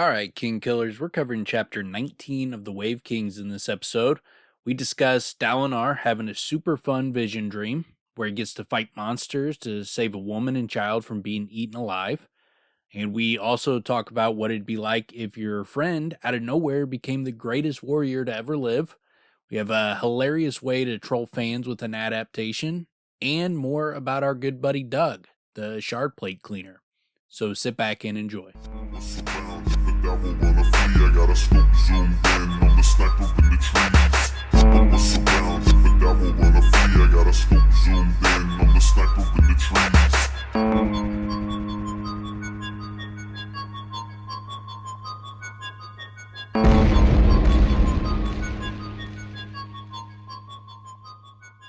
All right, King Killers, we're covering chapter 19 of the Wave Kings in this episode. We discuss Dalinar having a super fun vision dream where he gets to fight monsters to save a woman and child from being eaten alive. And we also talk about what it'd be like if your friend out of nowhere became the greatest warrior to ever live. We have a hilarious way to troll fans with an adaptation and more about our good buddy Doug, the shard plate cleaner. So sit back and enjoy. Devil wanna flee, I got a scope zoomed in on the sniper in the trees. I'ma surround if the devil wanna flee, I got a scope zoomed in on the sniper in the trees.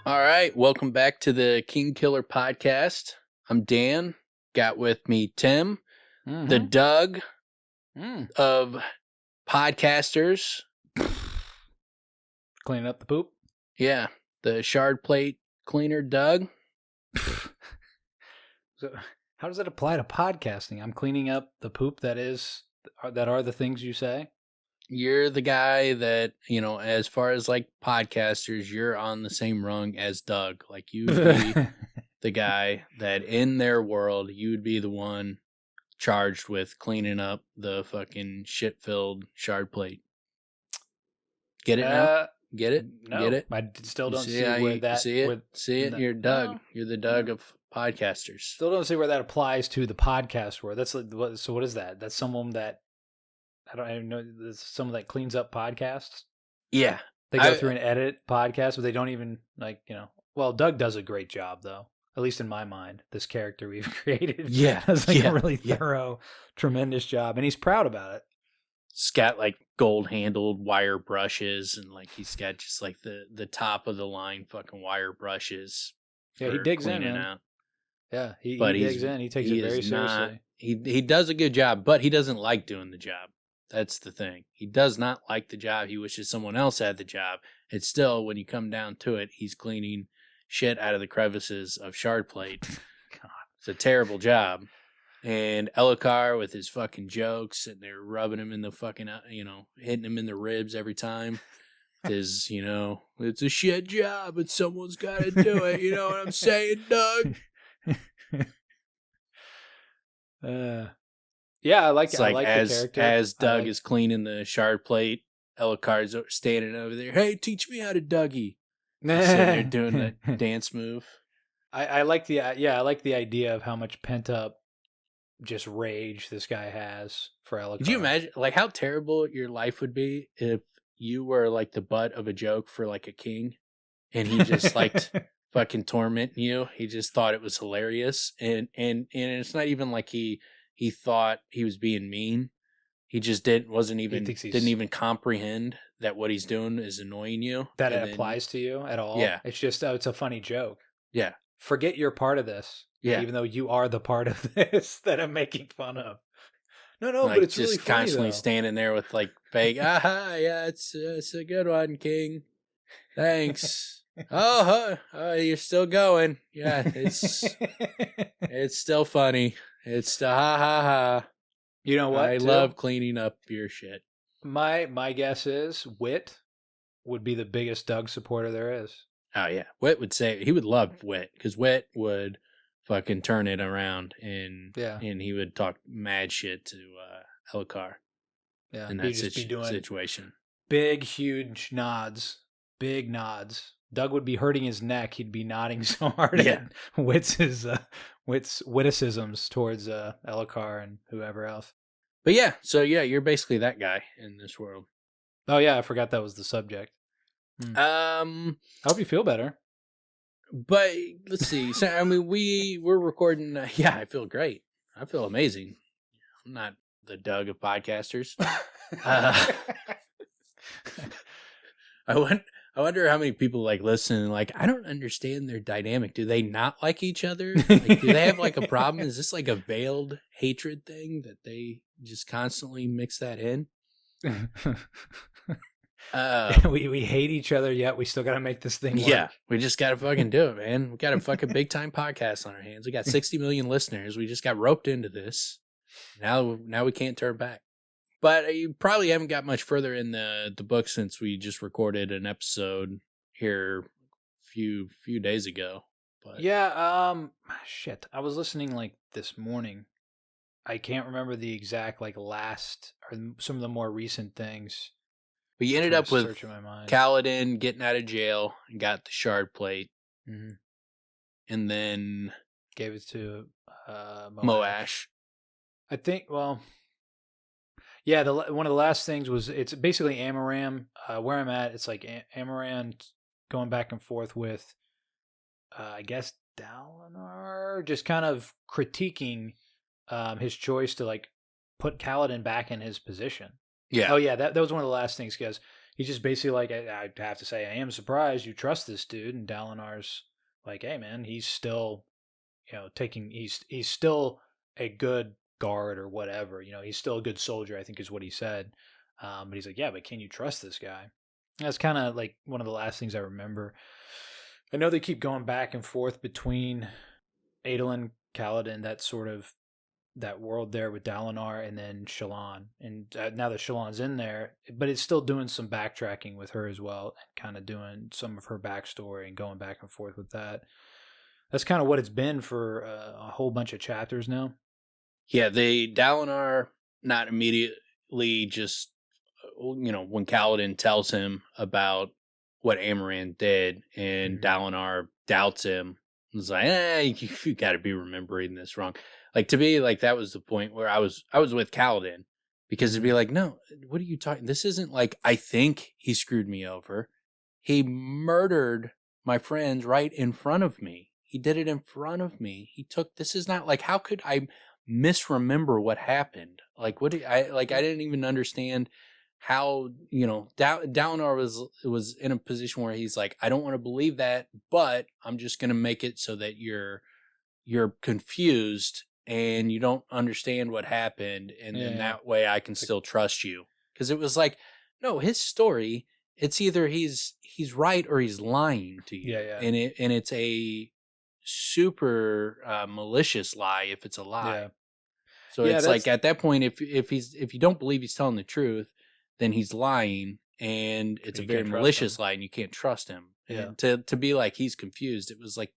All right, welcome back to the King Killer podcast. I'm Dan, got with me Tim, the Doug of podcasters. Cleaning up the poop? Yeah, the shard plate cleaner Doug. So how does that apply to podcasting? I'm cleaning up the poop that are the things you say? You're the guy that, as far as like podcasters, you're on the same rung as Doug. Like you would be the guy that in their world, you would be the one charged with cleaning up the fucking shit-filled shard plate. Get it now? Get it? No, Get it? I still don't see how where you that... see it? See it? No. You're Doug. No. You're the Doug of podcasters. Still don't see where that applies to the podcast world. So what is that? That's someone that... I don't even know. There's someone that cleans up podcasts? Yeah. They go through and edit podcasts, but they don't even, Well, Doug does a great job, though. At least in my mind, this character we've created does a really thorough, tremendous job, and he's proud about it. He's got like gold-handled wire brushes, and like he's got just like the top of the line fucking wire brushes. Yeah, he digs in, man. Out. Yeah, he digs in. He takes it very seriously. He does a good job, but he doesn't like doing the job. That's the thing. He does not like the job. He wishes someone else had the job. It's still, when you come down to it, he's cleaning shit out of the crevices of shard plate. God. It's a terrible job. And Elokar with his fucking jokes, and they're rubbing him in the fucking, hitting him in the ribs every time. His, it's a shit job, but someone's got to do it. You know what I'm saying, Doug? Yeah, I like the character. As Doug is cleaning the shard plate, Elokar's standing over there. Hey, teach me how to Dougie. Sitting there doing that dance move. I like the idea of how much pent up just rage this guy has for Elokar. Could you imagine like how terrible your life would be if you were like the butt of a joke for like a king, and he just liked fucking tormenting you? He just thought it was hilarious, and it's not even like he thought he was being mean. He just didn't even comprehend that what he's doing is annoying you. That it applies to you at all. Yeah. It's just, it's a funny joke. Yeah. Forget you're part of this. Yeah. Even though you are the part of this that I'm making fun of. No, like, but it's just really funny, constantly though. standing there with like fake, yeah, it's a good one, King. Thanks. You're still going. Yeah, it's still funny. It's the ha ha ha. You know what? I love cleaning up your shit. My guess is Wit would be the biggest Doug supporter there is. Oh yeah, Wit would say he would love Wit because Wit would fucking turn it around and he would talk mad shit to Elokar. Yeah, in that situation. Big, huge nods. Big nods. Doug would be hurting his neck. He'd be nodding so hard at Wit's witticisms towards Elokar and whoever else. But yeah, so yeah, you're basically that guy in this world. Oh yeah, I forgot that was the subject. I hope you feel better. But let's see. So I mean, we're recording. Yeah, I feel great. I feel amazing. I'm not the Doug of podcasters. I wonder how many people like listen and like, I don't understand their dynamic. Do they not like each other? Like, do they have like a problem? Is this like a veiled hatred thing that they just constantly mix that in? We hate each other, yet we still got to make this thing work. Yeah, we just got to fucking do it, man. We got a fucking big time podcast on our hands. We got 60 million listeners. We just got roped into this. Now we can't turn back. But you probably haven't got much further in the book since we just recorded an episode here few days ago. But Yeah, shit. I was listening like this morning. I can't remember the exact like last or some of the more recent things. we ended Trying up to with search in my mind. Kaladin getting out of jail and got the shard plate, Mhm. and then Gave it to Moash. I think. Well, yeah. One of the last things was it's basically Amaram. Where I'm at, it's like Amaran going back and forth with, I guess Dalinar, just kind of critiquing his choice to like put Kaladin back in his position. Yeah. Oh yeah, that was one of the last things because he's just basically like, I have to say, I am surprised you trust this dude, and Dalinar's like, hey man, he's still, he's still a good guard or whatever, he's still a good soldier, I think is what he said. But he's like, yeah, but can you trust this guy? And that's kind of like one of the last things I remember. I know they keep going back and forth between Adolin, Kaladin, that world there with Dalinar, and then Shallan. And now that Shallan's in there, but it's still doing some backtracking with her as well, and kind of doing some of her backstory and going back and forth with that. That's kind of what it's been for a whole bunch of chapters now. Yeah, the Dalinar not immediately just, when Kaladin tells him about what Amaran did, and Dalinar doubts him, it's like, you got to be remembering this wrong. Like, to me, like, that was the point where I was with Kaladin, because to be like, no, what are you talking? This isn't like, I think he screwed me over. He murdered my friends right in front of me. He did it in front of me. This is not like, how could I misremember what happened? Like, I didn't even understand how, Dalinar was in a position where he's like, I don't want to believe that, but I'm just going to make it so that you're confused and you don't understand what happened, and then that way I can still trust you. Because it was like, no, his story, it's either he's right or he's lying to you. Yeah. And it's a super malicious lie if it's a lie. Yeah. So it's like, at that point, if you don't believe he's telling the truth, then he's lying, and it's a very malicious lie, and you can't trust him. Yeah. And to be like he's confused, it was like,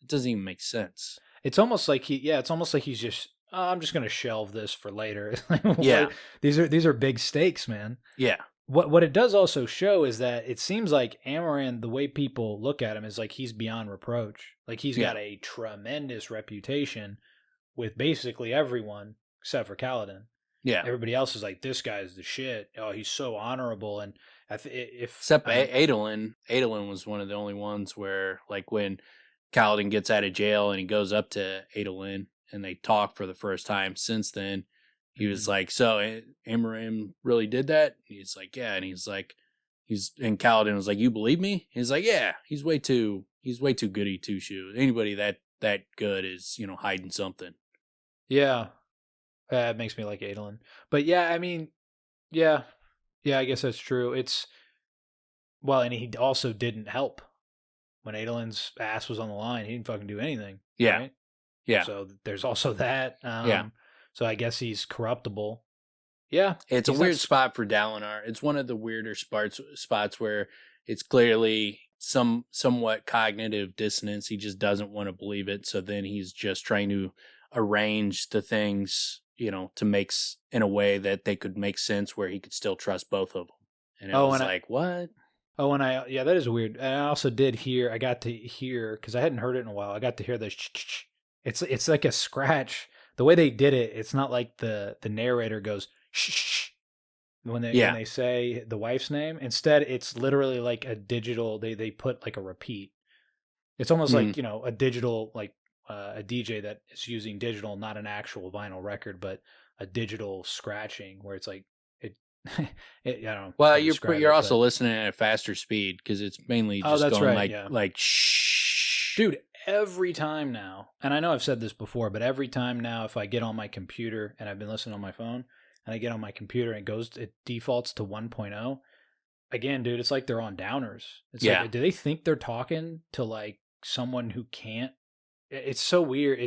it doesn't even make sense. It's almost like he's just, I'm just going to shelve this for later. Yeah. These are big stakes, man. Yeah. What it does also show is that it seems like Amaran, the way people look at him, is like he's beyond reproach. Like he's got a tremendous reputation with basically everyone except for Kaladin. Yeah. Everybody else is like, this guy's the shit. Oh, he's so honorable. And except Adolin was one of the only ones where, like, when Kaladin gets out of jail and he goes up to Adolin and they talk for the first time since then, he was like, so Amaram really did that? And he's like, yeah. And he's like, and Kaladin was like, you believe me? He's like, yeah, he's way too goody two shoes. Anybody that good is, hiding something. Yeah. It makes me like Adolin. But yeah, I mean, yeah, I guess that's true. And he also didn't help when Adolin's ass was on the line. He didn't fucking do anything. Yeah. Right? Yeah. So there's also that. Yeah. So I guess he's corruptible. Yeah. It's a weird spot for Dalinar. It's one of the weirder spots where it's clearly somewhat cognitive dissonance. He just doesn't want to believe it. So then he's just trying to arrange the things, to make in a way that they could make sense where he could still trust both of them. And it was like, what? Oh, and that is weird. And I also I got to hear, because I hadn't heard it in a while, I got to hear the it's like a scratch. The way they did it, it's not like the narrator goes shh when they say the wife's name. Instead, it's literally like a digital, they put like a repeat. It's almost like, a digital, like a DJ that is using digital, not an actual vinyl record, but a digital scratching where it's like I don't know. Well, you're also listening at a faster speed because it's mainly just going like shh. Dude, every time now, and I know I've said this before, but every time now, if I get on my computer, and I've been listening on my phone, and I get on my computer and it defaults to 1.0, again, dude, it's like they're on downers. It's like, do they think they're talking to like someone who can't? It's so weird.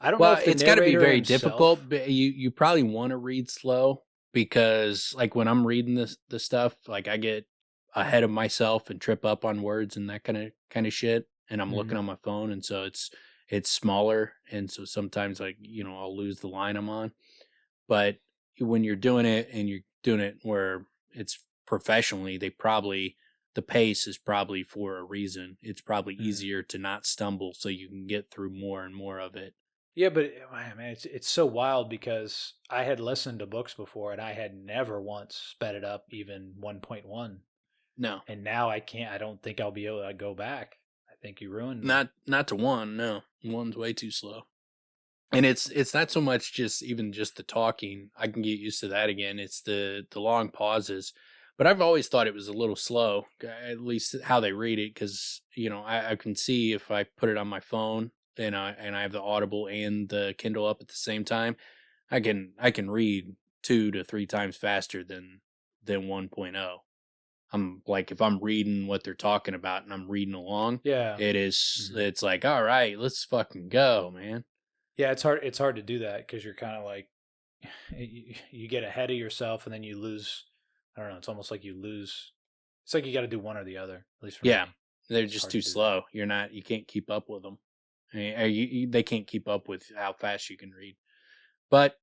I don't know if it's got to be very difficult, but you probably want to read slow because like when I'm reading the stuff, like I get ahead of myself and trip up on words and that kind of shit, and I'm Mhm. looking on my phone, and so it's smaller, and so sometimes like I'll lose the line I'm on. But when you're doing it and you're doing it where it's professionally, the pace is probably for a reason. It's probably Mhm. easier to not stumble so you can get through more and more of it. Yeah, but man, it's so wild because I had listened to books before and I had never once sped it up even 1.1. No, And now I can't. I don't think I'll be able to go back. I think you ruined me. not to one. No, one's way too slow. And it's not so much just the talking. I can get used to that again. It's the long pauses. But I've always thought it was a little slow, at least how they read it, because I can see if I put it on my phone and I have the Audible and the Kindle up at the same time, I can read 2 to 3 times faster than 1.0. I'm like if I'm reading what they're talking about and I'm reading along, Yeah. Mhm. it's like, all right, let's fucking go, man. Yeah, it's hard. It's hard to do that because you're kind of like you get ahead of yourself and then you lose. I don't know. It's almost like you lose. It's like you got to do one or the other. At least for Yeah, me, they're it's just hard to too do that. slow. You can't keep up with them. They can't keep up with how fast you can read. But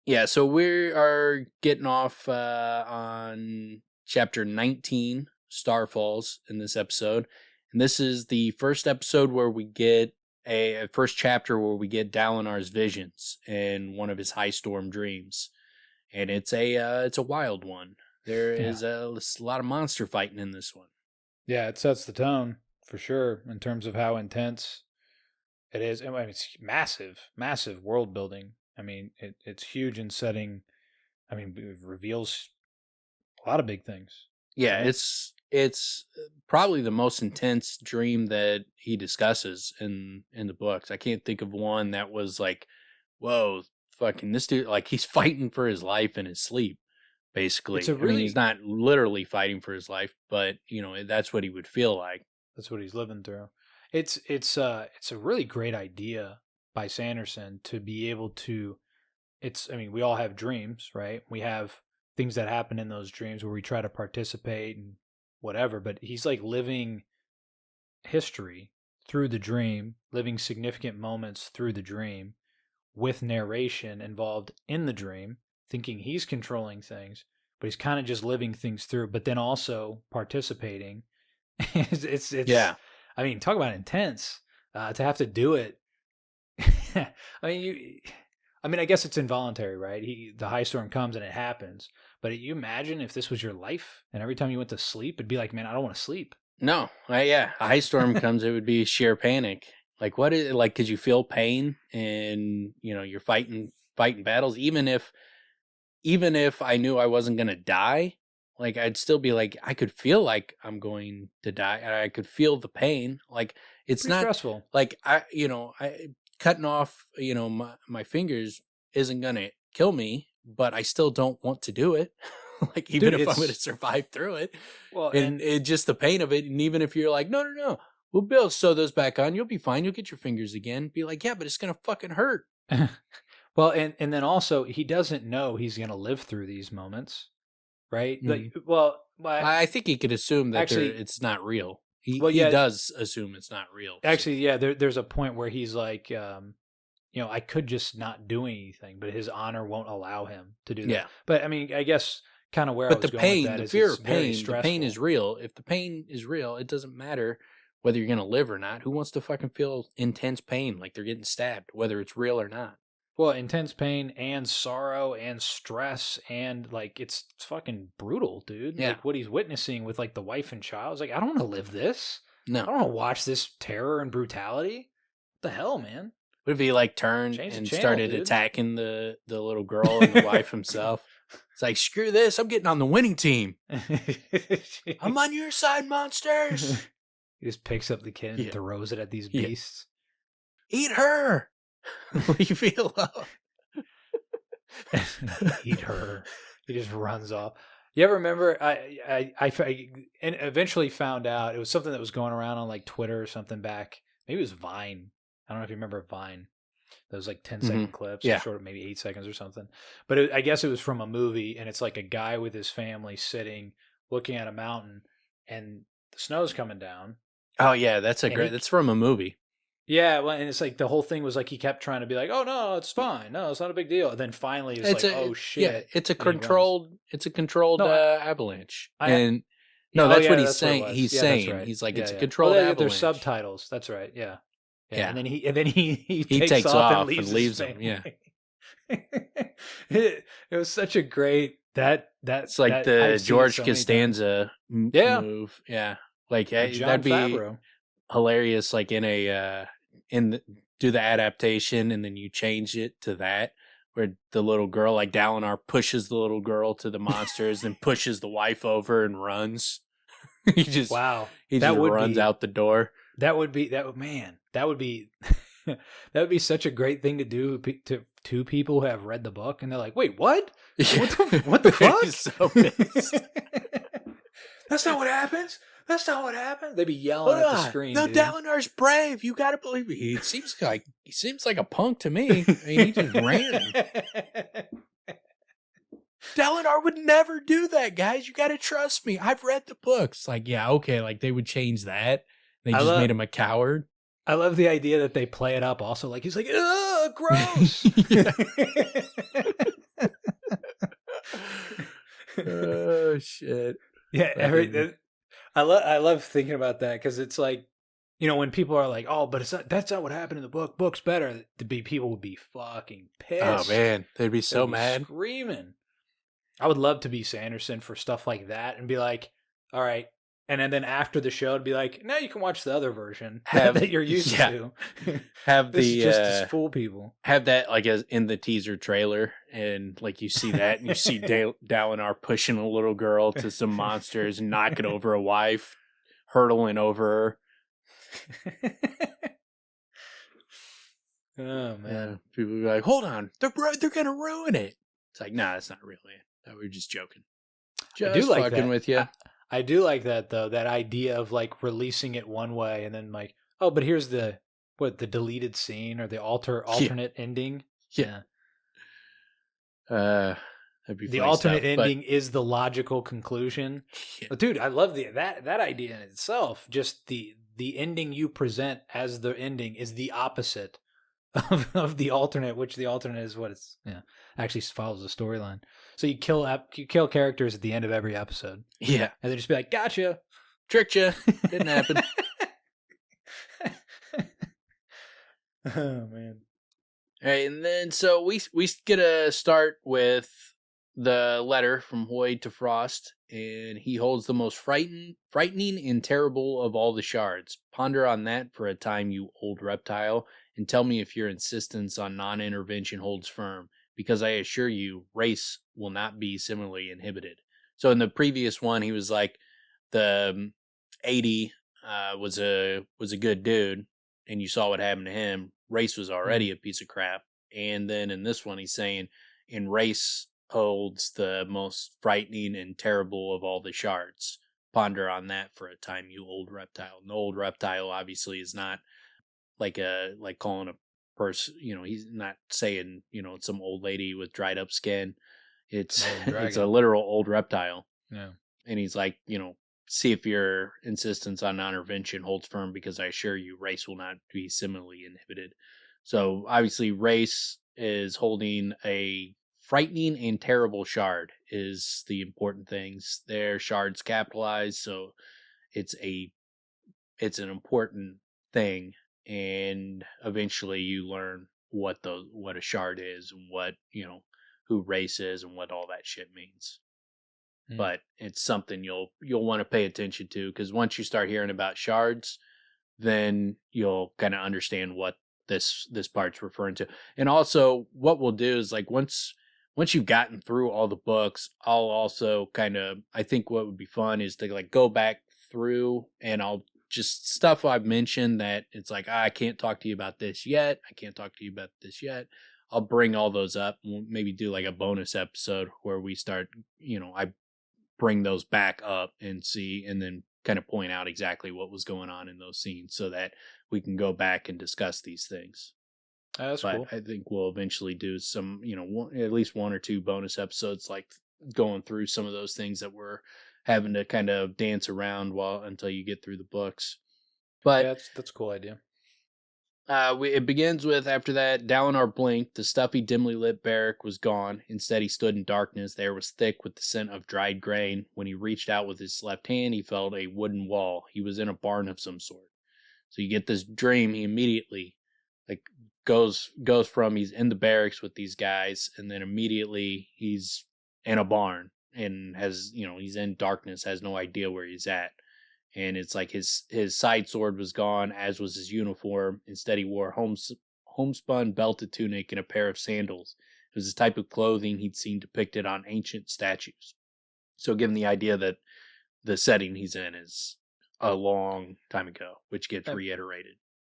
yeah, so we are getting off on chapter 19, Starfalls, in this episode. And this is the first episode where we get a first chapter where we get Dalinar's visions and one of his high storm dreams. And it's a wild one. There Yeah. is a lot of monster fighting in this one. Yeah, it sets the tone for sure in terms of how intense it is. I mean, it's massive, massive world building. I mean, it's huge in setting. I mean, it reveals a lot of big things, Yeah, right? it's probably the most intense dream that he discusses in the books. I can't think of one that was like, whoa, fucking this dude, like he's fighting for his life in his sleep, It's a basically. I mean, he's really not literally fighting for his life, but that's what he would feel like. that's what he's living through. It's a really great idea by Sanderson to be able to. It's I mean, we all have dreams, right? We have things that happen in those dreams where we try to participate and whatever. But he's like living history through the dream, living significant moments through the dream with narration involved in the dream, thinking he's controlling things, but he's kind of just living things through, but then also participating. It's Yeah, I mean, talk about intense to have to do it. I mean, I guess it's involuntary, right? The high storm comes and it happens. But you imagine if this was your life and every time you went to sleep, it'd be like, man, I don't want to sleep. no, yeah, a ice storm comes, it would be sheer panic. Like what is like? Could you feel pain and you're fighting battles, even if I knew I wasn't going to die, like I'd still be like, I could feel like I'm going to die and I could feel the pain. Like it's Pretty not stressful. like I cutting off, my fingers isn't going to kill me, but I still don't want to do it. Like even Dude, if I'm going to it's survive through it well, and and it just the pain of it. And even if you're like, no, no, no, we'll be able to sew those back on. You'll be fine. You'll get your fingers again. Be like, yeah, but it's going to fucking hurt. well, and then also he doesn't know he's going to live through these moments, right? Mhm. Like, well, I think he could assume that actually, it's not real. He well, he yeah, does assume it's not real. So. actually, yeah. There's a point where he's like, I could just not do anything, but his honor won't allow him to do that. Yeah, But I mean, I guess kind of where I but the was going with pain, that the is fear it's of very pain, the pain is stressful. real. If the pain is real, it doesn't matter whether you're gonna live or not. Who wants to fucking feel intense pain like they're getting stabbed, whether it's real or not? Well, intense pain and sorrow and stress and like it's fucking brutal, dude. Yeah, Like what he's witnessing with like the wife and child. It's like I don't want to live this. I no. don't want to watch this terror and brutality. What the hell, man? What if he like turned Change the and channel, started dude. attacking the little girl and the wife himself? It's like screw this! I'm getting on the winning team. I'm on your side, monsters. He just picks up the kid and Yeah, throws it at these yeah. beasts. Eat her. Leave me alone. Eat her. He just runs off. You ever remember? And eventually found out it was something that was going around on like Twitter or something back. Maybe it was Vine. I don't know if you remember Vine. those like 10 Mhm. second clips, Yeah. short of maybe 8 seconds or something. But I guess it was from a movie, and it's like a guy with his family sitting, looking at a mountain, and the snow's coming down. Oh yeah, that's And he, that's from a movie. yeah, well, and it's like the whole thing was like he kept trying to be like, oh no, it's fine, no, it's not a big deal. And then finally, it's like, oh Yeah, shit, it's a and he runs. controlled No, avalanche. I And yeah, no, oh that's what yeah, he's that's what it saying. was. He's Yeah, that's saying right. he's like Yeah, it's a yeah. Oh, controlled there's avalanche. subtitles. That's right. Yeah, yeah. Yeah. And then he He takes off and leaves his them. Yeah. family. It was such a great It's like that the I've seen it George so many times. Costanza Yeah, move. Yeah. Like or John that'd be Favreau. hilarious, like in do the adaptation and then you change it to that where the little girl, like Dalinar, pushes the little girl to the monsters and pushes the wife over and runs. Wow, he that just would runs be out the door. that would be that would be that would be such a great thing to do to two people who have read the book, and they're like, wait, what? What the fuck? He's so pissed. That's not what happens. That's not what happened. They'd be yelling at the screen. No, Dude. Dalinar's brave. You gotta believe me. He seems like a punk to me. I mean, he just ran. Dalinar would never do that, guys. You gotta trust me. I've read the books. Like, yeah, okay. Like they would change that. They just made him a coward. I love the idea that they play it up. Also, like he's like, ugh, gross. Oh shit. Yeah, I love thinking about that because it's like, when people are like, "Oh, but that's not what happened in the book. Book's better." People would be fucking pissed. Oh man, they'd be so They'd be mad, screaming. I would love to be Sanderson for stuff like that and be like, "All right," and then after the show, it'd be like, "Now you can watch the other version that you're used to." Have this the is just to fool people. have that like as in the teaser trailer, and like you see that, and you see Dalinar pushing a little girl to some monsters, knocking over a wife, hurtling over her. Oh man, yeah, people be like, "Hold on, they're gonna ruin it." It's like, nah, that's not real, man. No, we're just joking. Just I do like fucking that. with you. I do like that though. That idea of like releasing it one way and then like, oh, but here's the deleted scene or the alternate ending. Yeah. That'd be the funny alternate stuff, ending is the logical conclusion. Yeah. But dude, I love that idea in itself. Just the ending you present as the ending is the opposite of the alternate, which the alternate is what it's actually follows the storyline. So you kill characters at the end of every episode. Yeah. And they just be like, "Gotcha, Tricked you. Didn't happen." Oh man. All right, and then so we get a start with the letter from Hoyd to Frost, and he holds the most frightening and terrible of all the shards. Ponder on that for a time, you old reptile, and tell me if your insistence on non-intervention holds firm, because I assure you, race will not be similarly inhibited. So in the previous one, he was like, the 80 was a good dude, and you saw what happened to him. Race was already a piece of crap. And then in this one, he's saying, in race holds the most frightening and terrible of all the shards. Ponder on that for a time, you old reptile. And the old reptile obviously is not like calling a person, he's not saying, it's some old lady with dried up skin. It's it's a literal old reptile. Yeah. And he's like, see if your insistence on non-intervention holds firm, because I assure you race will not be similarly inhibited. So obviously race is holding a frightening and terrible shard is the important things. Their shards capitalized, so it's an important thing, and eventually you learn what a shard is and what, who race is and what all that shit means. But it's something you'll want to pay attention to, because once you start hearing about shards, then you'll kind of understand what this part's referring to. And also what we'll do is like once you've gotten through all the books, I'll also I think what would be fun is to like go back through, and I'll just stuff I've mentioned that it's like, I can't talk to you about this yet. I can't talk to you about this yet. I'll bring all those up. We'll maybe do like a bonus episode where we start, I bring those back up and see, and then kind of point out exactly what was going on in those scenes so that we can go back and discuss these things. Oh, that's But cool. I think we'll eventually do some, at least one or two bonus episodes, like going through some of those things that we're having to kind of dance around until you get through the books. But Yeah, that's a cool idea. it begins with, after that, Dalinar blinked. The stuffy, dimly lit barrack was gone. Instead, he stood in darkness. The air was thick with the scent of dried grain. When he reached out with his left hand, he felt a wooden wall. He was in a barn of some sort. So you get this dream. He immediately, like, goes from he's in the barracks with these guys, and then immediately he's in a barn and has, he's in darkness, has no idea where he's at. And it's like his side sword was gone, as was his uniform. Instead, he wore homespun belted tunic and a pair of sandals. It was the type of clothing he'd seen depicted on ancient statues. So, given the idea that the setting he's in is a long time ago, which gets reiterated.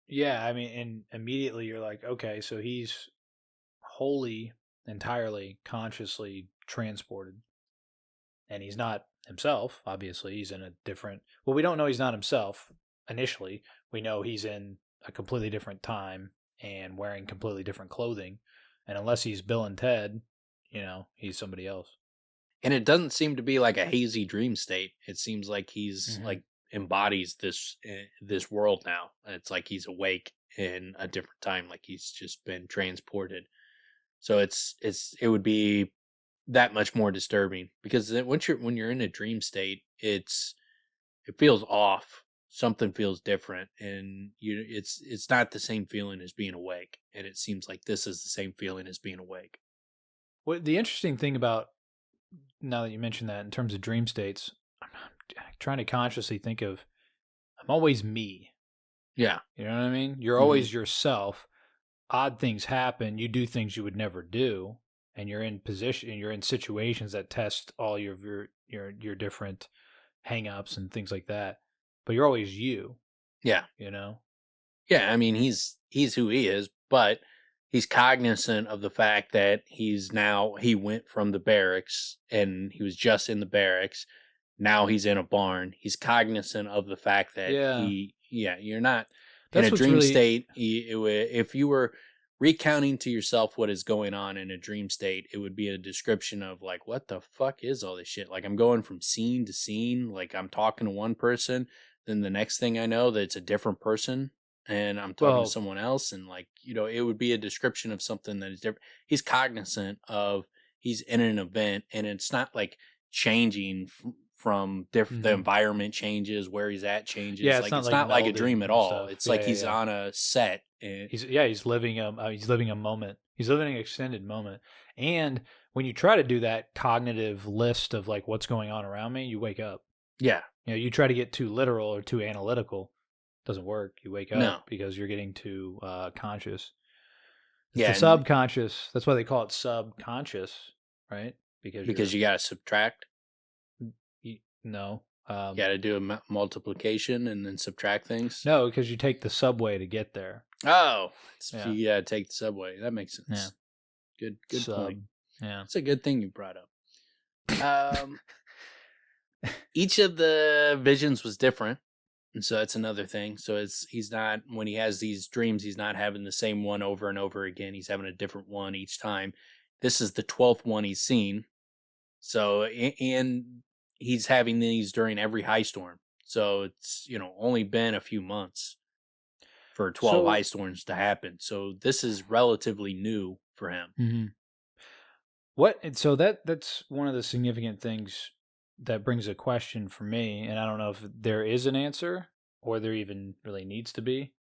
Yeah, I mean, and immediately you're like, okay, so he's wholly, entirely, consciously transported. And he's not himself, obviously. He's in a different... Well, we don't know he's not himself initially. We know he's in a completely different time and wearing completely different clothing. And unless he's Bill and Ted, he's somebody else. And it doesn't seem to be like a hazy dream state. It seems like he's like embodies this world now. It's like he's awake in a different time, like he's just been transported. So it would be that much more disturbing, because when you're in a dream state, it feels off. Something feels different, and it's not the same feeling as being awake. And it seems like this is the same feeling as being awake. Well, the interesting thing about, now that you mentioned that, in terms of dream states, I'm trying to consciously think of, I'm always me. Yeah. You know what I mean? You're always yourself. Odd things happen. You do things you would never do, and you're in situations that test all your different hang-ups and things like that. But you're always you. Yeah. Yeah, I mean, he's who he is, but he's cognizant of the fact that he went from the barracks and he was just in the barracks. Now he's in a barn. He's cognizant of the fact that you're not in a dream state. If you were recounting to yourself what is going on in a dream state, it would be a description of like, what the fuck is all this shit? Like, I'm going from scene to scene. Like, I'm talking to one person, then the next thing I know that it's a different person, and I'm talking to someone else, and like, it would be a description of something that is different. He's cognizant of he's in an event, and it's not like changing from different. The environment changes, where he's at changes. Yeah, it's not like a dream at all. Stuff. It's like he's on a set. And he's living a moment. He's living an extended moment. And when you try to do that cognitive list of like what's going on around me, you wake up. Yeah. You try to get too literal or too analytical, doesn't work. You wake up because you're getting too conscious. It's the subconscious. That's why they call it subconscious, right? Because you got to subtract. No. You got to do a multiplication and then subtract things. No, because you take the subway to get there. Oh, you got to take the subway. That makes sense. Yeah. Good point. Yeah, it's a good thing you brought up. Each of the visions was different, and so that's another thing. So he's not, when he has these dreams, he's not having the same one over and over again. He's having a different one each time. This is the 12th one he's seen. So, and he's having these during every high storm. So it's, only been a few months for 12 ice storms to happen. So this is relatively new for him. Mm-hmm. So that's one of the significant things that brings a question for me, and I don't know if there is an answer or there even really needs to be,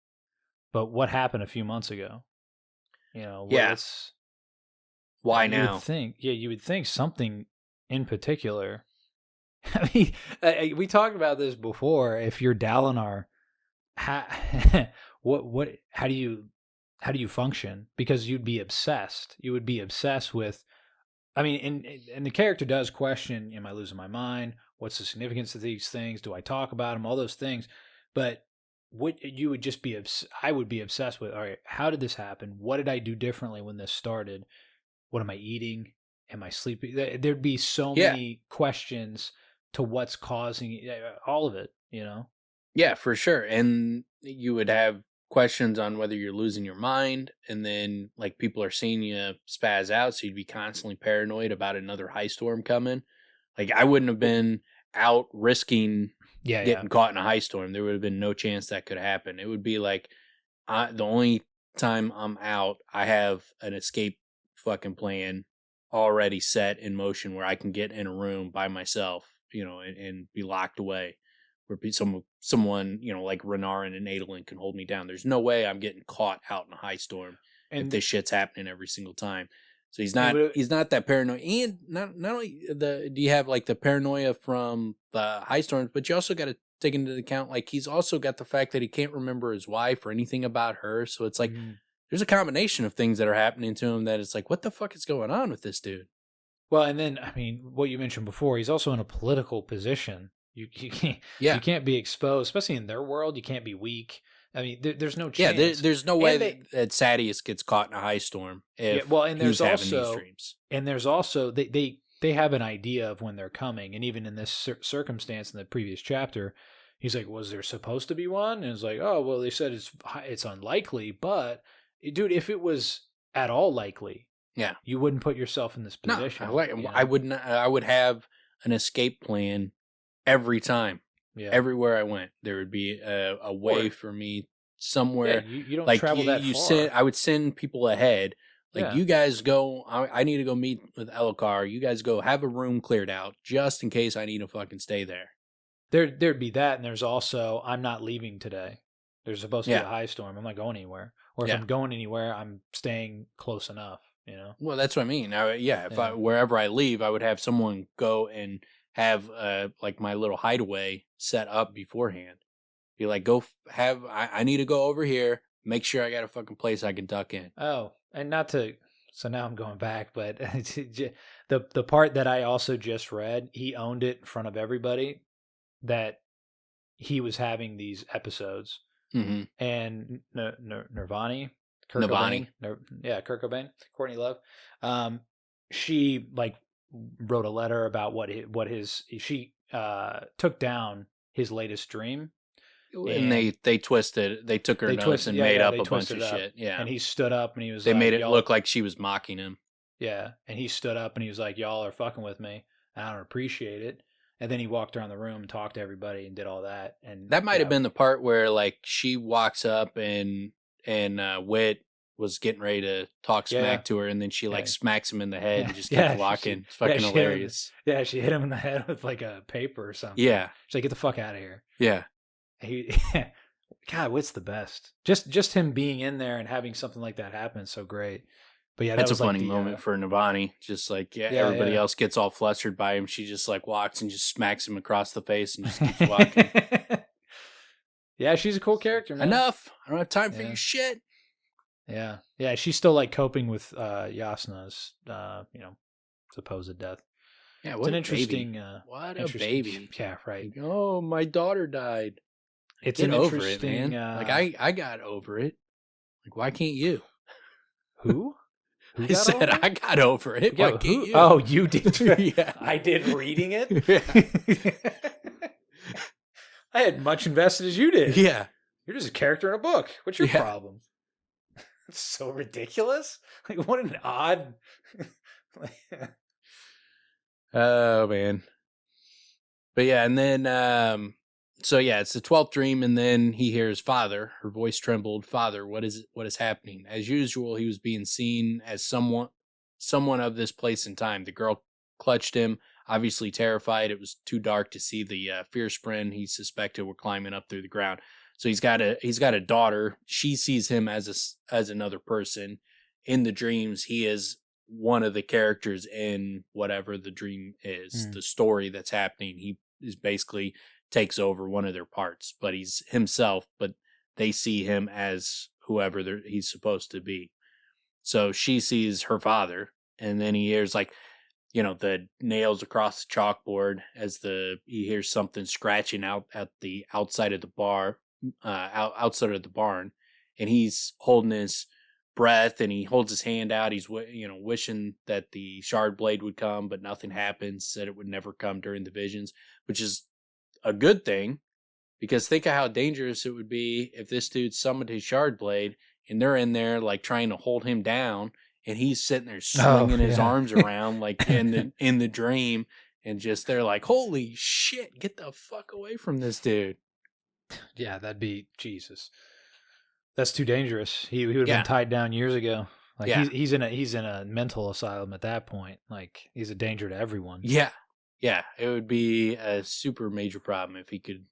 but what happened a few months ago? Why now? You would think something in particular. I mean, we talked about this before. If you're Dalinar, how do you function? Because you'd be obsessed. You would be obsessed with. I mean, and the character does question: am I losing my mind? What's the significance of these things? Do I talk about them? All those things. But what you would just be, I would be obsessed with. All right, how did this happen? What did I do differently when this started? What am I eating? Am I sleeping? There'd be so many questions to what's causing all of it, Yeah, for sure. And you would have questions on whether you're losing your mind, and then like people are seeing you spaz out, so you'd be constantly paranoid about another high storm coming. Like I wouldn't have been out risking getting caught in a high storm. There would have been no chance that could happen. It would be like the only time I'm out, I have an escape fucking plan already set in motion where I can get in a room by myself, and be locked away. Where someone, like Renarin and Adolin can hold me down. There's no way I'm getting caught out in a high storm if this shit's happening every single time. So he's not that paranoid. And not only do you have like the paranoia from the high storms, but you also got to take into account like he's also got the fact that he can't remember his wife or anything about her. So it's like there's a combination of things that are happening to him that it's like, what the fuck is going on with this dude? Well, and then I mean, what you mentioned before, he's also in a political position. You can't be exposed, especially in their world. You can't be weak. I mean, there's no chance. Yeah, there's no way that Sadeas gets caught in a high storm. And there's also they have an idea of when they're coming, and even in this circumstance in the previous chapter, he's like, "Was there supposed to be one?" And it's like, "Oh, well, they said it's unlikely, but dude, if it was at all likely, you wouldn't put yourself in this position." No, I wouldn't. I would have an escape plan every time. Yeah. Everywhere I went, there would be a way for me somewhere. Yeah, you don't travel that far. I would send people ahead. Like, you guys go, I need to go meet with Elokar. You guys go have a room cleared out just in case I need to fucking stay there. There'd be that, and there's also, I'm not leaving today. There's supposed to be a high storm. I'm not going anywhere. Or if I'm going anywhere, I'm staying close enough, Well, that's what I mean. Wherever I leave, I would have someone go and have like my little hideaway set up beforehand. Be like, I need to go over here. Make sure I got a fucking place I can duck in. Oh, and so now I'm going back, but the part that I also just read, he owned it in front of everybody that he was having these episodes. Mm-hmm. And Nirvani, Kurt Cobain, Courtney Love, she like wrote a letter about she took down his latest dream, and they took her notes and made up a bunch of shit. Yeah, and he stood up and he was. They made it look like she was mocking him. Yeah, and he stood up and he was like, "Y'all are fucking with me. I don't appreciate it." And then he walked around the room and talked to everybody and did all that. And that might have been the part where like she walks up and Wit was getting ready to talk smack to her, and then she like smacks him in the head and just kept walking. It's fucking hilarious. She hit him in the head with like a paper or something. Yeah. She's like, "Get the fuck out of here." Yeah. God, Wit's the best. Just him being in there and having something like that happen is so great. But yeah, that's a funny moment for Navani. Just like everybody else gets all flustered by him. She just like walks and just smacks him across the face and just keeps walking. Yeah, she's a cool character, man. Enough. I don't have time for your shit. Yeah. Yeah, she's still like coping with Yasna's supposed death. Yeah, it's an interesting what a baby. Yeah, right. Like, oh, my daughter died. It's Get over it, man. Like I got over it. Like, why can't you? Who? I said I got over it. Why can't you? Oh, you did. Yeah. I did reading it. I had much invested as you did. Yeah. You're just a character in a book. What's your problem? It's so ridiculous. Like, what an odd. Oh man. But yeah, and then so yeah, it's the 12th dream, and then he hears "Father." Her voice trembled. "Father, what is happening?" As usual, he was being seen as someone of this place and time. The girl clutched him, obviously terrified. It was too dark to see the fierce friend he suspected were climbing up through the ground. So he's got a daughter. She sees him as another person. In the dreams, he is one of the characters in whatever the dream is, the story that's happening. He is basically takes over one of their parts, but he's himself, but they see him as whoever he's supposed to be. So she sees her father, and then he hears like, the nails across the chalkboard as he hears something scratching out at the outside of the bar, outside of the barn, and he's holding his breath and he holds his hand out. He's wishing that the shard blade would come, but nothing happens. Said it would never come during the visions, which is a good thing Because think of how dangerous it would be if this dude summoned his shard blade and they're in there like trying to hold him down, and he's sitting there swinging his arms around like in the dream, and just they're like, "Holy shit, get the fuck away from this dude!" Yeah, that'd be Jesus. That's too dangerous. He would have been tied down years ago. Like he's in a mental asylum at that point. Like he's a danger to everyone. Yeah, it would be a super major problem if he could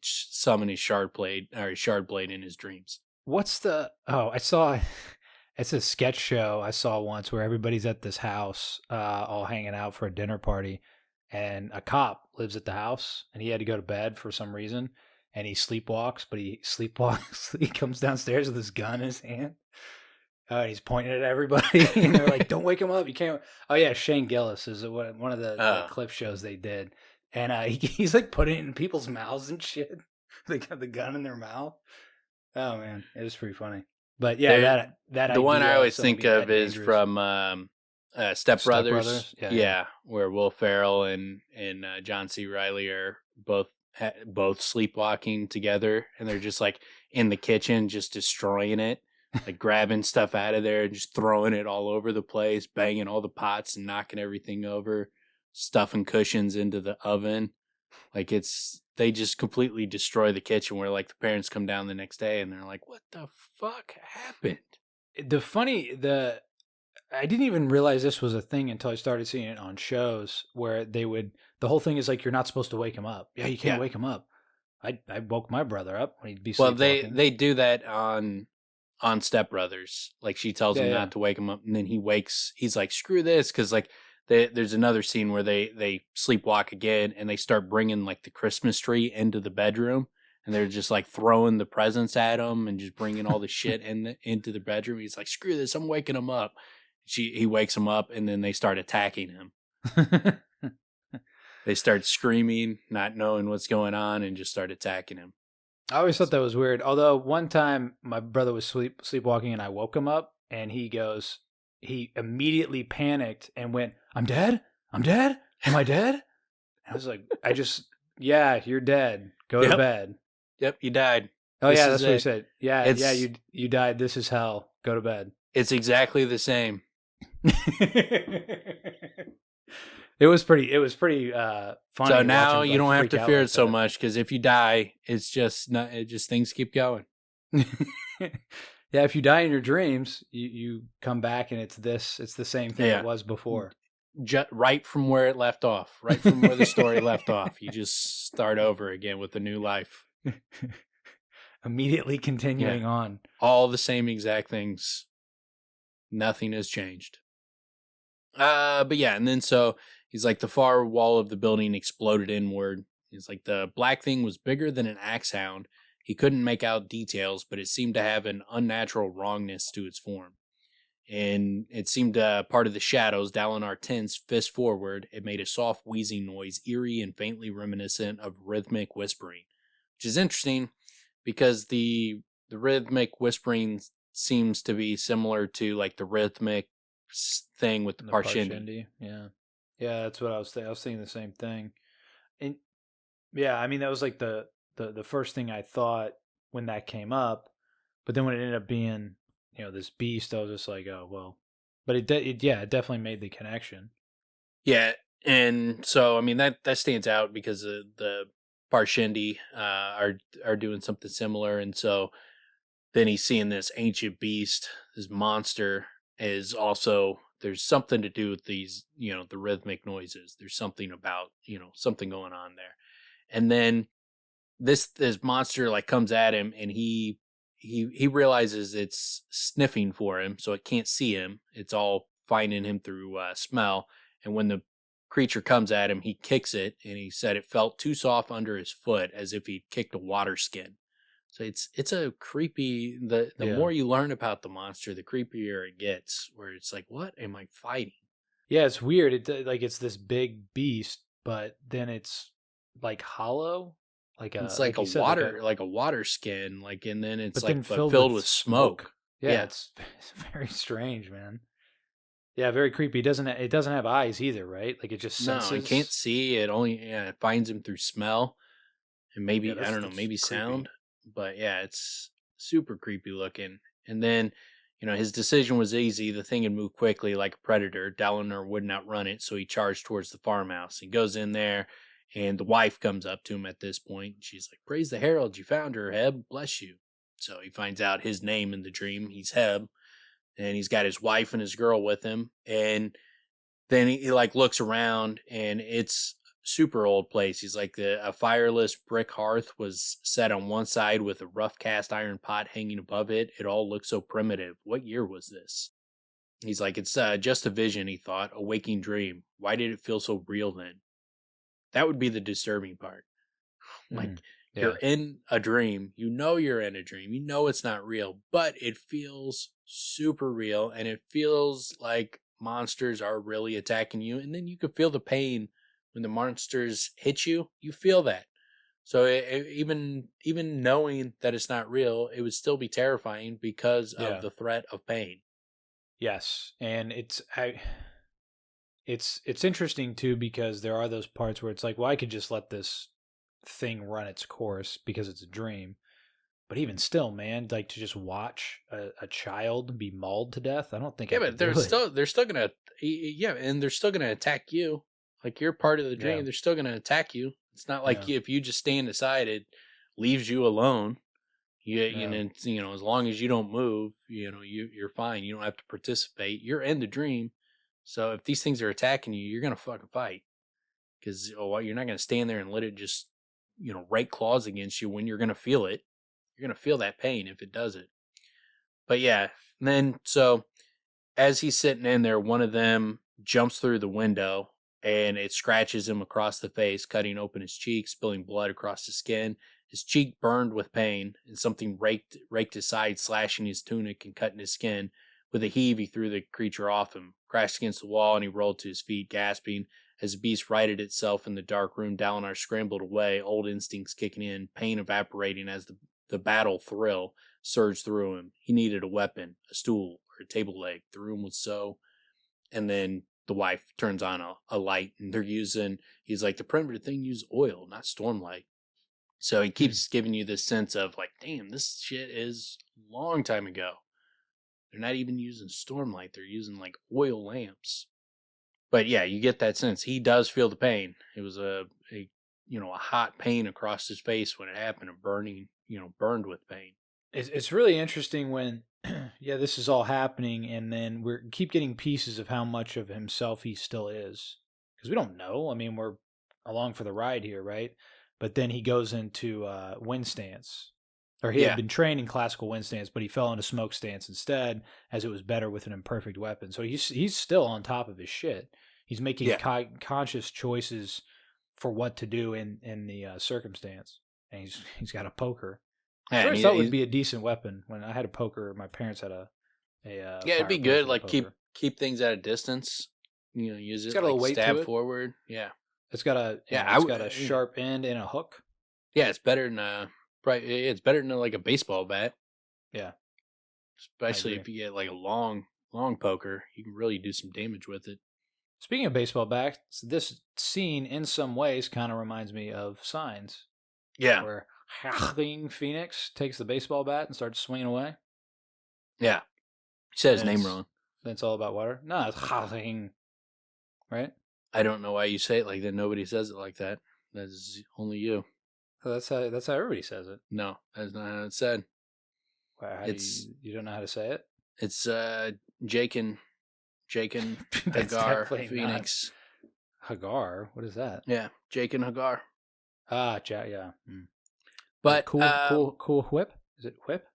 summon his shard blade in his dreams. What's the? Oh, I saw. It's a sketch show I saw once where everybody's at this house, all hanging out for a dinner party, and a cop lives at the house, and he had to go to bed for some reason, and he sleepwalks, but he comes downstairs with his gun in his hand. And he's pointing at everybody, and they're like, "Don't wake him up! You can't." Oh yeah, Shane Gillis is one of the clip shows they did, and he's like putting it in people's mouths and shit. They got the gun in their mouth. Oh man, it was pretty funny. But yeah, that the one I always think of is from Step Brothers. Yeah, where Will Ferrell and John C. Reilly are both sleepwalking together, and they're just like in the kitchen, just destroying it, like grabbing stuff out of there and just throwing it all over the place, banging all the pots and knocking everything over, stuffing cushions into the oven. Like they just completely destroy the kitchen, where like the parents come down the next day and they're like, "What the fuck happened?" I didn't even realize this was a thing until I started seeing it on shows where the whole thing is like, you're not supposed to wake him up. Yeah, you can't wake him up. I woke my brother up when he'd be sleepwalking. Well, they do that on Step Brothers. Like she tells him not to wake him up, and then he wakes. He's like, "Screw this," because like there's another scene where they sleepwalk again, and they start bringing like the Christmas tree into the bedroom, and they're just like throwing the presents at him and just bringing all the shit into the bedroom. He's like, "Screw this, I'm waking him up." He wakes him up, and then they start attacking him. They start screaming, not knowing what's going on, and just start attacking him. I always thought that was weird. Although one time my brother was sleepwalking, and I woke him up, and he immediately panicked and went, "I'm dead? I'm dead? Am I dead?" And I was like, "Yeah, you're dead. Go to bed." Yep, you died. Oh, yeah, that's what he said. Yeah, you died. This is hell. Go to bed. It's exactly the same. It was pretty funny. So now you don't have to fear it so much, because if you die, it's just not. It just things keep going. Yeah, if you die in your dreams, you come back and it's the same thing it was before. Right from where it left off, right from where the story left off. You just start over again with a new life. Immediately continuing on. All the same exact things. Nothing has changed. But yeah, and then so he's like, the far wall of the building exploded inward. He's like, the black thing was bigger than an axe hound. He couldn't make out details, but it seemed to have an unnatural wrongness to its form. And it seemed part of the shadows. Dalinar 10's fist forward. It made a soft wheezing noise, eerie and faintly reminiscent of rhythmic whispering, which is interesting because the rhythmic whispering seems to be similar to like the rhythmic thing with the Parshendi. Yeah, that's what I was thinking. I was thinking the same thing. And yeah, I mean, that was like the first thing I thought when that came up, but then when it ended up being, this beast, I was just like, oh well. But it definitely made the connection. Yeah, and so I mean that stands out because the Parshendi are doing something similar, and so then he's seeing this ancient beast, this monster, is also, there's something to do with these, the rhythmic noises. There's something about, something going on there. And then this monster like comes at him, and he realizes it's sniffing for him, so it can't see him. It's all finding him through smell. And when the creature comes at him, he kicks it, and he said it felt too soft under his foot, as if he kicked a water skin. So it's a creepy. The more you learn about the monster, the creepier it gets. Where it's like, what am I fighting? Yeah, it's weird. It's this big beast, but then it's like hollow. It's like a water skin, and then it's like filled with smoke. Yeah, it's very strange, man. Yeah, very creepy. It doesn't have eyes either, right? Like it just senses. No, it can't see. It only it finds him through smell, and maybe, Yeah, I don't know, that's maybe creepy. sound. But yeah, it's super creepy looking. And then, his decision was easy. The thing had moved quickly like a predator. Dalinar wouldn't outrun it, so he charged towards the farmhouse. He goes in there, and the wife comes up to him at this point. She's like, "Praise the Herald, you found her, Heb. Bless you." So he finds out his name in the dream. He's Heb, and he's got his wife and his girl with him. And then he like looks around, and it's super old place. He's like, a fireless brick hearth was set on one side with a rough cast iron pot hanging above it. It all looked so primitive. What year was this? He's like, it's just a vision, he thought, a waking dream. Why did it feel so real then? That would be the disturbing part. Like, Yeah. you're in a dream. You know you're in a dream. You know it's not real, but it feels super real, and it feels like monsters are really attacking you. And then you can feel the pain when the monsters hit you. You feel that. So even knowing that it's not real, it would still be terrifying because of Yeah. the threat of pain. Yes, and it's interesting too because there are those parts where it's like, well, I could just let this thing run its course because it's a dream. But even still, man, like to just watch a child be mauled to death, I don't think Yeah, I but could do it. they're still gonna yeah, and they're still gonna attack you. Like, you're part of the dream. Yeah, They're still gonna attack you. It's not like yeah, if you just stand aside, it leaves you alone. yeah, As long as you don't move, you're fine. You don't have to participate. You're in the dream. So if these things are attacking you, you're gonna fucking fight because you're not gonna stand there and let it just rake claws against you when you're gonna feel it. You're gonna feel that pain if it does it. But yeah, and then so as he's sitting in there, one of them jumps through the window and it scratches him across the face, cutting open his cheek, spilling blood across his skin. His cheek burned with pain, and something raked his side, slashing his tunic and cutting his skin. With a heave, he threw the creature off him, crashed against the wall, and he rolled to his feet, gasping. As the beast righted itself in the dark room, Dalinar scrambled away, old instincts kicking in, pain evaporating as the battle thrill surged through him. He needed a weapon, a stool, or a table leg. The room was so. And then the wife turns on a light, and he's like, the primitive thing used oil, not Stormlight. So he keeps giving you this sense of like, damn, this shit is a long time ago. They're not even using Stormlight. They're using like oil lamps. But yeah, you get that sense. He does feel the pain. It was a hot pain across his face when it happened, and burning, burned with pain. it's really interesting when yeah, this is all happening, and then we keep getting pieces of how much of himself he still is because we don't know. I mean, we're along for the ride here, right? But then he goes into wind stance, or he had Yeah. been trained in classical wind stance, but he fell into smoke stance instead, as it was better with an imperfect weapon. So he's still on top of his shit. He's making Yeah. conscious choices for what to do in the circumstance, and he's got a poker. Yeah, Sure, and I thought it would be a decent weapon. When I had a poker, my parents had a it'd be fireplace good. with a Like, poker. keep things at a distance. Use It's it got a little like weight to stab it. forward. Yeah. It's got a Yeah, it's got a sharp end and a hook. yeah, it's better than it's better than like a baseball bat. Yeah, Especially agree. if you get like a long poker, you can really do some damage with it. Speaking of baseball bats, this scene in some ways kind of reminds me of Signs, Yeah. where Joaquin Phoenix takes the baseball bat and starts swinging away. Yeah. He said his And name it's- wrong. Then it's all about water. No, it's Joaquin, right? I don't know why you say it like that. Nobody says it like that. That is only you. So that's how everybody says it. No, that's not how it's said. How It's- you don't know how to say it? It's Jakin That's Hagar definitely Phoenix. Hagar. What is that? Yeah, Jakin Hagar. Yeah. But cool whip. Is it whip?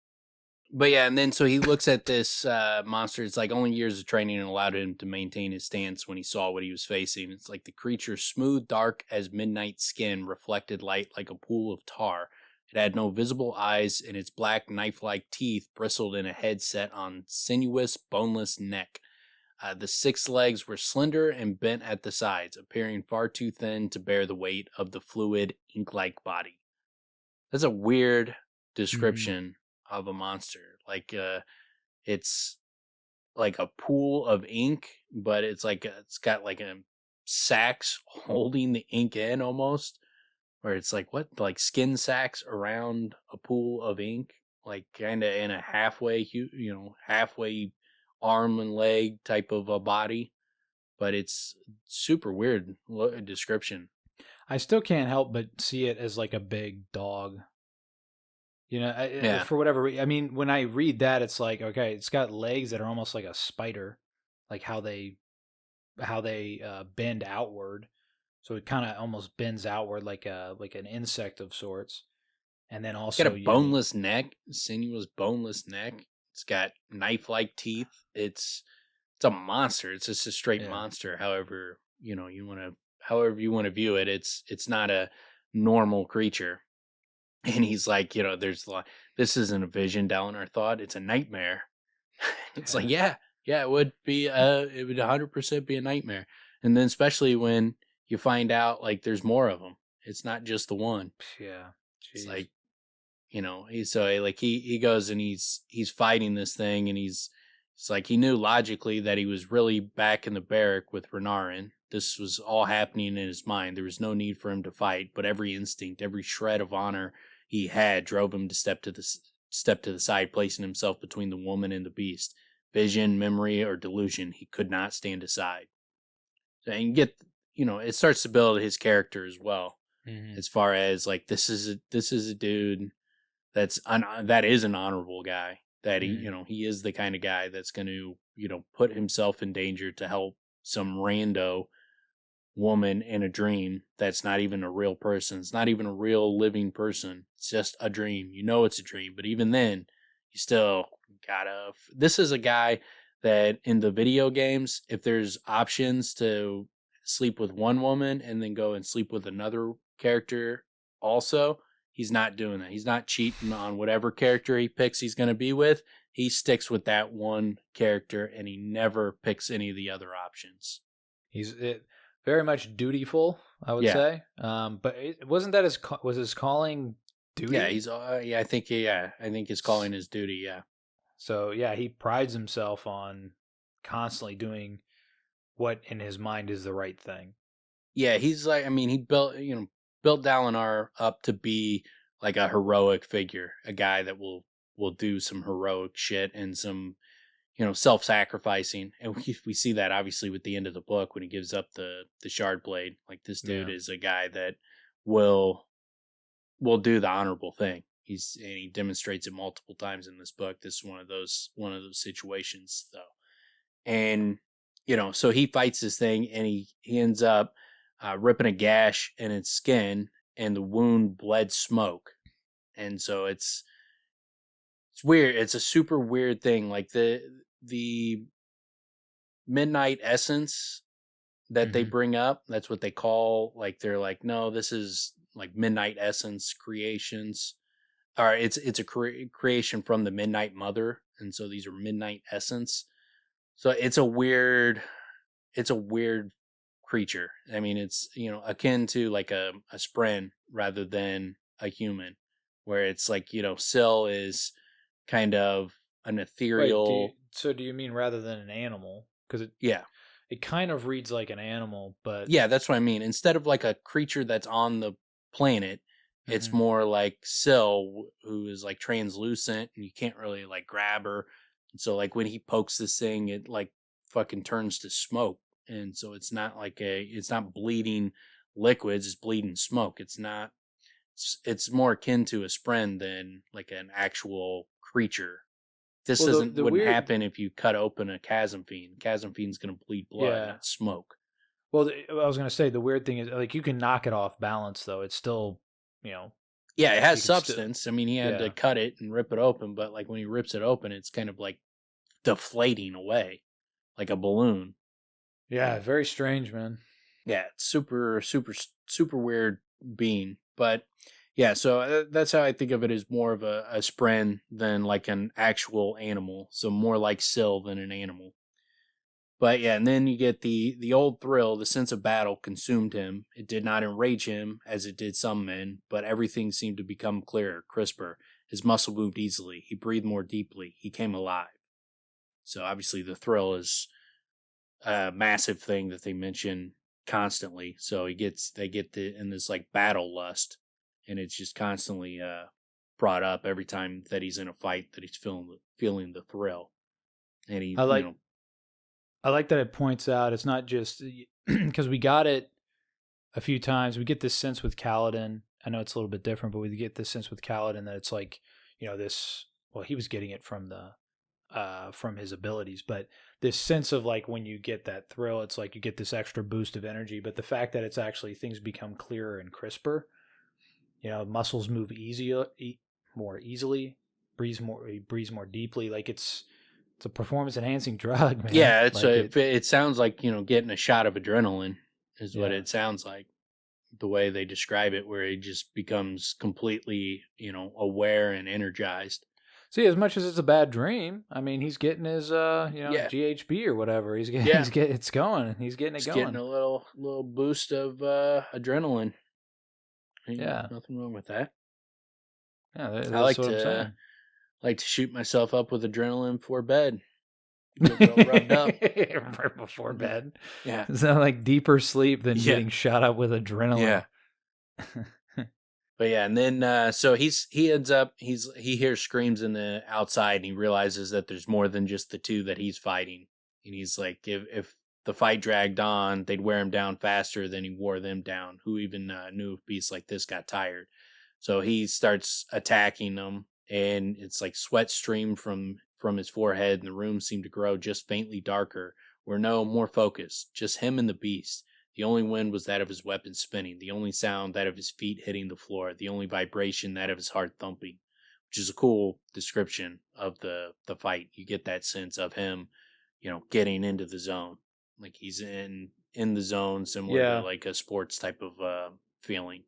But yeah, and then so he looks at this monster. It's like only years of training allowed him to maintain his stance when he saw what he was facing. It's like the creature's smooth, dark as midnight skin reflected light like a pool of tar. It had no visible eyes, and its black knife-like teeth bristled in a head set on sinuous, boneless neck. The 6 legs were slender and bent at the sides, appearing far too thin to bear the weight of the fluid, ink-like body. That's a weird description of a monster. Like it's like a pool of ink, but it's like it's got like a sacks holding the ink in almost. where it's like what, like skin sacks around a pool of ink, like kind of in a halfway, halfway arm and leg type of a body, but it's super weird description. I still can't help but see it as like a big dog. Yeah, For whatever I mean, when I read that, it's like, okay, it's got legs that are almost like a spider, like how they bend outward. So it kind of almost bends outward like an insect of sorts. And then it's got a also, boneless neck, sinuous boneless neck. It's got knife-like teeth. It's a monster. It's just a straight yeah, monster. However you want to view it, it's not a normal creature. And he's like, there's a lot. This isn't a vision, Dalinar thought. It's a nightmare. It's like, yeah, it would be. It would 100% be a nightmare. And then especially when you find out like there's more of them. It's not just the one. yeah, It's jeez. like, he goes and he's fighting this thing, and it's like he knew logically that he was really back in the barrack with Renarin. This was all happening in his mind. There was no need for him to fight, but every instinct, every shred of honor he had drove him to step to the side, placing himself between the woman and the beast. Vision, memory, or delusion, he could not stand aside. And you get, it starts to build his character as well, Mm-hmm. as far as like this is a dude that is an honorable guy. That he is the kind of guy that's going to put himself in danger to help some rando woman in a dream that's not even a real person. It's not even a real living person. It's just a dream. It's a dream, but even then, you still gotta. This is a guy that in the video games, if there's options to sleep with one woman and then go and sleep with another character also, he's not doing that. He's not cheating on whatever character he picks he's going to be with. He sticks with that one character and he never picks any of the other options. He's very much dutiful, I would say. But wasn't that was his calling duty? Yeah, I think his calling is duty. Yeah. So yeah, he prides himself on constantly doing what in his mind is the right thing. Yeah, he's like, I mean, he built Dalinar up to be like a heroic figure, a guy that will do some heroic shit and some self-sacrificing, and we see that obviously with the end of the book when he gives up the shard blade. Like this dude is a guy that will do the honorable thing. He demonstrates it multiple times in this book. This is one of those situations though, and so he fights this thing and he ends up ripping a gash in its skin, and the wound bled smoke, and so it's weird. It's a super weird thing. Like the midnight essence that they bring up, that's what they call, like, they're like, no, this is like midnight essence creations, or it's a creation from the Midnight Mother, and so these are midnight essence. So it's a weird creature. I mean, it's akin to like a spren rather than a human, where it's like Syl is kind of an ethereal. Wait, do you mean rather than an animal? Because it kind of reads like an animal, but Yeah, that's what I mean. Instead of like a creature that's on the planet, it's more like Syl, who is like translucent and you can't really like grab her. And so like when he pokes this thing, it like fucking turns to smoke. And so it's not bleeding liquids, it's bleeding smoke. It's more akin to a spren than like an actual creature. This wouldn't happen if you cut open a chasm fiend. Chasm fiend's gonna bleed blood, not smoke. Well, I was gonna say the weird thing is like you can knock it off balance though. It's still Yeah, it has substance. I mean, he had to cut it and rip it open, but like when he rips it open, it's kind of like deflating away, like a balloon. Yeah, very strange, man. Yeah, it's super, super, super weird being. But yeah, so that's how I think of it, as more of a spren than like an actual animal. So more like Syl than an animal. But yeah, and then you get the old thrill, the sense of battle consumed him. It did not enrage him as it did some men, but everything seemed to become clearer, crisper. His muscle moved easily. He breathed more deeply. He came alive. So obviously the thrill is a massive thing that they mention constantly. So they get in this like battle lust, and it's just constantly brought up every time that he's in a fight, that he's feeling the thrill. And he, I like you know, I like that it points out it's not just because we got it a few times. We get this sense with Kaladin. I know it's a little bit different, but we get this sense with Kaladin that it's like, this. Well, he was getting it from from his abilities, but this sense of like when you get that thrill, it's like you get this extra boost of energy. But the fact that it's actually things become clearer and crisper. Muscles move more easily, breathe more deeply. Like it's a performance enhancing drug, man. yeah, it sounds like, getting a shot of adrenaline is what Yeah. it sounds like. The way they describe it, where he just becomes completely, aware and energized. See, as much as it's a bad dream, I mean, he's getting his, Yeah. GHB or whatever. He's getting, Yeah. it's going. He's getting it Just going. getting a little boost of adrenaline. Yeah. Nothing wrong with that. Yeah, that's I like what I'm to saying. like to shoot myself up with adrenaline before bed. Get all rubbed up. Right before bed. Yeah. Is that like deeper sleep than Yeah. getting shot up with adrenaline? Yeah. But yeah, and then so he ends up he hears screams in the outside, and he realizes that there's more than just the two that he's fighting. And he's like, if the fight dragged on, they'd wear him down faster than he wore them down. Who even knew if beasts like this got tired? So he starts attacking them, and it's like sweat streamed from his forehead, and the room seemed to grow just faintly darker, where no more focus, just him and the beast. The only wind was that of his weapon spinning, the only sound that of his feet hitting the floor, the only vibration that of his heart thumping, which is a cool description of the fight. You get that sense of him, getting into the zone. Like he's in the zone, similar to like a sports type of feeling.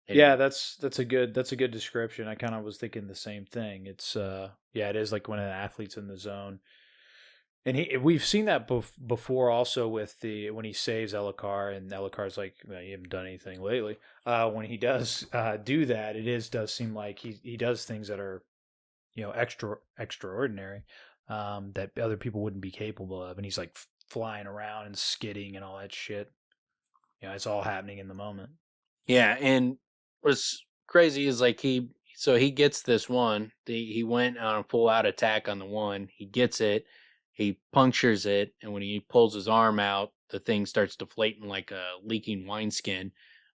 Yeah, that's a good description. I kind of was thinking the same thing. It's it is like when an athlete's in the zone. And we've seen that before also with when he saves Elhokar, and Elhokar's like, well, you haven't done anything lately. When he does do that, does seem like he does things that are, extraordinary, that other people wouldn't be capable of. And he's like flying around and skidding and all that shit. It's all happening in the moment. Yeah, and what's crazy is like he gets this one. He went on a full out attack on the one. He gets it. He punctures it, and when he pulls his arm out, the thing starts deflating like a leaking wineskin.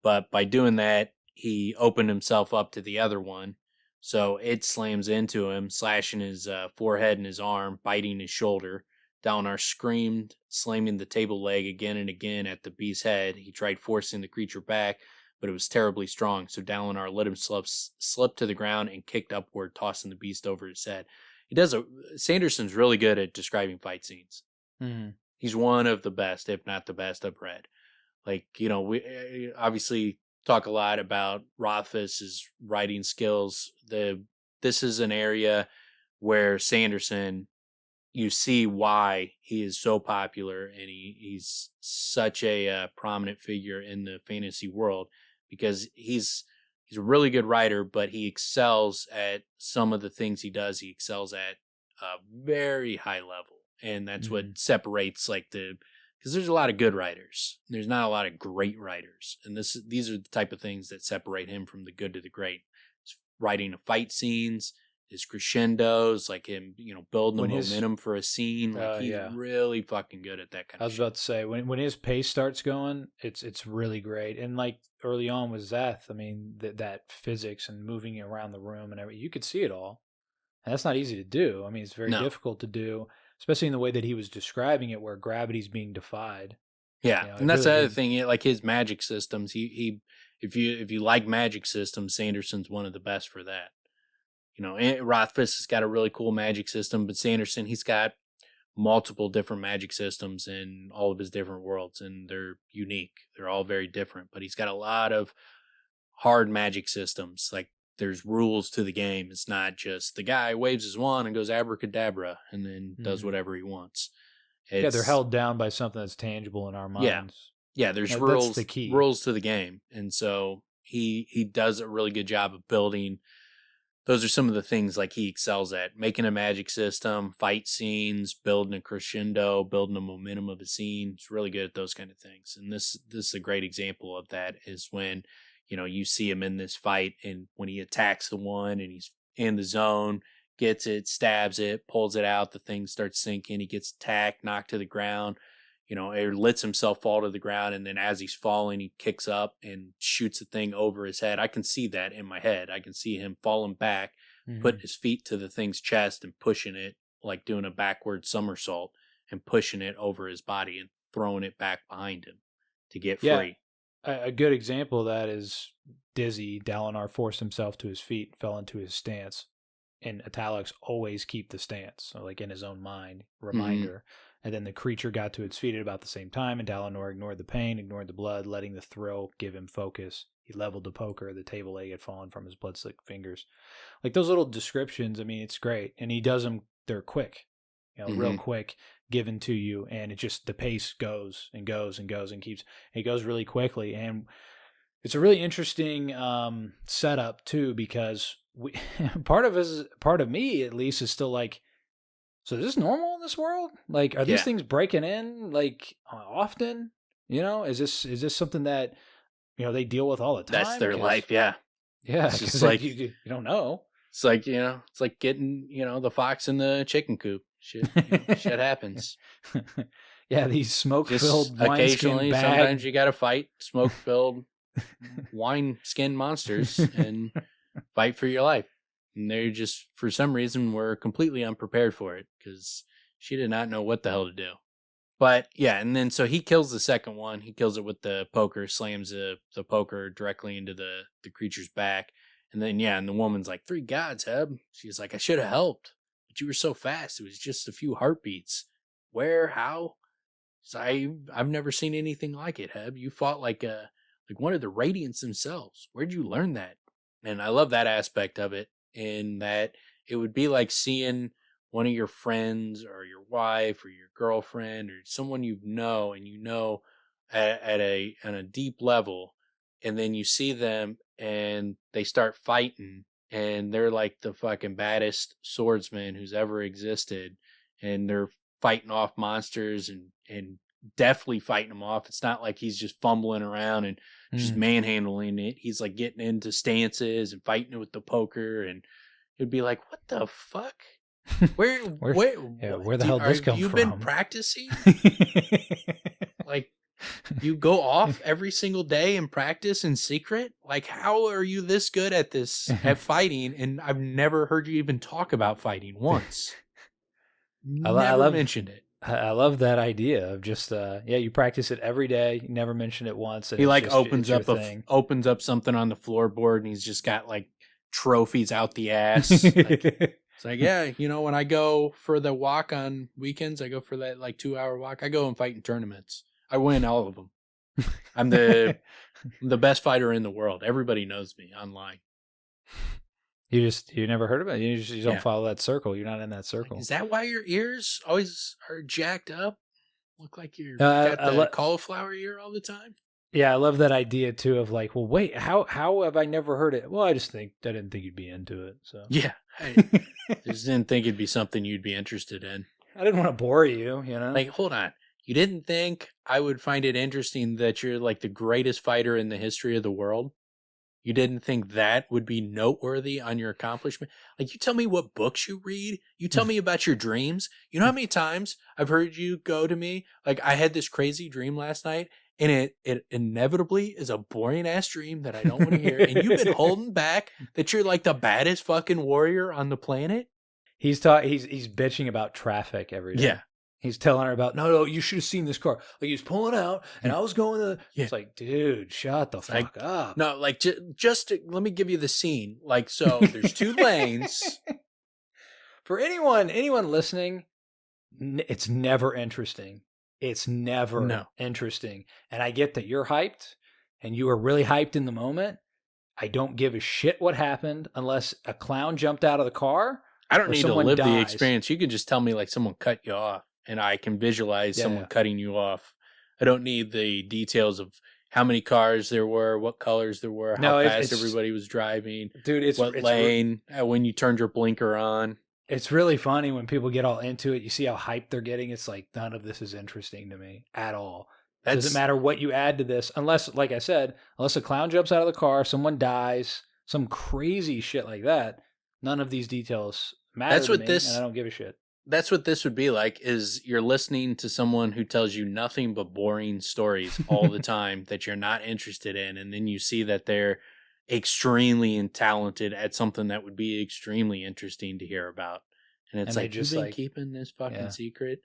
But by doing that, he opened himself up to the other one. So it slams into him, slashing his forehead and his arm, biting his shoulder. Dalinar screamed, slamming the table leg again and again at the beast's head. He tried forcing the creature back, but it was terribly strong. So Dalinar let him slip to the ground and kicked upward, tossing the beast over his head. Sanderson's really good at describing fight scenes. Mm-hmm. He's one of the best, if not the best, I've read. Like, we obviously talk a lot about Rothfuss's writing skills. This is an area where Sanderson, you see why he is so popular, and he's such a prominent figure in the fantasy world, because he's a really good writer, but he excels at some of the things he does. He excels at a very high level, and that's what separates because there's a lot of good writers. There's not a lot of great writers, and these are the type of things that separate him from the good to the great. His writing of fight scenes, his crescendos, like him, building the momentum for a scene. Like he's really fucking good at that kind of shit. I was about to say, when his pace starts going, it's really great. And like early on with Zeth, I mean, that physics and moving around the room and everything, you could see it all. And that's not easy to do. I mean, it's very difficult to do, especially in the way that he was describing it, where gravity's being defied. Yeah, and that's the other thing. Like his magic systems, if you like magic systems, Sanderson's one of the best for that. Rothfuss has got a really cool magic system, but Sanderson, he's got multiple different magic systems in all of his different worlds, and they're unique. They're all very different, but he's got a lot of hard magic systems. Like there's rules to the game. It's not just the guy waves his wand and goes abracadabra and then does whatever he wants. They're held down by something that's tangible in our minds. Yeah, there's rules to the game, and so he does a really good job of building those are some of the things like he excels at: making a magic system, fight scenes, building a crescendo, building a momentum of a scene. He's really good at those kind of things. And this is a great example of that, is when, you see him in this fight, and when he attacks the one and he's in the zone, gets it, stabs it, pulls it out, the thing starts sinking, he gets attacked, knocked to the ground, it lets himself fall to the ground, and then as he's falling, he kicks up and shoots the thing over his head. I can see that in my head. I can see him falling back, putting his feet to the thing's chest and pushing it, like doing a backward somersault, and pushing it over his body and throwing it back behind him to get free. A good example of that is Dizzy. Dalinar forced himself to his feet, fell into his stance. In italics, always keep the stance. So like in his own mind, reminder. And then the creature got to its feet at about the same time, and Dalinar ignored the pain, ignored the blood, letting the thrill give him focus. He leveled the poker. The table leg had fallen from his blood-slick fingers. Like those little descriptions, I mean, it's great. And he does them, they're quick, real quick, given to you. And it just, the pace goes and goes and goes and keeps, it goes really quickly. And it's a really interesting setup too, because part of me at least is still like, so is this normal in this world? Like, are these things breaking in like often? Is this something that they deal with all the time? That's their life, yeah. Yeah, it's just like you don't know. It's like it's like getting the fox in the chicken coop. Shit, shit happens. Yeah, these smoke-filled occasionally. Wineskin Sometimes you got to fight smoke-filled wineskin monsters and fight for your life. And they're just, for some reason, were completely unprepared for it, because she did not know what the hell to do. But yeah, and then so he kills the second one. He kills it with the poker, slams the poker directly into the creature's back. And then, and the woman's like, 3 gods, Heb. She's like, I should have helped, but you were so fast. It was just a few heartbeats. Where? How? So I've never seen anything like it, Heb. You fought like one of the Radiants themselves. Where'd you learn that? And I love that aspect of it. In that it would be like seeing one of your friends or your wife or your girlfriend or someone and at a deep level, and then you see them and they start fighting, and they're like the fucking baddest swordsman who's ever existed, and they're fighting off monsters and deftly fighting them off. It's not like he's just fumbling around and just manhandling it. He's like getting into stances and fighting it with the poker, and it'd be like, what the fuck? Where the hell did this come from? You've been practicing? Like, you go off every single day and practice in secret? Like, how are you this good at this, at fighting? And I've never heard you even talk about fighting once. I love mentioned it. I love that idea of just you practice it every day. You never mention it once. And he like opens up something on the floorboard, and he's just got like trophies out the ass. It's like, when I go for the walk on weekends, I go for that like 2-hour walk. I go and fight in tournaments. I win all of them. I'm the best fighter in the world. Everybody knows me online. You never heard about it? You don't follow that circle. You're not in that circle. Is that why your ears always are jacked up? Look like you're got the cauliflower ear all the time? Yeah, I love that idea too of like, well, wait, how have I never heard it? Well, I didn't think you'd be into it. So yeah, I just didn't think it'd be something you'd be interested in. I didn't want to bore you, Like, hold on. You didn't think I would find it interesting that you're like the greatest fighter in the history of the world? You didn't think that would be noteworthy on your accomplishment? Like, you tell me what books you read. You tell me about your dreams. You know how many times I've heard you go to me, like, I had this crazy dream last night, and it inevitably is a boring-ass dream that I don't want to hear. And you've been holding back that you're, like, the baddest fucking warrior on the planet? He's bitching about traffic every day. Yeah. He's telling her about, no, you should have seen this car. Like, he was pulling out, and I was going to... Yeah. It's like, dude, shut the fuck up. No, like, let me give you the scene. Like, so there's 2 lanes. For anyone listening, it's never interesting. It's never interesting. And I get that you're hyped, and you are really hyped in the moment. I don't give a shit what happened unless a clown jumped out of the car. I don't need to live the experience. You can just tell me, like, someone cut you off. And I can visualize someone cutting you off. I don't need the details of how many cars there were, what colors there were, how fast everybody was driving, dude. It's what lane, when you turned your blinker on. It's really funny when people get all into it. You see how hyped they're getting. It's like, none of this is interesting to me at all. It doesn't matter what you add to this, unless, like I said, unless a clown jumps out of the car, someone dies, some crazy shit like that. None of these details matter to me, and I don't give a shit. That's what this would be like, is you're listening to someone who tells you nothing but boring stories all the time that you're not interested in, and then you see that they're extremely talented at something that would be extremely interesting to hear about. And it's like, you've been keeping this fucking secret?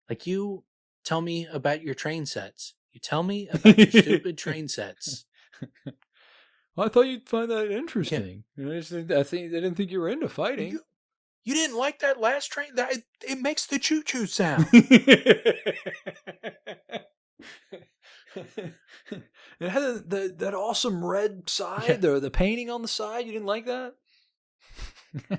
Like, you tell me about your train sets. You tell me about your stupid train sets. Well, I thought you'd find that interesting. Yeah. I didn't think you were into fighting. You didn't like that last train? It makes the choo-choo sound. It had that awesome red side, the painting on the side. You didn't like that?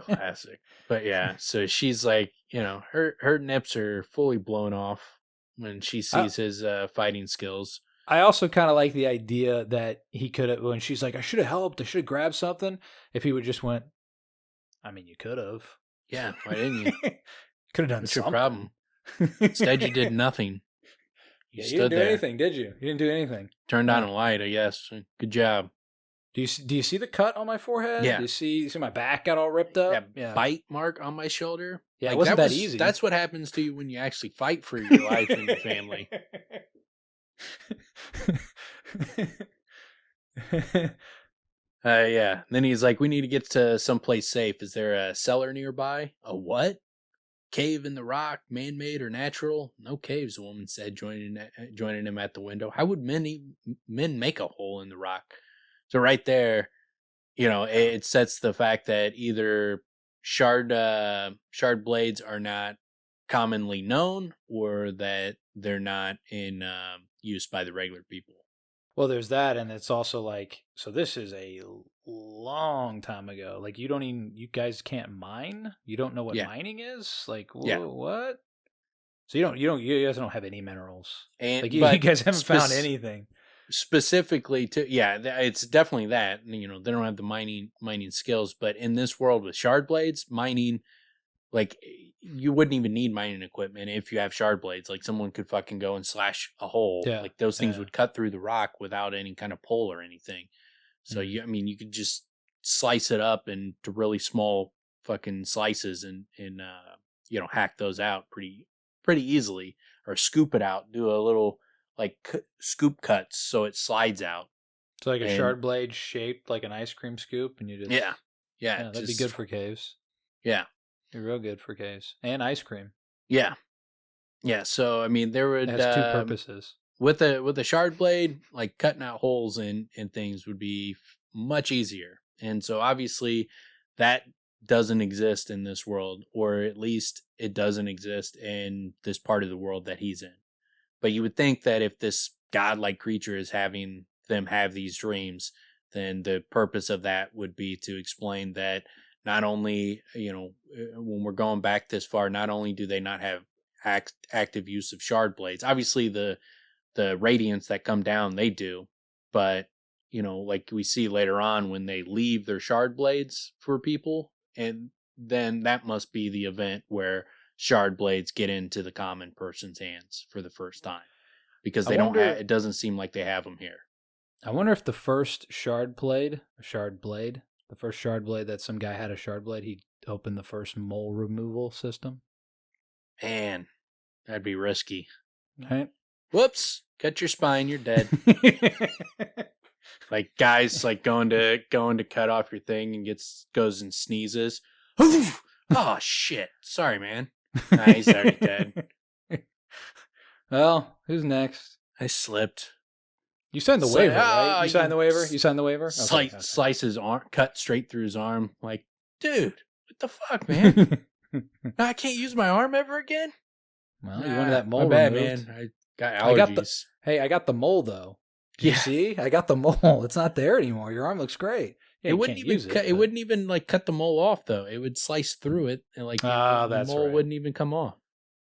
Classic. But yeah, so she's like, her nips are fully blown off when she sees his fighting skills. I also kind of like the idea that he could have, when she's like, I should have helped, I should have grabbed something. If he would just went, I mean, you could have. Yeah, why didn't you? Could have done What's something. your problem? Instead, you did nothing. You didn't do anything, did you? You didn't do anything. Turned on a light, I guess. Good job. Do you see the cut on my forehead? Yeah. Do you see my back got all ripped up? Yeah. Bite mark on my shoulder. Yeah, it wasn't that easy. That's what happens to you when you actually fight for your life and your family. Yeah. Then he's like, we need to get to someplace safe. Is there a cellar nearby? A what? Cave in the rock, man-made or natural? No caves, the woman said, joining him at the window. How would men make a hole in the rock? So right there, it sets the fact that either shard blades are not commonly known, or that they're not in use by the regular people. Well, there's that, and it's also like, so this is a long time ago. Like, you guys can't mine? You don't know what mining is? Like, what? So you guys don't have any minerals. And like, you guys haven't found anything. Specifically it's definitely that. They don't have the mining skills, but in this world with shard blades, mining, like, you wouldn't even need mining equipment if you have shard blades. Like, someone could fucking go and slash a hole. Yeah. Like, those things would cut through the rock without any kind of pull or anything. So you could just slice it up into really small fucking slices and hack those out pretty easily, or scoop it out, do a little scoop cuts so it slides out. So like a shard blade shaped like an ice cream scoop, and you just that'd be good for caves. Yeah. You're real good for caves and ice cream. Yeah. So I mean, there would it has two purposes. With a shard blade, like, cutting out holes in things would be much easier. And so obviously that doesn't exist in this world, or at least it doesn't exist in this part of the world that he's in. But you would think that if this godlike creature is having them have these dreams, then the purpose of that would be to explain that not only, when we're going back this far, not only do they not have active use of shard blades, obviously the radiants that come down, they do, but like we see later on when they leave their shard blades for people, and then that must be the event where shard blades get into the common person's hands for the first time, because it doesn't seem like they have them here. I wonder if the first shard blade that some guy had a shard blade, he opened the first mole removal system. Man, that'd be risky. Right? Whoops! Cut your spine, you're dead. Like, guys like going to cut off your thing and goes and sneezes. Oh shit! Sorry, man. Nah, he's already dead. Well, who's next? I slipped. You signed the waiver, right? You signed the waiver? You signed the waiver? Okay. Slice his arm, cut straight through his arm. Like, dude, what the fuck, man? Now I can't use my arm ever again? Well, you wanted that mole bad, removed. man. I got allergies. I got the mole, though. You see? I got the mole. It's not there anymore. Your arm looks great. Yeah, it wouldn't even like cut the mole off, though. It would slice through it, and like the mole wouldn't even come off.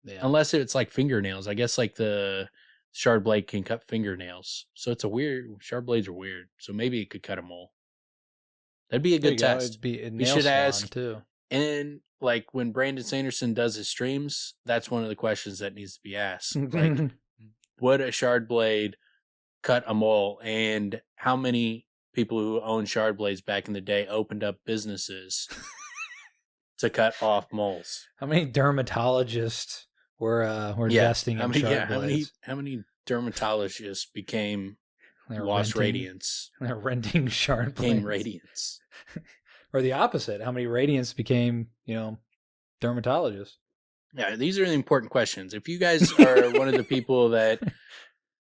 Yeah. Unless it's like fingernails. I guess like the shard blade can cut fingernails. So it's a weird, shard blades are weird. So maybe it could cut a mole. That'd be a good test. It'd be a We nail should salon ask, too. and like when Brandon Sanderson does his streams, that's one of the questions that needs to be asked. Like, would a shard blade cut a mole? And how many people who owned shard blades back in the day opened up businesses to cut off moles? How many dermatologists were investing in shard blades? How many dermatologists became lost radiance? They're renting shard blades. Became radiance. Or the opposite. How many radiants became, dermatologists? Yeah, these are the important questions. If you guys are one of the people that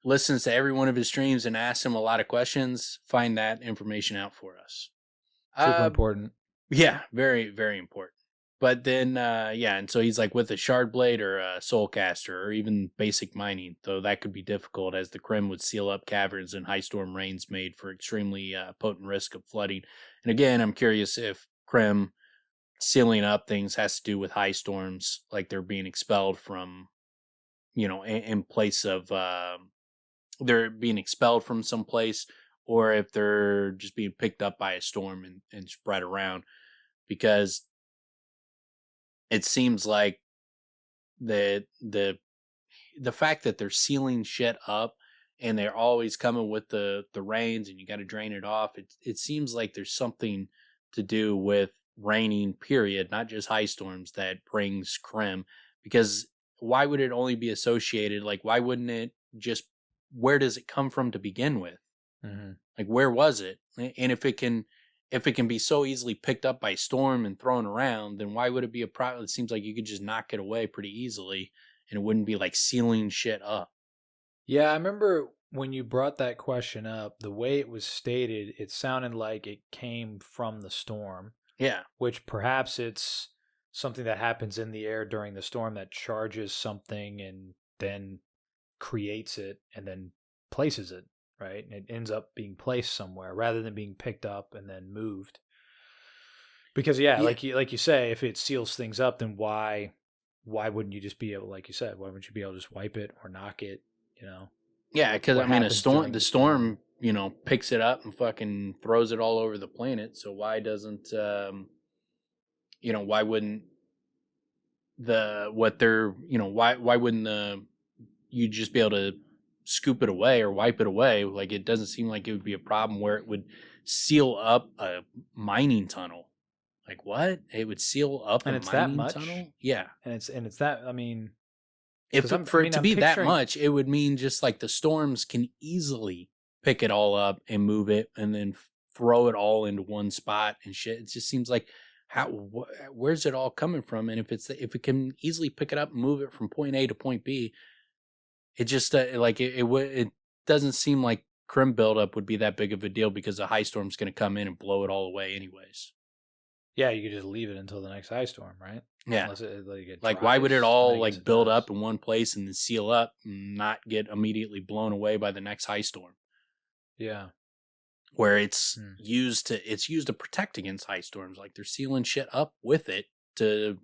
listens to every one of his streams and asks him a lot of questions, find that information out for us. Super important. Yeah, very, very important. But then, and so he's like with a shard blade or a soul caster or even basic mining, though that could be difficult as the Krim would seal up caverns and high storm rains made for extremely potent risk of flooding. And again, I'm curious if Krim sealing up things has to do with high storms, like they're being expelled from, in place of they're being expelled from some place, or if they're just being picked up by a storm and spread around, because it seems like the fact that they're sealing shit up and they're always coming with the rains and you got to drain it off. It seems like there's something to do with raining, period, not just high storms, that brings Krim. Because why would it only be associated? Like, why wouldn't it just, where does it come from to begin with? Mm-hmm. Like, where was it? And if it can be so easily picked up by storm and thrown around, then why would it be a problem? It seems like you could just knock it away pretty easily and it wouldn't be like sealing shit up. Yeah, I remember when you brought that question up, the way it was stated, it sounded like it came from the storm. Yeah. Which perhaps it's something that happens in the air during the storm that charges something and then creates it and then places it. Right, and it ends up being placed somewhere rather than being picked up and then moved. Because like you say, if it seals things up, then why wouldn't you just be able, like you said, why wouldn't you be able to just wipe it or knock it? Yeah, because I mean, the storm, picks it up and fucking throws it all over the planet. So why doesn't, why wouldn't why wouldn't you just be able to scoop it away or wipe it away? Like, it doesn't seem like it would be a problem where it would seal up a mining tunnel. Like, what? It would seal up and a it's mining that much? tunnel? Yeah. And it's that, I mean, if it to be that much, it would mean just like the storms can easily pick it all up and move it and then throw it all into one spot and shit. It just seems like, where's it all coming from? And if it can easily pick it up and move it from point A to point B, it just it doesn't seem like Krim buildup would be that big of a deal because a high storm's going to come in and blow it all away anyways. Yeah, you could just leave it until the next high storm, right? Yeah. Unless it like, why would it all build up in one place and then seal up and not get immediately blown away by the next high storm? Yeah. Where it's used to protect against high storms. Like, they're sealing shit up with it to,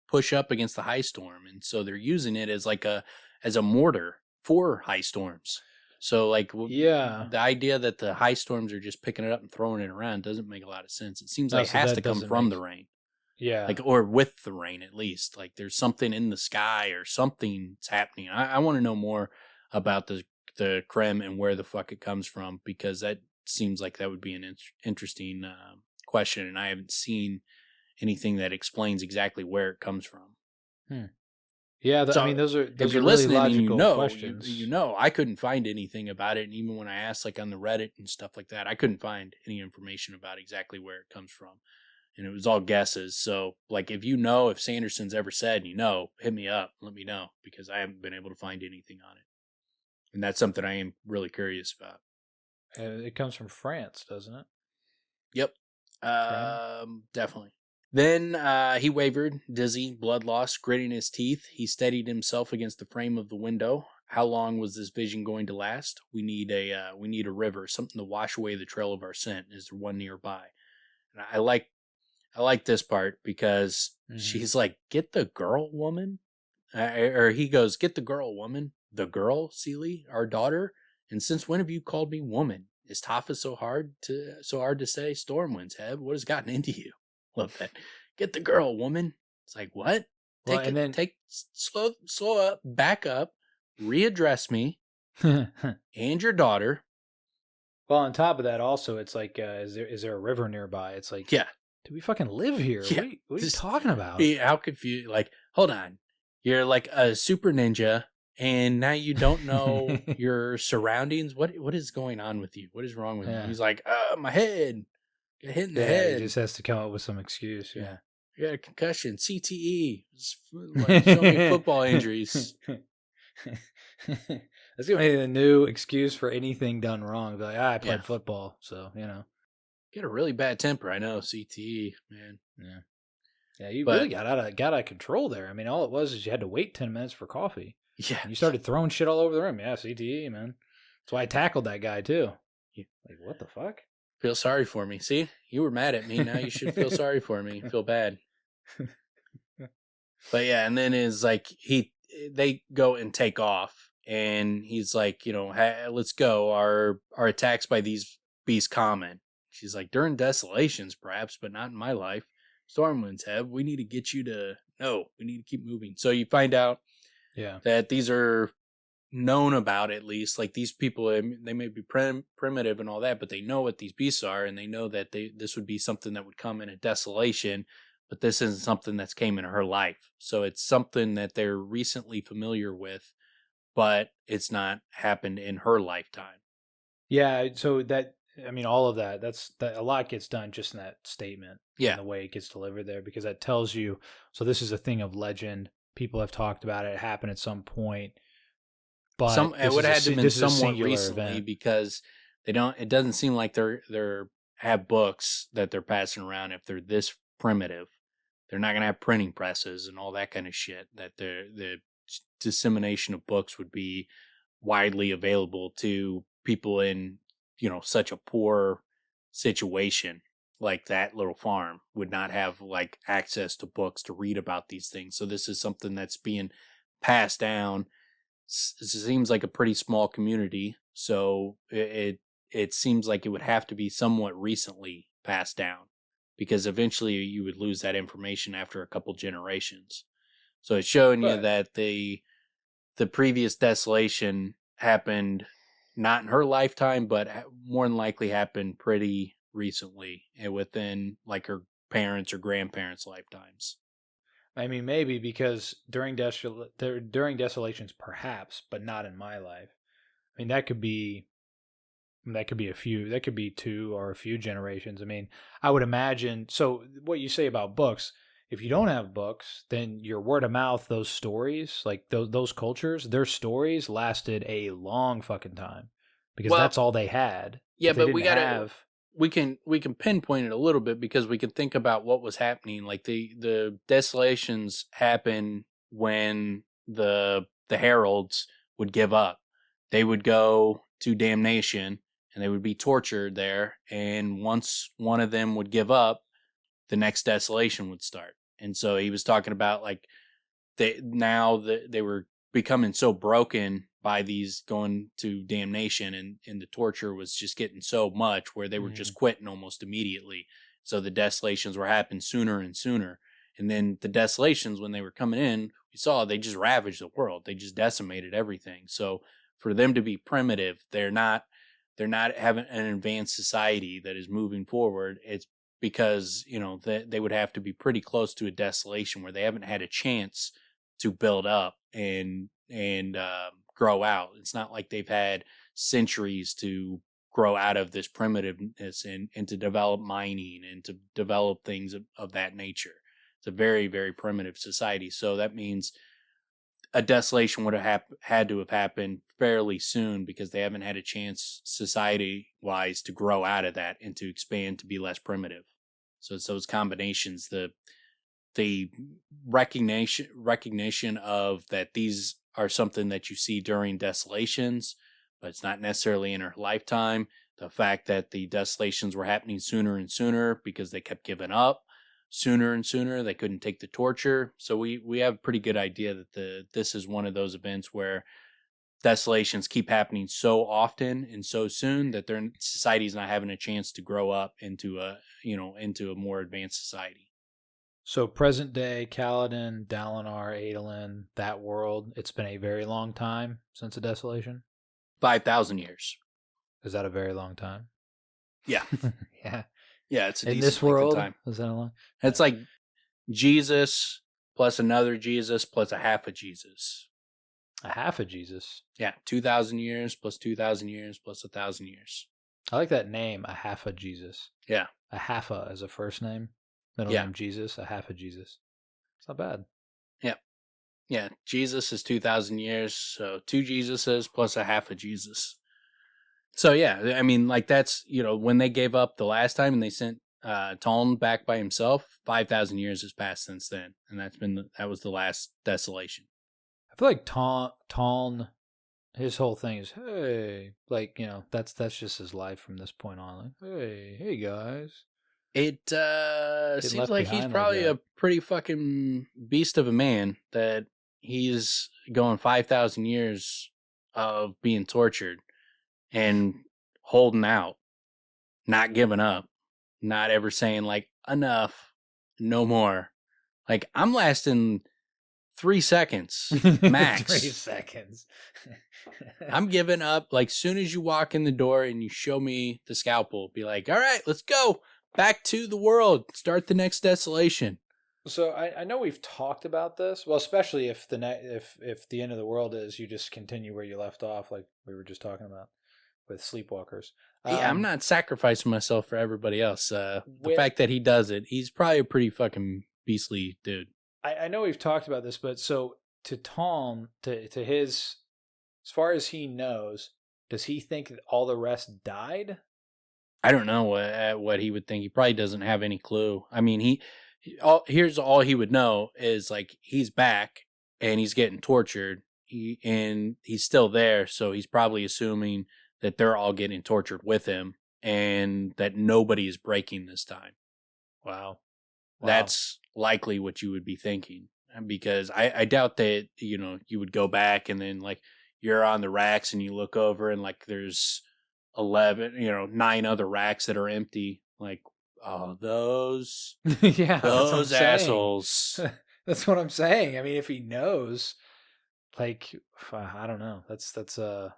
push up against the high storm. And so they're using it as a mortar for high storms. So the idea that the high storms are just picking it up and throwing it around doesn't make a lot of sense. It seems like it has to come from the rain. Yeah. Or with the rain, at least. Like, there's something in the sky or something's happening. I want to know more about the Krim and where the fuck it comes from, because that seems like that would be an interesting question, and I haven't seen anything that explains exactly where it comes from. Yeah, I mean, those are if you're really listening and questions. I couldn't find anything about it, and even when I asked on the Reddit and stuff like that, I couldn't find any information about exactly where it comes from, and it was all guesses. So if Sanderson's ever said, hit me up, let me know, because I haven't been able to find anything on it, and that's something I am really curious about. It comes from France, doesn't it? Yep, definitely. Then he wavered, dizzy, blood loss, gritting his teeth. He steadied himself against the frame of the window. How long was this vision going to last? We need a river, something to wash away the trail of our scent. Is there one nearby? And I like this part because she's like, "Get the girl, woman," or he goes, "Get the girl, woman." the girl, Seely, our daughter? And since when have you called me woman? Is Tafa so hard to say? Stormwind's Heb, what has gotten into you? Love that. Get the girl, woman. It's like, what? Well, and then Slow up, back up, readdress me and your daughter. well, on top of that, also, it's like, is there a river nearby? It's like, Yeah. do we fucking live here? Yeah. What are you talking about? How confused? Like, hold on, you're like a super ninja, and now you don't know your surroundings. What is going on with you? What is wrong with you? He's like, my head, get hit in the head. He just has to come up with some excuse. Yeah. You got a concussion, CTE. Like, show me football injuries. That's gonna be the new excuse for anything done wrong. Be like, I played Yeah. football, so you know. Get a really bad temper. I know, CTE, man. Yeah, you really got out of control there. I mean, all it was is you had to wait 10 minutes for coffee. Yeah. And you started throwing shit all over the room. Yeah, CTE, man. That's why I tackled that guy too. Yeah. Like, what the fuck? Feel sorry for me. See, you were mad at me. Now you should feel sorry for me. Feel bad. But yeah, and then is like they go and take off, and he's like, let's go. Our attacks by these beasts common. She's like, during desolations, perhaps, but not in my life. Stormwind's Heb, we need to get you to we need to keep moving. So you find out that these are known about, at least, like these people, they may be primitive and all that, but they know what these beasts are, and they know that this would be something that would come in a desolation, but this isn't something that's came in her life. So it's something that they're recently familiar with, but it's not happened in her lifetime. Yeah, so that, I mean, all of that, a lot gets done just in that statement. Yeah. And the way it gets delivered there, because that tells you, so this is a thing of legend. People have talked about it. It happened at some point. But it would have had to have been somewhat recently event. because it doesn't seem like they're have books that they're passing around if they're this primitive. They're not going to have printing presses and all that kind of shit, that the dissemination of books would be widely available to people in, such a poor situation. Like that little farm would not have like access to books to read about these things. So this is something that's being passed down. It seems like a pretty small community, so it seems like it would have to be somewhat recently passed down, because eventually you would lose that information after a couple generations. So it's showing you that the previous desolation happened not in her lifetime, but more than likely happened pretty recently, and within like her parents or grandparents' lifetimes. I mean, maybe because during desolations, perhaps, but not in my life. I mean, that could be a few. That could be 2 or a few generations. I mean, I would imagine. So, what you say about books? If you don't have books, then your word of mouth, those stories, like those cultures, their stories lasted a long fucking time, because that's all they had. Yeah, but we can pinpoint it a little bit, because we can think about what was happening. Like the desolations happen when the heralds would give up. They would go to damnation and they would be tortured there. And once one of them would give up, the next desolation would start. And so he was talking about like they were becoming so broken by these going to damnation, and the torture was just getting so much where they were just quitting almost immediately. So the desolations were happening sooner and sooner. And then the desolations, when they were coming in, we saw they just ravaged the world. They just decimated everything. So for them to be primitive, they're not having an advanced society that is moving forward. It's because, they would have to be pretty close to a desolation where they haven't had a chance to build up and grow out. It's not like they've had centuries to grow out of this primitiveness and to develop mining and to develop things of that nature. It's a very, very primitive society. So that means a desolation would have had to have happened fairly soon, because they haven't had a chance society-wise to grow out of that and to expand to be less primitive. So it's those combinations, the recognition of that these are something that you see during desolations, but it's not necessarily in her lifetime. The fact that the desolations were happening sooner and sooner because they kept giving up sooner and sooner. They couldn't take the torture. So we have a pretty good idea that this is one of those events where desolations keep happening so often and so soon that their society's not having a chance to grow up into a more advanced society. So present day, Kaladin, Dalinar, Adolin, that world, it's been a very long time since a desolation. 5,000 years. Is that a very long time? Yeah. Yeah. Yeah, it's a In decent this length of world, time. is that a long? It's like Jesus plus another Jesus plus a half a Jesus. A half of Jesus. Yeah, 2,000 years plus 2,000 years plus 1,000 years. I like that name, a half of Jesus. Yeah. A halfa as a first name. Middle name Jesus, a half of Jesus. It's not bad. Yeah, Jesus is 2,000 years, so 2 Jesuses plus a half a Jesus. So yeah, I mean, like that's, when they gave up the last time and they sent Taln back by himself, 5,000 years has passed since then, and that was the last desolation. I feel like Taln, his whole thing is, hey, like, that's just his life from this point on. Like, hey guys. It seems left like he's behind like probably that. a pretty fucking beast of a man that he's going 5,000 years of being tortured and holding out, not giving up, not ever saying like enough, no more. Like I'm lasting 3 seconds max. 3 seconds. I'm giving up. Like soon as you walk in the door and you show me the scalpel, be like, all right, let's go back to the world. Start the next desolation. So I know we've talked about this. Well, especially if the if the end of the world is you just continue where you left off, like we were just talking about with Sleepwalkers. Yeah, I'm not sacrificing myself for everybody else. The fact that he does it, he's probably a pretty fucking beastly dude. I know we've talked about this, but so to Tom, to his, as far as he knows, does he think that all the rest died? I don't know what he would think. He probably doesn't have any clue. I mean, here's all he would know is like he's back and he's getting tortured and he's still there. So he's probably assuming that they're all getting tortured with him and that nobody is breaking this time. Wow. That's likely what you would be thinking, because I doubt that, you would go back and then like you're on the racks and you look over and like there's 9 other racks that are empty. Like, oh, those, yeah, those assholes. That's what I'm saying. I mean, if he knows, like, I don't know. That's a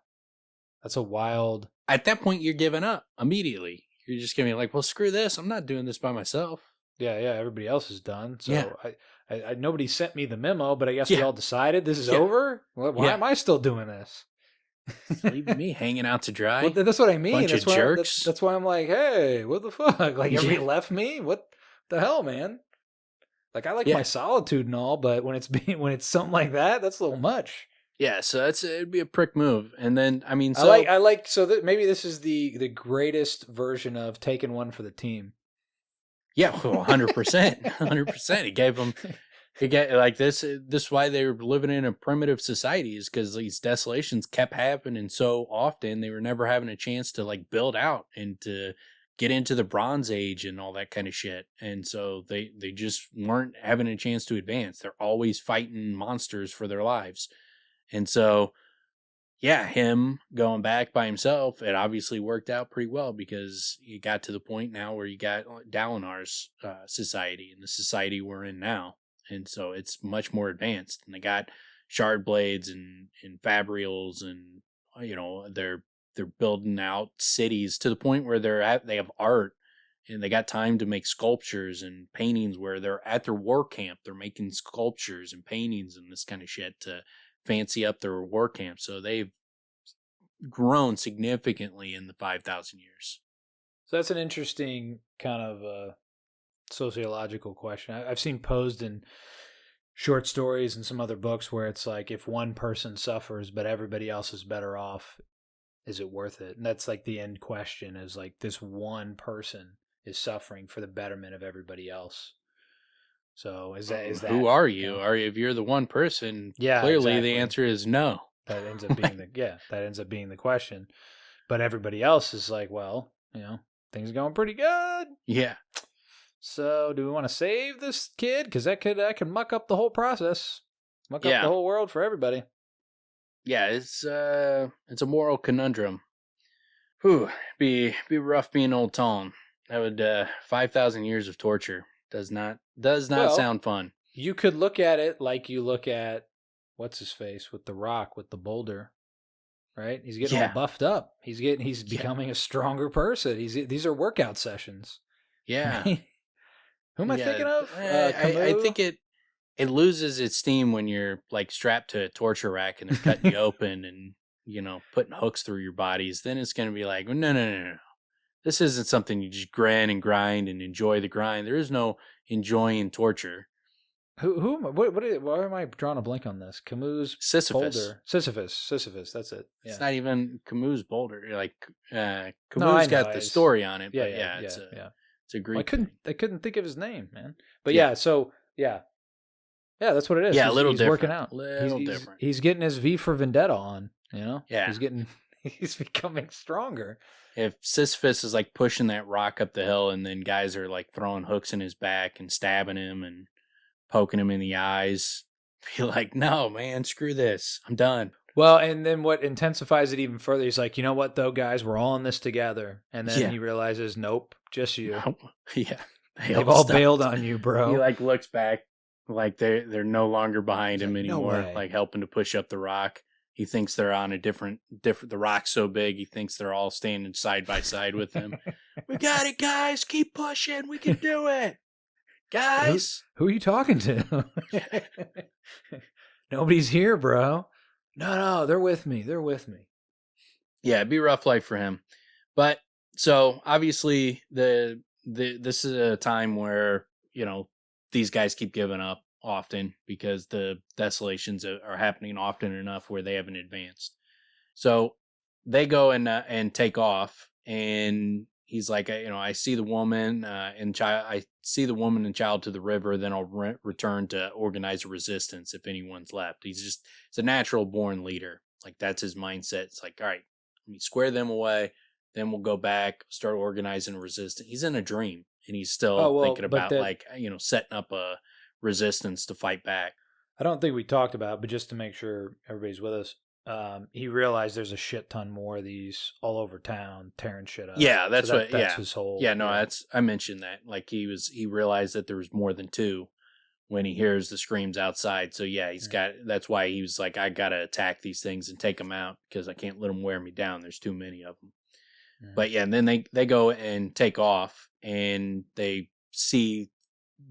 wild. At that point, you're giving up immediately. You're just gonna be like, well, screw this. I'm not doing this by myself. Yeah. Everybody else is done. So yeah. I nobody sent me the memo, but I guess we all decided this is over. Why am I still doing this? Leave me hanging out to dry. Well, that's what I mean. Bunch of jerks. That's why I'm like, hey, what the fuck? Like, everybody left me? What the hell, man? Like, I like my solitude and all, but when it's something like that, that's a little much. Yeah, so it'd be a prick move. And then I mean, so I like so that maybe this is the greatest version of taking one for the team. Yeah, 100%, 100%. It gave them. It get like this. This is why they were living in a primitive society, is because these desolations kept happening so often. They were never having a chance to like build out and to get into the Bronze Age and all that kind of shit. And so they just weren't having a chance to advance. They're always fighting monsters for their lives. And so, yeah, him going back by himself, it obviously worked out pretty well, because you got to the point now where you got Dalinar's society and the society we're in now. And so it's much more advanced. And they got shard blades and fabrials, and they're building out cities to the point where they have art, and they got time to make sculptures and paintings where they're at their war camp. They're making sculptures and paintings and this kind of shit to fancy up their war camp. So they've grown significantly in the 5,000 years. So that's an interesting kind of sociological question. I've seen posed in short stories and some other books where it's like, if one person suffers but everybody else is better off, is it worth it? And that's like the end question, is like, this one person is suffering for the betterment of everybody else. So is that who are you? If you're the one person, clearly exactly. The answer is no. That ends up being the question. But everybody else is like, well, things are going pretty good. Yeah. So do we want to save this kid? Because that could muck up the whole process, muck up the whole world for everybody. Yeah, it's a moral conundrum. Whew, be rough being old Tom. That would 5,000 years of torture does not Well, sound fun. you could look at it like you look at what's his face with the rock with the boulder, right? He's getting all Yeah, buffed up. He's yeah, becoming a stronger person. These are workout sessions, yeah, right? Who am I yeah. thinking of? I Camus? think it loses its steam when you're like strapped to a torture rack and they're cutting you open and putting hooks through your bodies. Then it's going to be like, no, no, no, no. This isn't something you just grin and grind and enjoy the grind. There is no enjoying torture. Who am I? Why am I drawing a blank on this? Camus Sisyphus. boulder. Sisyphus. That's it. Yeah. It's not even Camus' boulder. Like No, Camus I know. got the story on it, Yeah, but yeah, yeah, yeah, it's a yeah. it's a Well, Greek thing. I couldn't think of his name, man. But Yeah. yeah, so yeah, that's what it is. Yeah, a little he's different. working out. Little different. He's getting his V for Vendetta on. Yeah. He's becoming stronger. If Sisyphus is like pushing that rock up the hill and then guys are like throwing hooks in his back and stabbing him and poking him in the eyes, be like, no, man, screw this. I'm done. Well, and then what intensifies it even further, he's like, you know what, though, guys, we're all in this together. And then he realizes, nope, just you. No. Yeah. They've all bailed on you, bro. He like looks back like they're no longer behind him anymore, way. like helping to push up the rock. He thinks they're on a different the rock's so big he thinks they're all standing side by side with him. We got it, guys, keep pushing, we can do it. Guys. Who are you talking to? Nobody's here, bro. No, they're with me. Yeah, it'd be a rough life for him. But so obviously this is a time where, these guys keep giving up often because the desolations are happening often enough where they haven't advanced. So they go and take off, and he's like, I see the woman and child. I see the woman and child to the river. Then I'll return to organize a resistance if anyone's left. He's a natural born leader. Like that's his mindset. It's like, all right, let me square them away. Then we'll go back, start organizing a resistance. He's in a dream, and he's still thinking about setting up a resistance to fight back. I don't think we talked about, but just to make sure everybody's with us, he realized there's a shit ton more of these all over town tearing shit up. Yeah, that's his whole. Yeah, no, I mentioned that. Like he realized that there was more than two when he hears the screams outside. So yeah, that's why he was like, I gotta attack these things and take them out because I can't let them wear me down. There's too many of them. Mm. But yeah, and then they go and take off, and they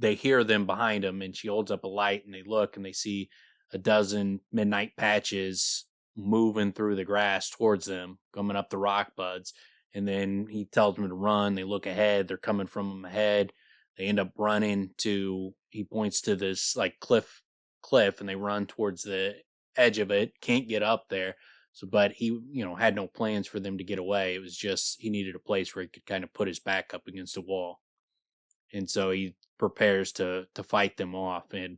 hear them behind them, and she holds up a light, and they look and they see a dozen midnight patches moving through the grass towards them, coming up the rock buds. And then he tells them to run. They look ahead. They're coming from them ahead. They end up running he points to this like cliff, and they run towards the edge of it. Can't get up there. So, but he, had no plans for them to get away. It was just, he needed a place where he could kind of put his back up against a wall. And so he prepares to fight them off. And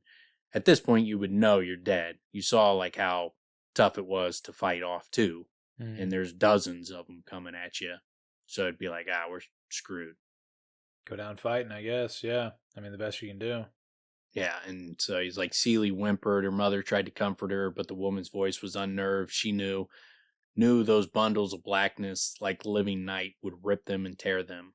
at this point, you would know you're dead. You saw like how tough it was to fight off too. And there's dozens of them coming at you. So it'd be like, we're screwed. Go down fighting, I guess. Yeah. I mean, the best you can do. Yeah. And so he's like, Celie whimpered. Her mother tried to comfort her, but the woman's voice was unnerved. She knew those bundles of blackness, like living night, would rip them and tear them.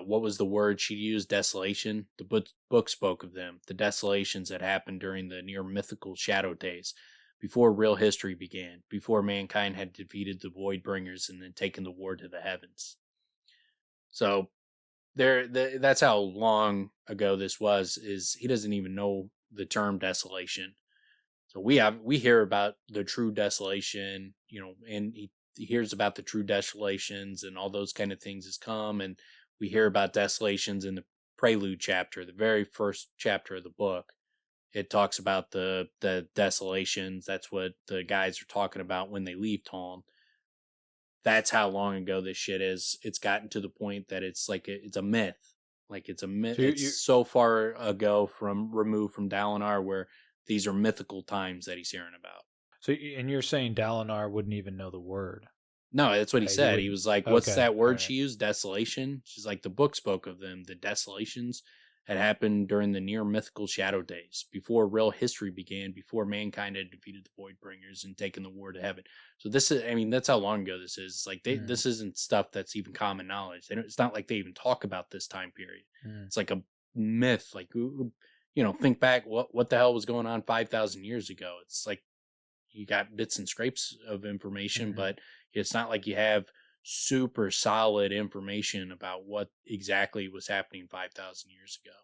What was the word she used? Desolation. The book spoke of them, the desolations that happened during the near mythical shadow days, before real history began, before mankind had defeated the Voidbringers and then taken the war to the heavens. So that's how long ago this was. Is he doesn't even know the term desolation. So we hear about the true desolation, and he hears about the true desolations and all those kind of things has come, and we hear about desolations in the prelude chapter, the very first chapter of the book. It talks about the desolations. That's what the guys are talking about when they leave Taln. That's how long ago this shit is. It's gotten to the point that it's like it's a myth. Like it's a myth. So it's so far removed from Dalinar where these are mythical times that he's hearing about. So, and you're saying Dalinar wouldn't even know the word? No, that's what he said. He was like, what's that word she used? Desolation? She's like, the book spoke of them, the desolations. had happened during the near mythical Shadow Days, before real history began, before mankind had defeated the Voidbringers and taken the war to heaven. So this is, I mean, that's how long ago this is. It's like this isn't stuff that's even common knowledge. It's not like they even talk about this time period. It's like a myth. Like, think back, what the hell was going on 5,000 years ago? It's like you got bits and scrapes of information, but it's not like you have super solid information about what exactly was happening 5,000 years ago.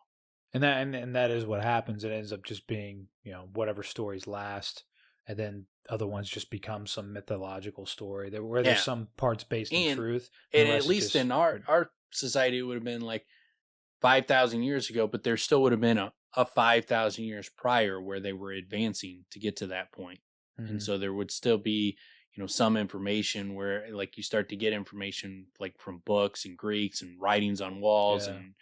And that is what happens. It ends up just being, whatever stories last, and then other ones just become some mythological story where there's some parts based in truth. And at least in our society, it would have been like 5,000 years ago, but there still would have been a 5,000 years prior where they were advancing to get to that point. And so there would still be, some information where like you start to get information like from books and Greeks and writings on walls and,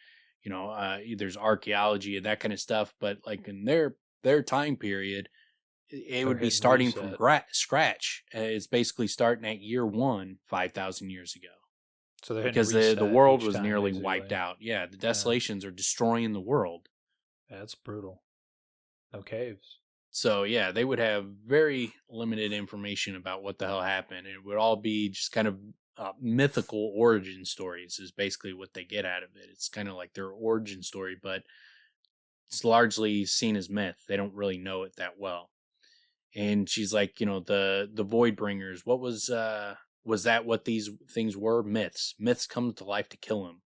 there's archaeology and that kind of stuff. But like in their time period, it would be starting from scratch. It's basically starting at year 1, 5,000 years ago. So because the world was nearly wiped out. Yeah, the desolations are destroying the world. That's brutal. No caves. So yeah, they would have very limited information about what the hell happened. It would all be just kind of mythical origin stories is basically what they get out of it. It's kind of like their origin story, but it's largely seen as myth. They don't really know it that well. And she's like, the Voidbringers, what was that what these things were? Myths. Myths come to life to kill him.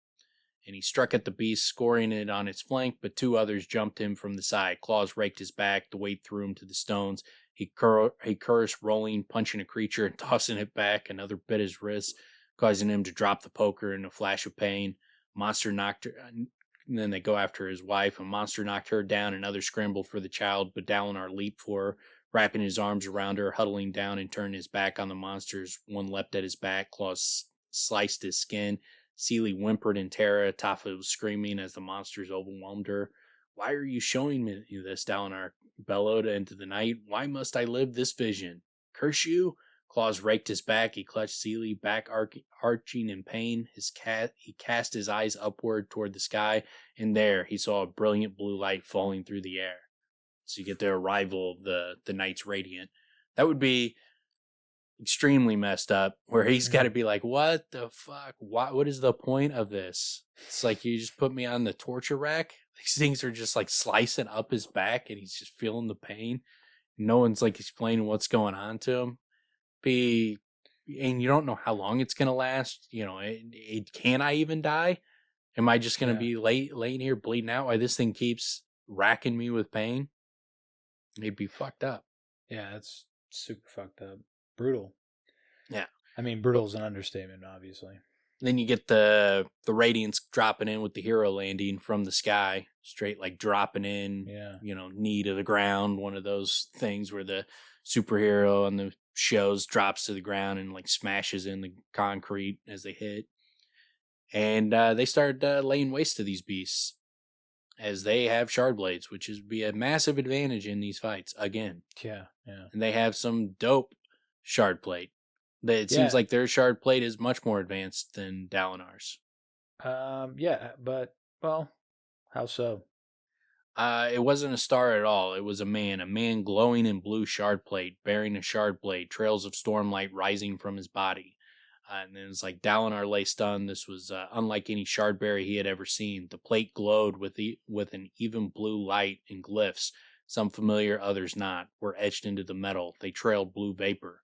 And he struck at the beast, scoring it on its flank, but 2 others jumped him from the side. Claws raked his back, the weight threw him to the stones. He cursed, rolling, punching a creature, and tossing it back. Another bit his wrist, causing him to drop the poker in a flash of pain. Monster knocked her, and then they go after his wife. A monster knocked her down, another scrambled for the child, but Dalinar leaped for her, wrapping his arms around her, huddling down and turning his back on the monsters. One leapt at his back, claws sliced his skin. Seely whimpered in terror. Tafa was screaming as the monsters overwhelmed her. Why are you showing me this? Dalinar bellowed into the night. Why must I live this vision? Curse you? Claws raked his back. He clutched Seely, back arching in pain. He cast his eyes upward toward the sky, and there he saw a brilliant blue light falling through the air. So you get the arrival of the Knights Radiant. That would be extremely messed up, where he's got to be like, what the fuck? What is the point of this? It's like, you just put me on the torture rack. These things are just like slicing up his back, and he's just feeling the pain. No one's like explaining what's going on to him. And you don't know how long it's gonna last. Can I even die? Am I just gonna be laying here bleeding out while this thing keeps racking me with pain? It'd be fucked up. Yeah, it's super fucked up. Brutal. Yeah. I mean, brutal is an understatement, obviously. Then you get the Radiants dropping in with the hero landing from the sky, straight like dropping in, knee to the ground. One of those things where the superhero on the shows drops to the ground and like smashes in the concrete as they hit. And they start laying waste to these beasts as they have shard blades, which is be a massive advantage in these fights again. Yeah. And they have some dope shard plate. It seems like their shard plate is much more advanced than Dalinar's. But how so? It wasn't a star at all. It was a man glowing in blue shard plate, bearing a shard blade, trails of stormlight rising from his body. And then it's like Dalinar lay stunned. This was unlike any shardbearer he had ever seen. The plate glowed with an even blue light, and glyphs, some familiar, others not, were etched into the metal. They trailed blue vapor.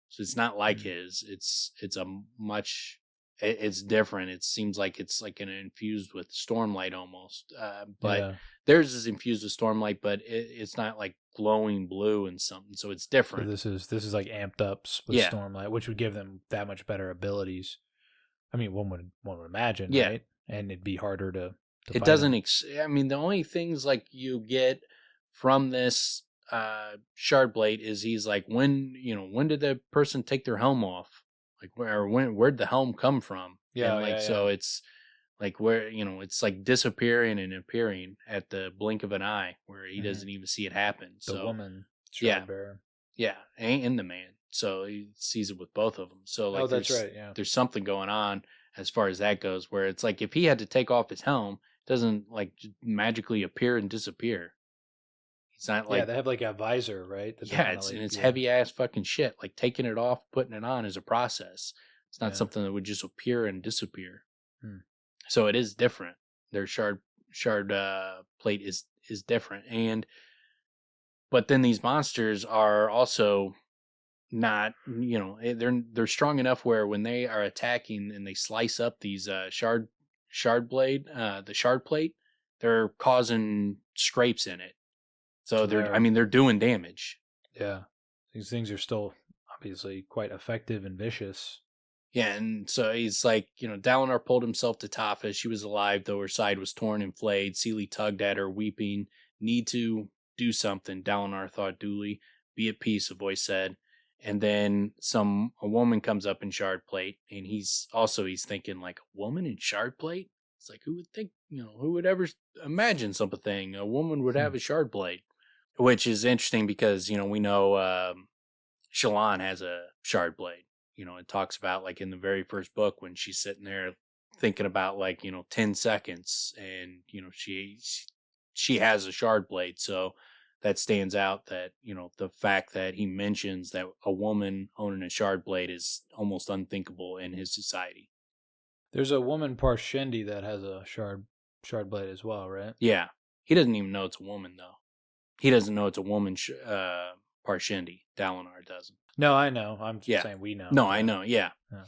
So it's not like his. It's different. It seems like it's like an infused with stormlight almost. But theirs is infused with stormlight, but it's not like glowing blue and something. So it's different. So this is like amped up with stormlight, which would give them that much better abilities. I mean, one would imagine, right? And it'd be harder to it doesn't. I mean, the only things like you get from this shard blade is he's like, when did the person take their helm off? Like where'd the helm come from? So it's like where it's like disappearing and appearing at the blink of an eye, where he doesn't even see it happen. The woman shard bearer. Yeah, and the man. So he sees it with both of them. So like, that's right. Yeah, there's something going on as far as that goes, where it's like if he had to take off his helm doesn't like just magically appear and disappear. It's not Yeah, like they have like a visor, right? That they're kinda it's like, and it's yeah, heavy ass fucking shit. Like taking it off, putting it on is a process. It's not yeah. something that would just appear and disappear. Hmm. So it is different. Their shard plate is different, and but then these monsters are also not, they're strong enough where when they are attacking and they slice up these the shard plate, they're causing scrapes in it. So So they're they're doing damage. yeah. These things are still obviously quite effective and vicious. Yeah, and so he's like, Dalinar pulled himself to Toph. She was alive, though her side was torn and flayed. Sealy tugged at her, weeping. Need to do something, Dalinar thought dully. Be at peace, a voice said. And then a woman comes up in shard plate, and he's thinking, like, a woman in shard plate? It's like, who would think, who would ever imagine something? A woman would have a shard plate. Which is interesting because, we know Shallan has a shard blade. It talks about like in the very first book when she's sitting there thinking about like, 10 seconds and, she has a shard blade. So that stands out that, the fact that he mentions that a woman owning a shard blade is almost unthinkable in his society. There's a woman Parshendi that has a shard blade as well, right? Yeah. He doesn't even know it's a woman though. He doesn't know it's a woman, Parshendi. Dalinar doesn't. No, I know. I'm just Yeah. saying we know. No, Yeah. I know. Yeah. Yeah.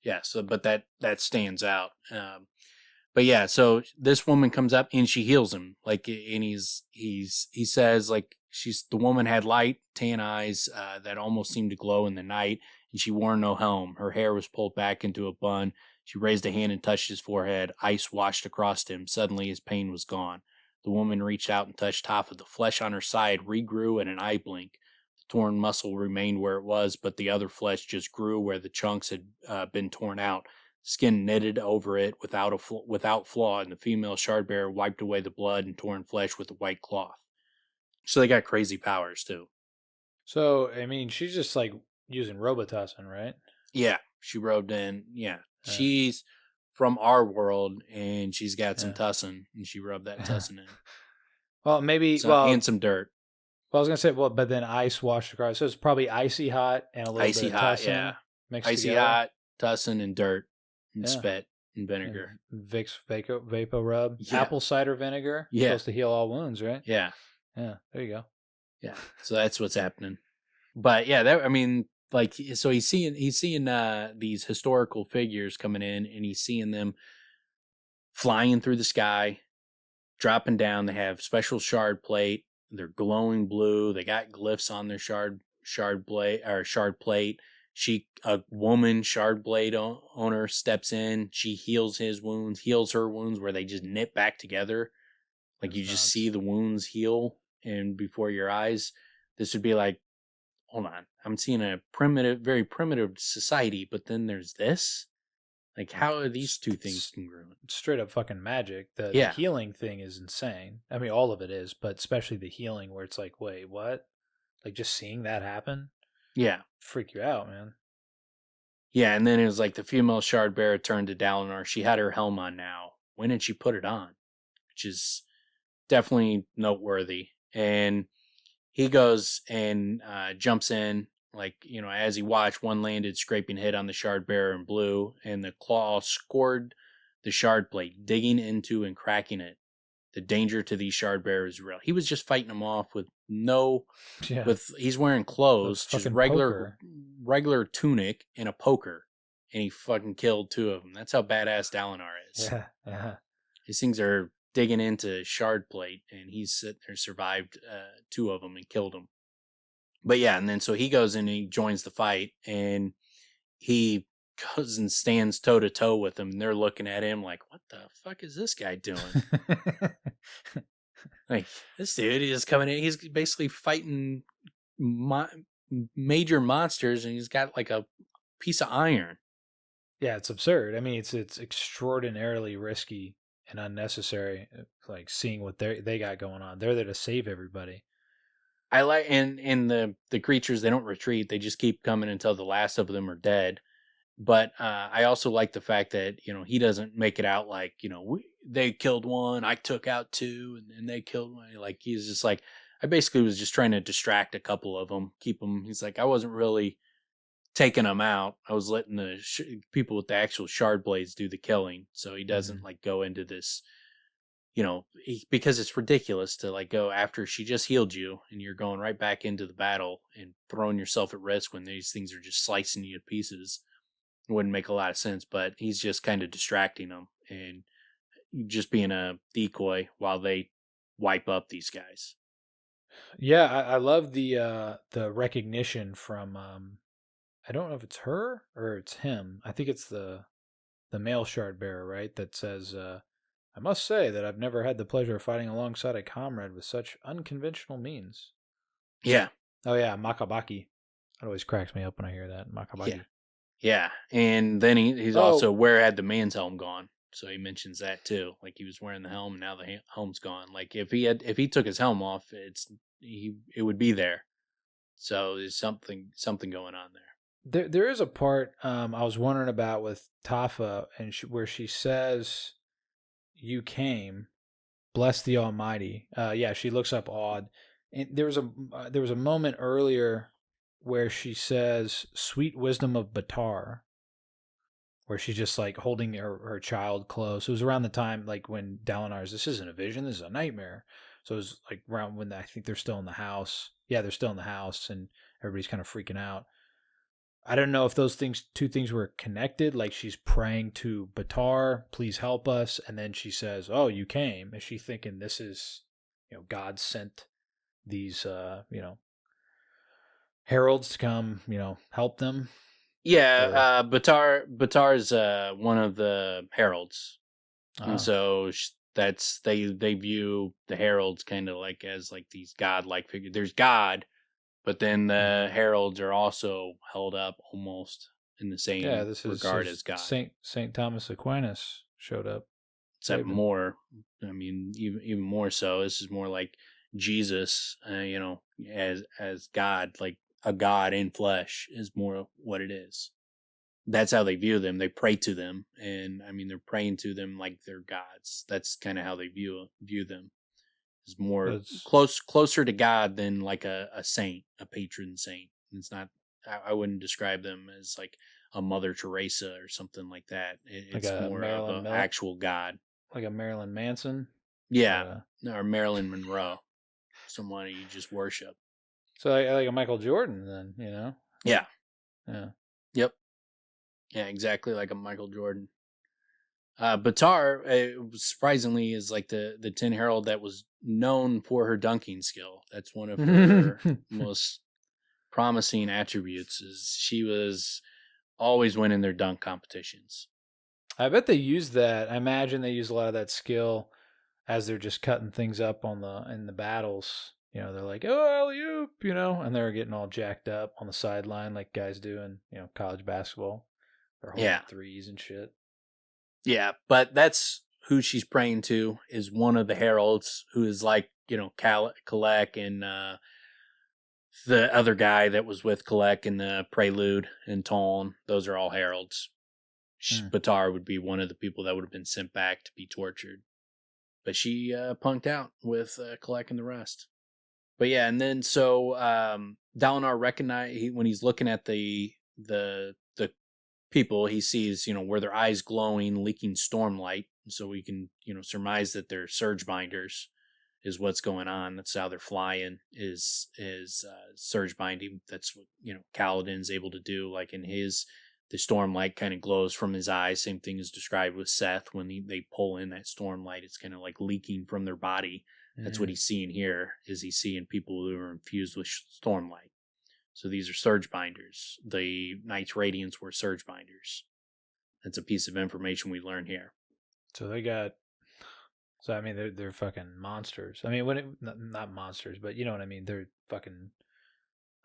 Yeah. So, but that stands out. But yeah, so this woman comes up and she heals him. Like, and he says like the woman had light tan eyes that almost seemed to glow in the night, and she wore no helm. Her hair was pulled back into a bun. She raised a hand and touched his forehead. Ice washed across him. Suddenly, his pain was gone. The woman reached out and touched Toph. The flesh on her side regrew in an eye blink. The torn muscle remained where it was, but the other flesh just grew where the chunks had been torn out. Skin knitted over it without flaw, and the female shardbearer wiped away the blood and torn flesh with a white cloth. So they got crazy powers too. So, I mean, she's just like using Robitussin, right? Yeah, she robed in. Yeah, she's from our world, and she's got some tussin, and she rubbed that tussin in. Well, maybe, and some dirt. Well, I was gonna say, but then ice washed across. So it's probably icy hot and a little icy bit of hot, tussin yeah, mixed icy together. hot, tussin, and dirt, and spit and vinegar. And Vicks Vapo Rub, Yeah. apple cider vinegar. Yeah. Supposed to heal all wounds, right? Yeah, Yeah. There you go. yeah. So that's what's happening. But yeah, like, so he's seeing these historical figures coming in, and he's seeing them flying through the sky, dropping down. They have special shard plate. They're glowing blue. They got glyphs on their shard plate. A woman shard blade owner steps in. She heals her wounds where they just knit back together. Like That's you just nuts. see the wounds heal and before your eyes. This would be like, hold on, I'm seeing a very primitive society, but then there's this. Like, how are these two things congruent? It's straight up fucking magic. The Yeah. healing thing is insane. I mean, all of it is, but especially the healing where it's like, wait, what? Like just seeing that happen, Yeah. freak you out, man. Yeah, and then it was like the female shard bearer turned to Dalinar. She had her helm on now. When did she put it on? Which is definitely noteworthy. And he goes and jumps in. Like, as he watched, one landed, scraping hit on the shard bearer in blue, and the claw scored the shard plate, digging into and cracking it. The danger to these shard bearers is real. He was just fighting them off with he's wearing clothes, just regular tunic and a poker, and he fucking killed two of them. That's how badass Dalinar is. Yeah. Uh-huh. These things are digging into shard plate, and he's sitting there, survived two of them and killed them. But yeah, and then so he goes in and he joins the fight, and he goes and stands toe to toe with them, and they're looking at him like, "What the fuck is this guy doing?" Like, this dude is coming in. He's basically fighting major monsters, and he's got like a piece of iron. Yeah, it's absurd. I mean, it's extraordinarily risky and unnecessary. Like seeing what they got going on. They're there to save everybody. I like, and the creatures, they don't retreat. They just keep coming until the last of them are dead. But I also like the fact that, he doesn't make it out like, they killed one, I took out two, and then they killed one. Like, he's just like, I basically was just trying to distract a couple of them, keep them. He's like, I wasn't really taking them out. I was letting the people with the actual shard blades do the killing. So he doesn't like go into this, because it's ridiculous to like go after she just healed you and you're going right back into the battle and throwing yourself at risk when these things are just slicing you to pieces. It wouldn't make a lot of sense, but he's just kind of distracting them and just being a decoy while they wipe up these guys. Yeah, I love the recognition from I don't know if it's her or it's him. I think it's the male shard bearer, right? That says, "I must say that I've never had the pleasure of fighting alongside a comrade with such unconventional means." Yeah. Oh yeah, Makabaki. It always cracks me up when I hear that, Makabaki. Yeah. And then he's also, where had the man's helm gone? So he mentions that too. Like, he was wearing the helm and now the helm's gone. Like, if he took his helm off, it would be there. So there's something going on there. There is a part I was wondering about with Tafa, and where she says, "You came, bless the Almighty." Yeah, she looks up awed, and there was a moment earlier where she says, "Sweet wisdom of Batar," where she's just like holding her child close. It was around the time like when Dalinar's, "This isn't a vision, this is a nightmare." So it was like around when I think they're still in the house. Yeah, they're still in the house, and everybody's kind of freaking out. I don't know if those two things were connected. Like, she's praying to Batar, "Please help us," and then she says, "Oh, you came." Is she thinking this is, God sent these, heralds to come, help them? Yeah, Batar's one of the heralds, and so that's they view the heralds kind of like as like these godlike figures. There's God, but then the heralds are also held up almost in the same regard as God. Saint Thomas Aquinas showed up, except more. I mean, even more so. This is more like Jesus, as God, like a God in flesh is more what it is. That's how they view them. They pray to them, and I mean, they're praying to them like they're gods. That's kind of how they view them. Is more closer to God than like a saint, a patron saint. It's not. I wouldn't describe them as like a Mother Teresa or something like that. It's like more of an actual God, like a Marilyn Manson. Yeah, or Marilyn Monroe, someone you just worship. So like a Michael Jordan, then, Yeah. Yeah. Yep. Yeah, exactly like a Michael Jordan. Batar, surprisingly, is like the Tin Herald that was known for her dunking skill. That's one of her most promising attributes. Is she was always winning their dunk competitions. I bet they use that. I imagine they use a lot of that skill as they're just cutting things up in the battles. They're like, "Oh, alley-oop," and they're getting all jacked up on the sideline like guys do in, college basketball. They're holding threes and shit. Yeah, but that's who she's praying to, is one of the heralds, who is like, Kalek and the other guy that was with Kalek in the Prelude and Tone. Those are all heralds. Batar would be one of the people that would have been sent back to be tortured. But she punked out with Kalek and the rest. But yeah, and then so Dalinar when he's looking at the people, he sees, where their eyes glowing, leaking stormlight. So we can, surmise that they're surge binders is what's going on. That's how they're flying is surge binding. That's what, Kaladin's able to do. Like the stormlight kind of glows from his eyes. Same thing is described with Seth when they pull in that stormlight. It's kind of like leaking from their body. That's what he's seeing here, is he's seeing people who are infused with stormlight. So these are surge binders. The Knights Radiance were surge binders. That's a piece of information we learn here. So I mean, they're fucking monsters. I mean, not monsters, but you know what I mean. They're fucking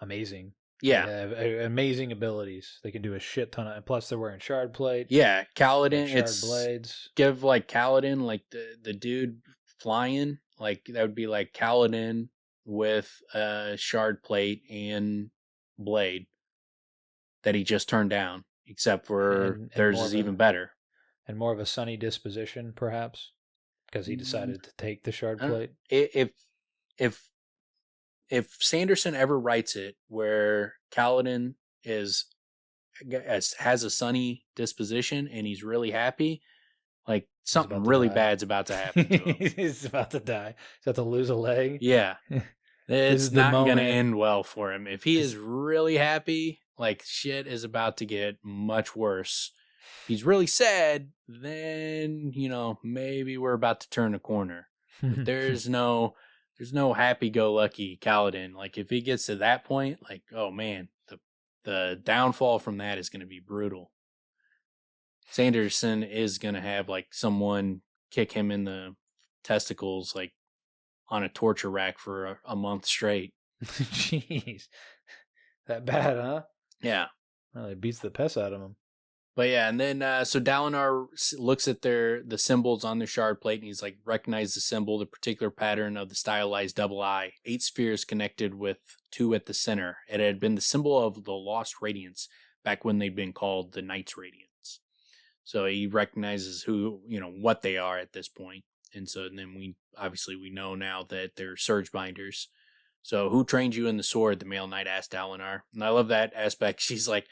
amazing. Yeah, they have amazing abilities. They can do a shit ton of. Plus, they're wearing shard plate. Yeah, Kaladin. Shard blades. Give like Kaladin, like the dude flying. Like that would be like Kaladin with a shard plate and blade that he just turned down. except for And theirs more is of even a better. and more of a sunny disposition, perhaps, because he decided to take the shard plate. If if Sanderson ever writes it where Kaladin has a sunny disposition and he's really happy, like something really bad's about to happen to him. He's about to die. He's about to lose a leg. Yeah. This It's is the not going to moment. end well for him. If he is really happy, like shit is about to get much worse. If he's really sad, then, maybe we're about to turn a corner. But there's no happy-go-lucky Kaladin. Like if he gets to that point, like, oh man, the downfall from that is going to be brutal. Sanderson is going to have like someone kick him in the testicles, like on a torture rack for a month straight. Jeez. That bad, huh? Yeah. Well, it beats the piss out of him. But yeah, and then so Dalinar looks at the symbols on their shard plate, and he's like, recognize the symbol, the particular pattern of the stylized double eye, 8 spheres connected with 2 at the center. It had been the symbol of the lost radiance back when they'd been called the Knights Radiance. So he recognizes what they are at this point. And so then we know now that they're surge binders. So who trained you in the sword? The male knight asked Dalinar. And I love that aspect. She's like,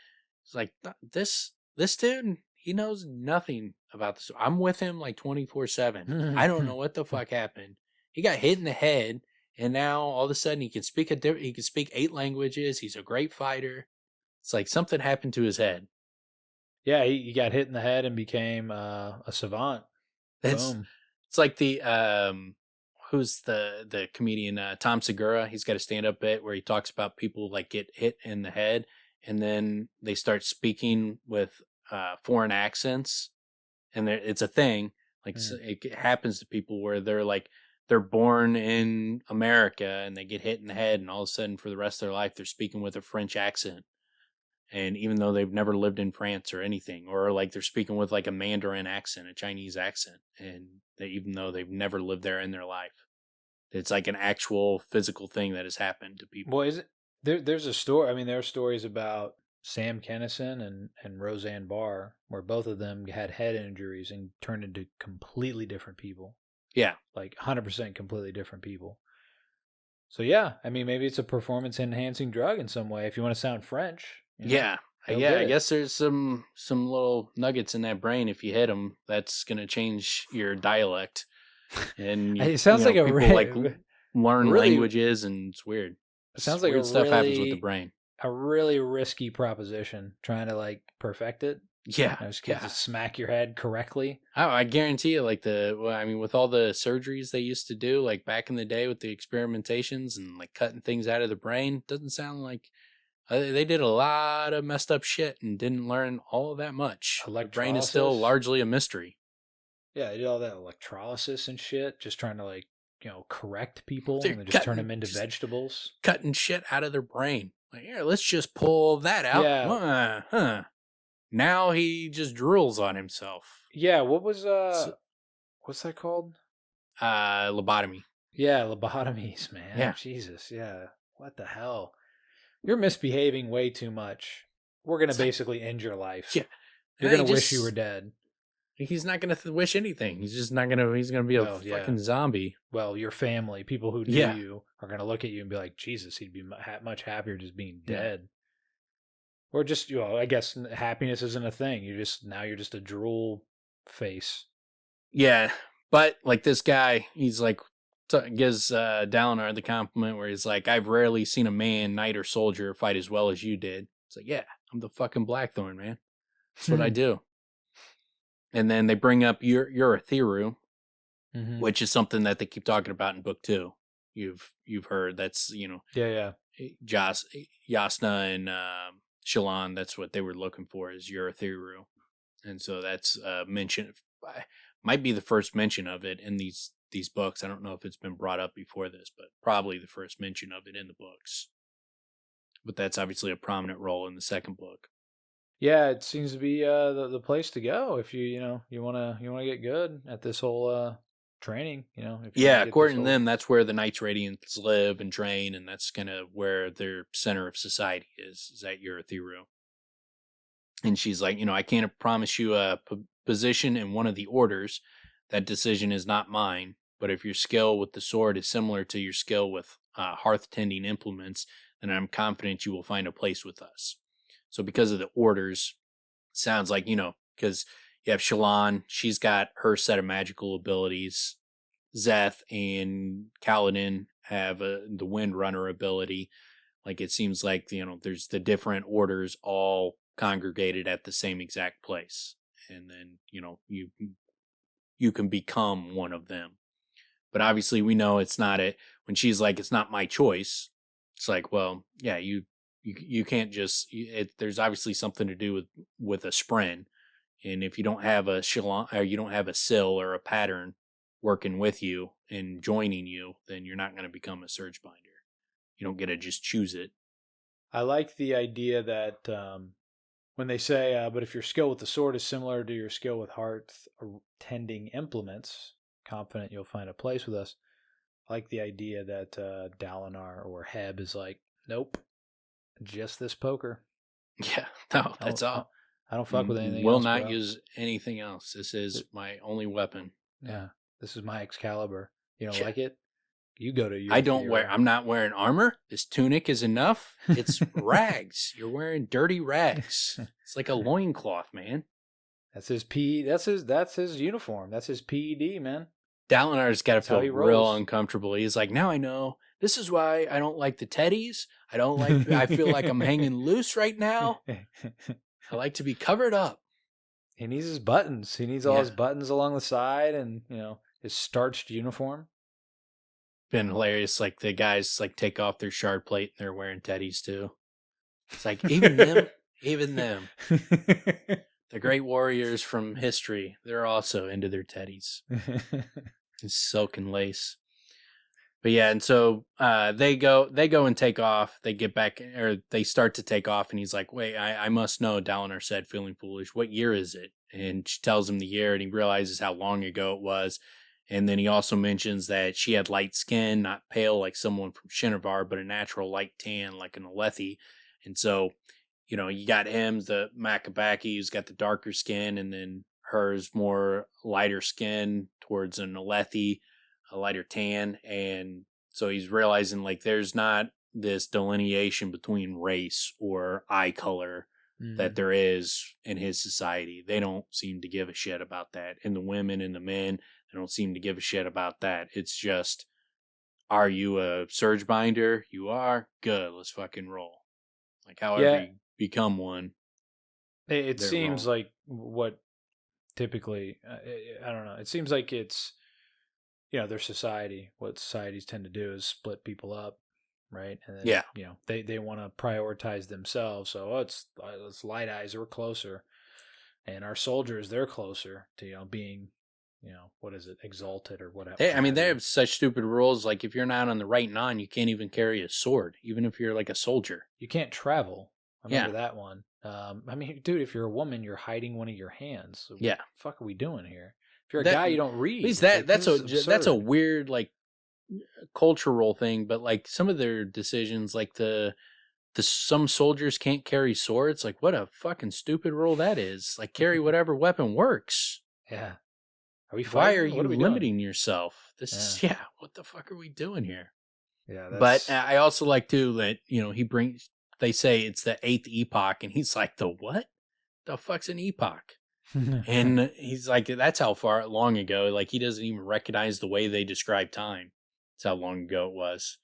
this dude, he knows nothing about the sword. I'm with him like 24/7. I don't know what the fuck happened. He got hit in the head, and now all of a sudden he can speak 8 languages. He's a great fighter. It's like something happened to his head. Yeah, he got hit in the head and became a savant. Boom. It's like the who's the comedian Tom Segura. He's got a stand-up bit where he talks about people like get hit in the head and then they start speaking with foreign accents, and it's a thing. Like it happens to people where they're born in America and they get hit in the head, and all of a sudden for the rest of their life they're speaking with a French accent. And even though they've never lived in France or anything, or like they're speaking with like a Mandarin accent, a Chinese accent, and even though they've never lived there in their life, it's like an actual physical thing that has happened to people. Well, is it? There's a story. I mean, there are stories about Sam Kinison and Roseanne Barr, where both of them had head injuries and turned into completely different people. Yeah. Like 100% completely different people. So yeah, I mean, maybe it's a performance enhancing drug in some way. If you want to sound French. Yeah. I guess there's some little nuggets in that brain. If you hit them, that's gonna change your dialect. And it sounds like people learn languages, and it's weird. It sounds like weird stuff happens with the brain. A really risky proposition, trying to like perfect it. Yeah, just smack your head correctly. Oh, I guarantee you, like with all the surgeries they used to do, like back in the day with the experimentations and like cutting things out of the brain, doesn't sound like they did a lot of messed up shit and didn't learn all of that much. The brain is still largely a mystery. Yeah, they did all that electrolysis and shit, just trying to correct people and just turn them into vegetables. Cutting shit out of their brain. Like, here, let's just pull that out. Yeah. Now he just drools on himself. Yeah, what was what's that called? Lobotomy. Yeah, lobotomies, man. Yeah. Jesus, yeah. What the hell? You're misbehaving way too much. We're gonna basically end your life. Yeah. You're gonna wish you were dead. He's not gonna wish anything. He's just not gonna. He's gonna be a fucking zombie. Well, your family, people who knew you, are gonna look at you and be like, "Jesus, he'd be much happier just being dead." Or just, I guess happiness isn't a thing. You're just a drool face. Yeah, but like this guy, he's like gives Dalinar the compliment where he's like, "I've rarely seen a man, knight or soldier fight as well as you did." It's like, yeah, I'm the fucking Blackthorn, man. That's what I do. And then they bring up Urithiru, which is something that they keep talking about in book 2. You've heard that's Jasna and Shallan. That's what they were looking for, is Urithiru, and so that's mentioned. Might be the first mention of it in these books. I don't know if it's been brought up before this, but probably the first mention of it in the books. But that's obviously a prominent role in the second book. Yeah, it seems to be the place to go if you want to get good at this whole training. According to them, that's where the Knights Radiants live and train, and that's kind of where their center of society is at Urithiru. And she's like, I can't promise you a position in one of the orders. That decision is not mine. But if your skill with the sword is similar to your skill with hearth tending implements, then I'm confident you will find a place with us. So because of the orders, sounds like, because you have Shallan, she's got her set of magical abilities. Zeth and Kaladin have the Windrunner ability. Like it seems like, there's the different orders all congregated at the same exact place. And then, you can become one of them. But obviously we know it's not it. When she's like, it's not my choice. It's like, well, yeah, you can't just, there's obviously something to do with a spren. And if you don't have a Shallan, or you don't have a Sill or a pattern working with you and joining you, then you're not going to become a surge binder. You don't get to just choose it. I like the idea that when they say, but if your skill with the sword is similar to your skill with hearth tending implements, confident you'll find a place with us. I like the idea that Dalinar or Heb is like, nope, just this poker. Yeah, no, that's all. I don't fuck with anything Will else. Will not bro. use anything else. This is my only weapon. Yeah, this is my Excalibur. You don't Yeah. like it? You go to your. I'm not wearing armor. This tunic is enough. It's rags. You're wearing dirty rags. It's like a loincloth, man. That's his P. That's his uniform. That's his PED, man. Dalinar's got to feel real rolls. uncomfortable. He's like, now I know. This is why I don't like the teddies. I feel like I'm hanging loose right now. I like to be covered up. He needs his buttons. He needs all his buttons along the side and, his starched uniform. Been hilarious. Like the guys like take off their shard plate and they're wearing teddies too. It's like, even them. The great warriors from history, they're also into their teddies. And silk and lace. But yeah, and so they go and take off. They get back, or they start to take off, and he's like, wait, I must know, Dalinar said, feeling foolish. What year is it? And she tells him the year, and he realizes how long ago it was. And then he also mentions that she had light skin, not pale like someone from Shinovar, but a natural light tan like an Alethi. And so, you got him, the Makabaki, who's got the darker skin, and then hers more lighter skin towards an Alethi, a lighter tan. And so he's realizing like there's not this delineation between race or eye color that there is in his society. They don't seem to give a shit about that. And the women and the men, they don't seem to give a shit about that. It's just, are you a surge binder? You are? Good. Let's fucking roll. Like however you become one. It seems like what typically, I don't know. It seems like it's, their society. What societies tend to do is split people up, right? And then, they want to prioritize themselves. So it's light eyes, we're closer, and our soldiers, they're closer to being, what is it, exalted or whatever. They have such stupid rules. Like if you're not on the right non, you can't even carry a sword, even if you're like a soldier. You can't travel. I remember that one. Dude, if you're a woman, you're hiding one of your hands. So what the fuck are we doing here? If you're a guy, you don't read. At least that's a weird like cultural thing. But like some of their decisions, like some soldiers can't carry swords. Like what a fucking stupid rule that is. Like carry whatever weapon works. Yeah. Are we fighting? Why are you limiting yourself? This is what the fuck are we doing here? Yeah. But I also like too that they say it's the 8th epoch, and he's like, the what? The fuck's an epoch? And he's like, that's how far long ago. Like he doesn't even recognize the way they describe time. That's how long ago it was.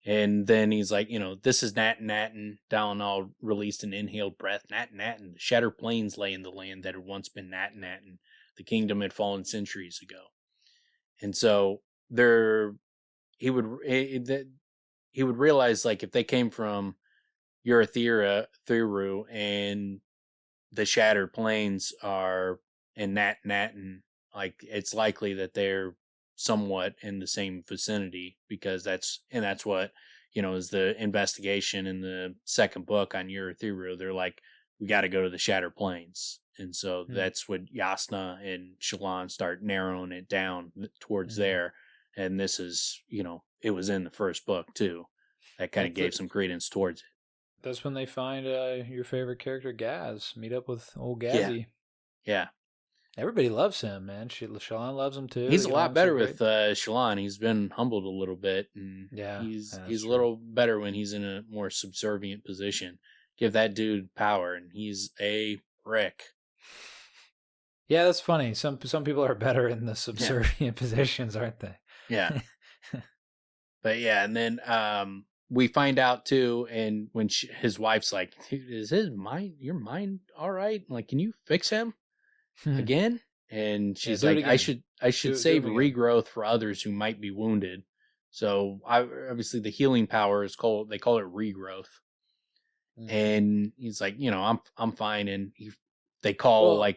And then he's like, this is Natin. Dalinar released an inhaled breath. Natin. The shattered plains lay in the land that had once been Natin. The kingdom had fallen centuries ago. And so he would realize like if they came from Thuru and the shattered plains are in Natin, like it's likely that they're somewhat in the same vicinity because that's what is the investigation in the second book on Thuru. They're like, we got to go to the shattered plains, and so that's what Yasna and Shallan start narrowing it down towards there. And this is it was in the first book too. That kind of gave some credence towards it. That's when they find your favorite character, Gaz. Meet up with old Yeah, Gazzy. yeah. Everybody loves him, man. Shallan loves him too. He's They a get lot along so better great. with Shallan. He's been humbled a little bit, and Yeah, that's he's a true. little better when he's in a more subservient position. Give that dude power, and he's a prick. Yeah, that's funny. Some people are better in the subservient positions, aren't they? Yeah. But yeah, and then we find out too, and when his wife's like, "Is your mind all right? Like, can you fix him again?" And she's do it like, again. I should Do save him again." regrowth for others who might be wounded." So obviously the healing power is they call it regrowth. And he's like, I'm fine. And they call Well,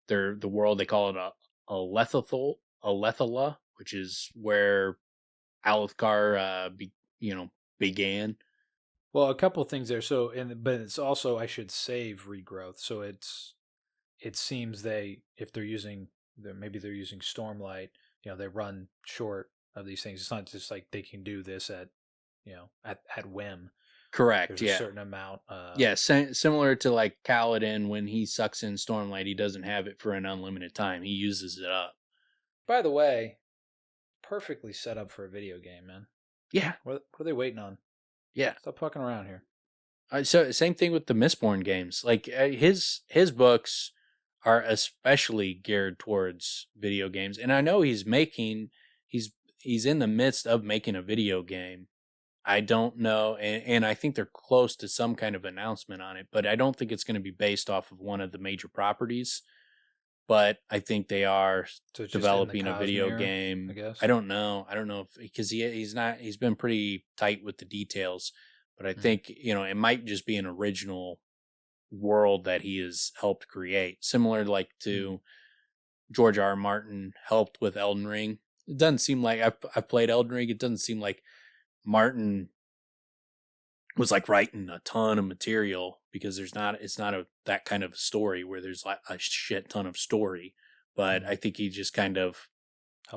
the world, they call it a Lethala, which is where Alethkar began. well, a couple things there. So, but it's also I should save regrowth. So it seems if they're using maybe they're using Stormlight. They run short of these things. It's not just like they can do this at at whim. Correct. There's a certain amount. Yeah, similar to like Kaladin, when he sucks in Stormlight, he doesn't have it for an unlimited time. He uses it up. By the way, perfectly set up for a video game, man. Yeah. What are they waiting on? Yeah. Stop fucking around here. So same thing with the Mistborn games. Like his books are especially geared towards video games, and I know he's in the midst of making a video game. I don't know, and I think they're close to some kind of announcement on it, but I don't think it's going to be based off of one of the major properties. But I think they are developing a video game. I guess. I don't know if, because he's been pretty tight with the details, but I think, it might just be an original world that he has helped create, similar like to George R. R. Martin helped with Elden Ring. It doesn't seem like I've played Elden Ring. It doesn't seem like Martin was like writing a ton of material, because it's not that kind of story where there's like a shit ton of story, but I think he just kind of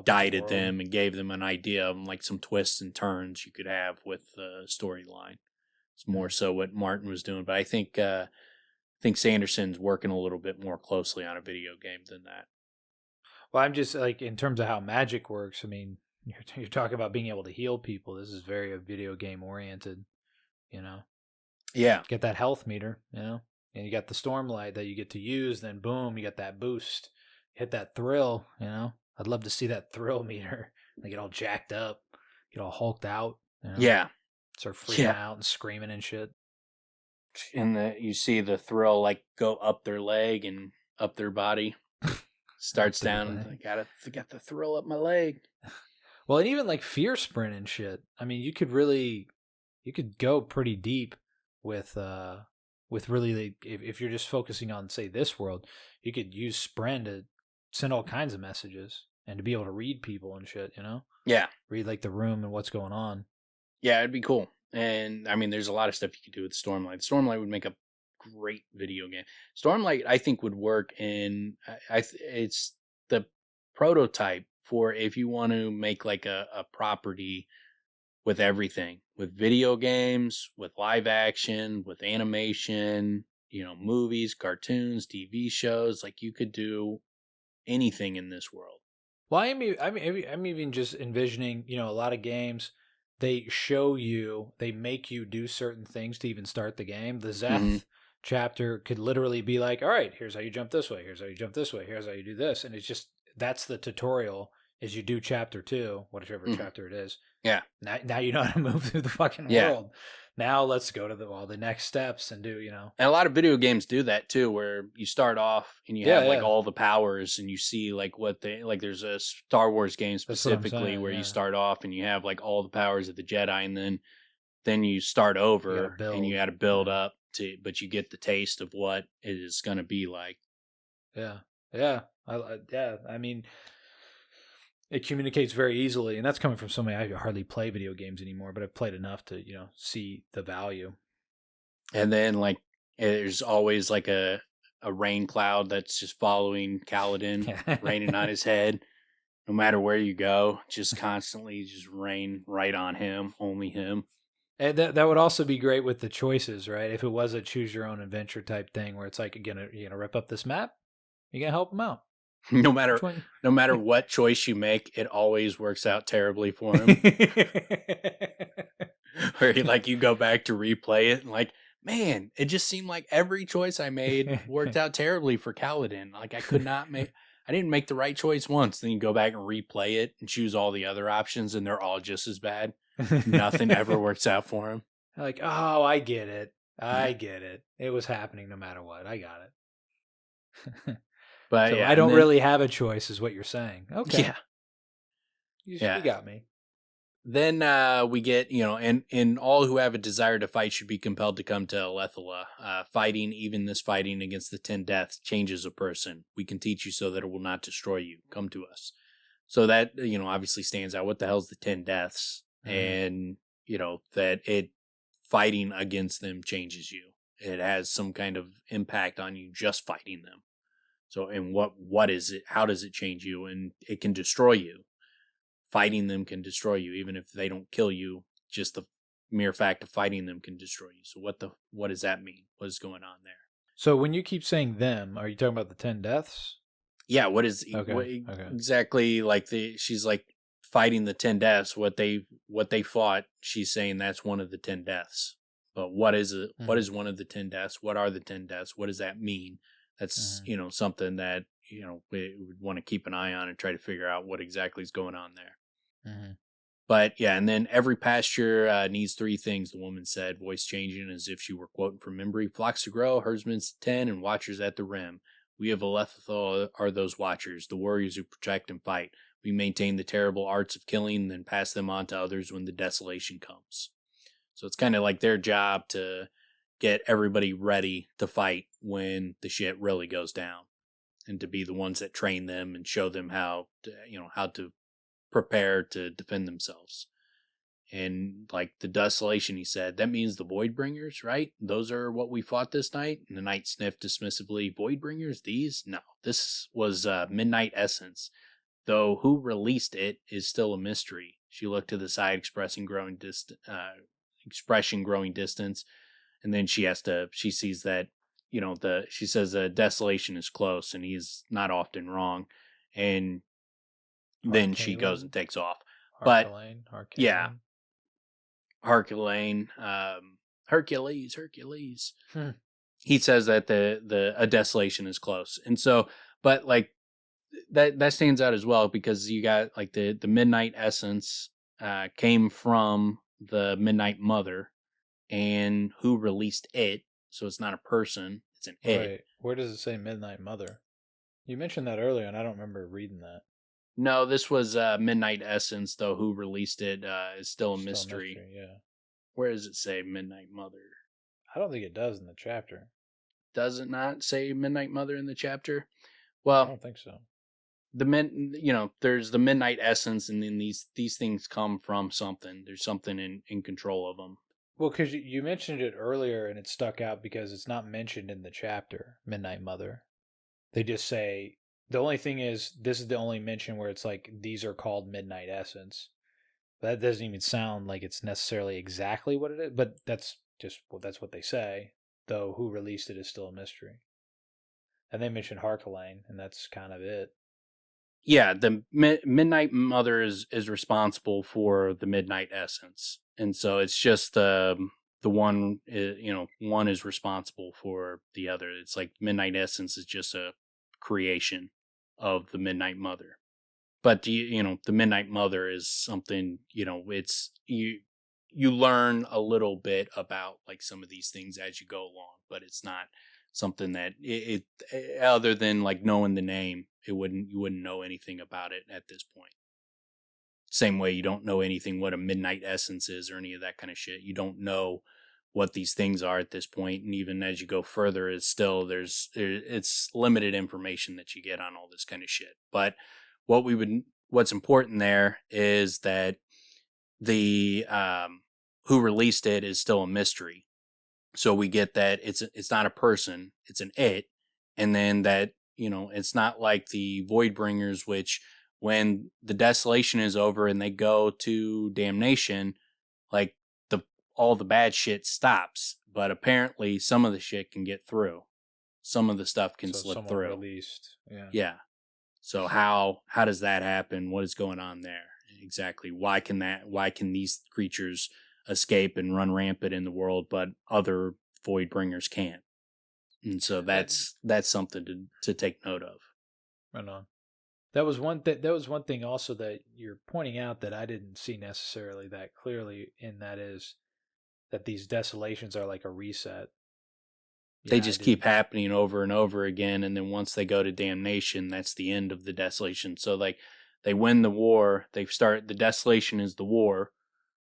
guided them and gave them an idea of like some twists and turns you could have with the storyline. It's more so what Martin was doing, but I think Sanderson's working a little bit more closely on a video game than that. Well, I'm just like, in terms of how magic works, I mean, you're talking about being able to heal people. This is very video game oriented, Yeah. Get that health meter, and you got the Stormlight that you get to use. Then boom, you got that boost. Hit that thrill, I'd love to see that thrill meter. They get all jacked up, get all hulked out. Yeah. Start freaking out and screaming and shit. And you see the thrill like go up their leg and up their body. Starts down. I got the thrill up my leg. Well, and even like fear sprint and shit. I mean, you could go pretty deep with really, if you're just focusing on, say, this world, you could use sprint to send all kinds of messages and to be able to read people and shit, Yeah. Read like the room and what's going on. Yeah, it'd be cool. And I mean, there's a lot of stuff you could do with Stormlight. Stormlight would make a great video game. Stormlight, I think, would work in. It's the prototype for if you want to make like a property with everything, with video games, with live action, with animation, movies, cartoons, TV shows. Like, you could do anything in this world. Well, I'm even just envisioning, a lot of games, they make you do certain things to even start the game. The Zeth chapter could literally be like, all right, here's how you jump this way. Here's how you jump this way. Here's how you do this. And it's just, that's the tutorial, is you do chapter 2, whatever chapter it is. Yeah. Now you know how to move through the fucking world. Now let's go to the next steps and do, And a lot of video games do that too, where you start off and you have like all the powers, and you see like what there's a Star Wars game specifically where you start off and you have like all the powers of the Jedi, and then you start over and you got to build up but you get the taste of what it is going to be like. Yeah. I mean, it communicates very easily, and that's coming from somebody. I hardly play video games anymore, but I've played enough to, see the value. And then like there's always like a rain cloud that's just following Kaladin, raining on his head. No matter where you go, just constantly just rain right on him, only him. And that would also be great with the choices, right? If it was a choose your own adventure type thing where it's like, you're gonna rip up this map, you're gonna help them out. No Which matter one? no matter what choice you make, it always works out terribly for him. Where you go back to replay it and man, it just seemed like every choice I made worked out terribly for Kaladin. Like I didn't make the right choice once. Then you go back and replay it and choose all the other options, and they're all just as bad. Nothing ever works out for him. Like, oh, I get it. I get it. It was happening no matter what. I got it. But so yeah, I don't really have a choice, is what you're saying. Okay. Yeah. You Yeah. got me. Then we get, and all who have a desire to fight should be compelled to come to Alethala. Fighting, even this fighting against the 10 deaths, changes a person. We can teach you so that it will not destroy you. Come to us. So that, obviously stands out. What the hell's the 10 deaths? And, that fighting against them changes you. It has some kind of impact on you just fighting them. So, and what is it? How does it change you? And it can destroy you. Fighting them can destroy you, even if they don't kill you. Just the mere fact of fighting them can destroy you. So what does that mean? What is going on there? So when you keep saying them, are you talking about the 10 deaths? Yeah, what is exactly she's like fighting the 10 deaths, what they fought, she's saying that's one of the 10 deaths. But what is it? What is one of the 10 deaths? What are the 10 deaths? What does that mean? That's, something that, we would want to keep an eye on and try to figure out what exactly is going on there. But yeah, and then every pasture needs 3 things, the woman said, voice changing as if she were quoting from memory. Flocks to grow, herdsmen to tend, and watchers at the rim. We of Alethala are those watchers, the warriors who protect and fight. We maintain the terrible arts of killing and then pass them on to others when the desolation comes. So it's kind of like their job to get everybody ready to fight when the shit really goes down, and to be the ones that train them and show them how to prepare to defend themselves. And like the desolation, he said, that means the Voidbringers, right? Those are what we fought this night. And the knight sniffed dismissively. Voidbringers, these? No, this was Midnight Essence. Though who released it is still a mystery. She looked to the side, expression growing distance. And then she sees that, she says desolation is close and he's not often wrong. And then she goes and takes off. Harkelane. Yeah. Hercules. He says that a desolation is close. And so, but like that stands out as well, because you got like the Midnight Essence came from the Midnight Mother, and who released it. So it's not a person, it's an it. Wait, where does it say Midnight Mother? You mentioned that earlier and I don't remember reading that. No, this was Midnight Essence, though who released it is still a mystery. Yeah. Where does it say Midnight Mother? I don't think it does in the chapter. Does it not say Midnight Mother in the chapter? Well, I don't think so. There's the Midnight Essence, and then these things come from something. There's something in control of them. Well, because you mentioned it earlier, and it stuck out because it's not mentioned in the chapter, Midnight Mother. They just say, the only thing is, this is the only mention where it's like, these are called Midnight Essence. That doesn't even sound like it's necessarily exactly what it is, but that's what they say, though who released it is still a mystery. And they mentioned Harkelane, and that's kind of it. Yeah, the Midnight Mother is responsible for the Midnight Essence. And so it's just the one, one is responsible for the other. It's like Midnight Essence is just a creation of the Midnight Mother. But the Midnight Mother is something, it's you learn a little bit about like some of these things as you go along, but it's not something that it other than like knowing the name, you wouldn't know anything about it at this point. Same way you don't know anything what a Midnight Essence is or any of that kind of shit. You don't know what these things are at this point, and even as you go further, it's limited information that you get on all this kind of shit. But what's important there is that the who released it is still a mystery. So we get that it's not a person, it's an it, and then that it's not like the Voidbringers, which when the desolation is over and they go to damnation, like all the bad shit stops, but apparently some of the shit can get through. Some of the stuff can slip through. Released. Yeah. Yeah. So how does that happen? What is going on there? Exactly. Why can these creatures escape and run rampant in the world, but other Voidbringers can't? And so that's something to take note of. Right on. That was one thing also that you're pointing out that I didn't see necessarily that clearly, and that is that these desolations are like a reset. They just keep happening over and over again, and then once they go to damnation, that's the end of the desolation. So like they win the war, the desolation is the war.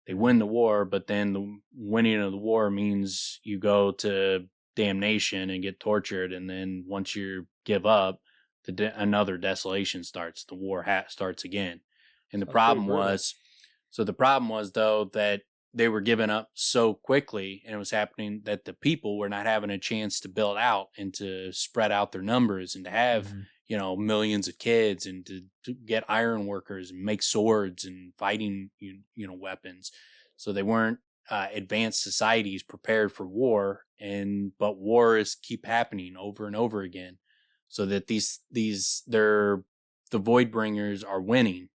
They win the war, but then the winning of the war means you go to damnation and get tortured, and then once you give up, another desolation starts. The war starts again. And the problem was though that they were giving up so quickly, and it was happening that the people were not having a chance to build out and to spread out their numbers and to have millions of kids and to get iron workers and make swords and fighting weapons. So they weren't advanced societies prepared for war, but wars keep happening over and over again, so that the Voidbringers are winning.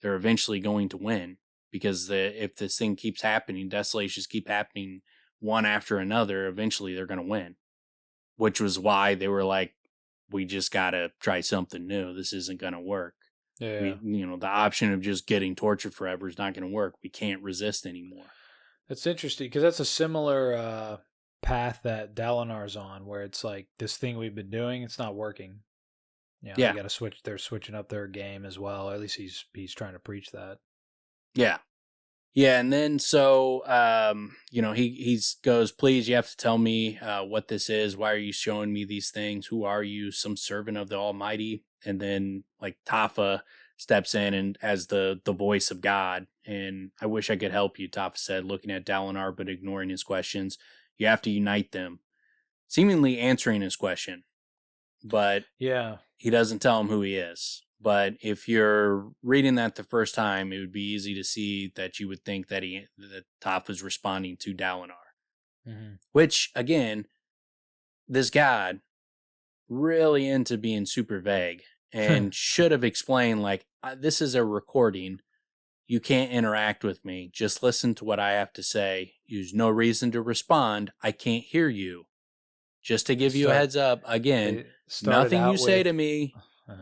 They're eventually going to win. Because if this thing keeps happening, desolations keep happening one after another, eventually they're going to win. Which was why they were like, we just got to try something new. This isn't going to work. Yeah. The option of just getting tortured forever is not going to work. We can't resist anymore. That's interesting, because that's a similar path that Dalinar's on, where it's like, this thing we've been doing, it's not working. Yeah. They got to switch. They're switching up their game as well. At least he's trying to preach that. Yeah. Yeah, and then so, he goes, please, you have to tell me what this is. Why are you showing me these things? Who are you? Some servant of the Almighty? And then, like, Tafa steps in and as the voice of God. And I wish I could help you, Tafa said, looking at Dalinar but ignoring his questions. You have to unite them. Seemingly answering his question. But he doesn't tell him who he is. But if you're reading that the first time, it would be easy to see that you would think that Toph is responding to Dalinar. Mm-hmm. Which, again, this god really into being super vague and should have explained, like, this is a recording. You can't interact with me. Just listen to what I have to say. Use no reason to respond. I can't hear you. Just to give you a heads up, again, nothing you say to me,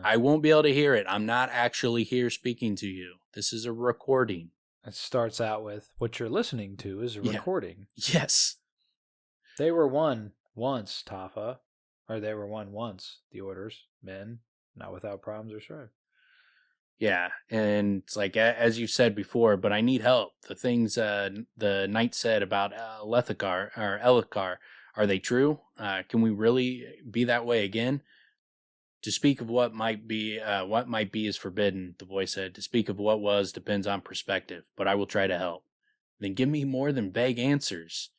I won't be able to hear it. I'm not actually here speaking to you. This is a recording. It starts out with, what you're listening to is a recording. Yes. They were one once, Tafa. Or they were one once, the orders. Men, not without problems or strife. Yeah, and it's like, as you said before, but I need help. The things the knight said about Elhokar, are they true? Can we really be that way again? To speak of what might be is forbidden, the voice said. To speak of what was depends on perspective, but I will try to help. Then give me more than vague answers.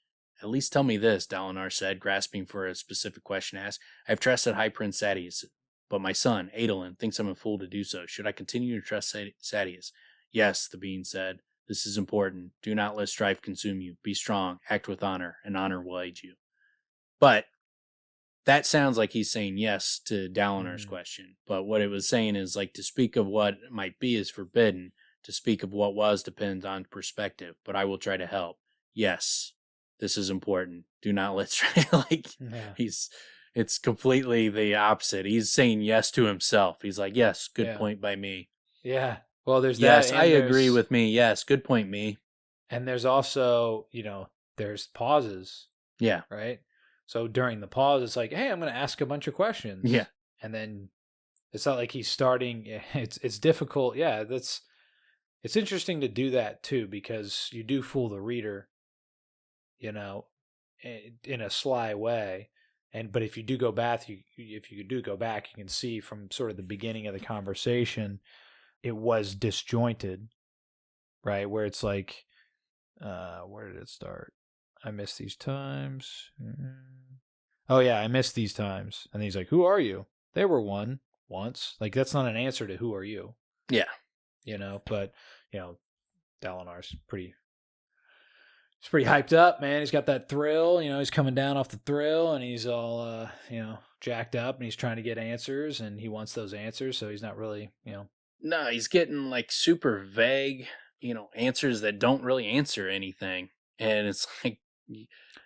At least tell me this, Dalinar said, grasping for a specific question asked. I have trusted High Prince Sadeas, but my son, Adolin, thinks I'm a fool to do so. Should I continue to trust Sadeas? Yes, the being said. This is important. Do not let strife consume you. Be strong. Act with honor, and honor will aid you. But that sounds like he's saying yes to Dalinar's question. But what it was saying is, like, to speak of what might be is forbidden. To speak of what was depends on perspective. But I will try to help. Yes, this is important. Do not let strife. It's completely the opposite. He's saying yes to himself. He's like, yes, good point by me. Yeah. Well, there's yes, I agree with me. Yes, good point, me. And there's also, there's pauses. Yeah. Right? So during the pause, it's like, hey, I'm going to ask a bunch of questions. Yeah. And then it's not like he's starting. It's difficult. Yeah, it's interesting to do that too, because you do fool the reader, in a sly way. But if you do go back, you can see from sort of the beginning of the conversation, it was disjointed, right? Where it's like, where did it start? I missed these times. Oh yeah, I missed these times. And he's like, who are you? They were one once. Like, that's not an answer to who are you. Yeah. But, Dalinar's pretty He's pretty hyped up, man. He's got that thrill. He's coming down off the thrill, and he's all, jacked up, and he's trying to get answers, and he wants those answers, so he's not really. No, he's getting like super vague, answers that don't really answer anything. And it's like,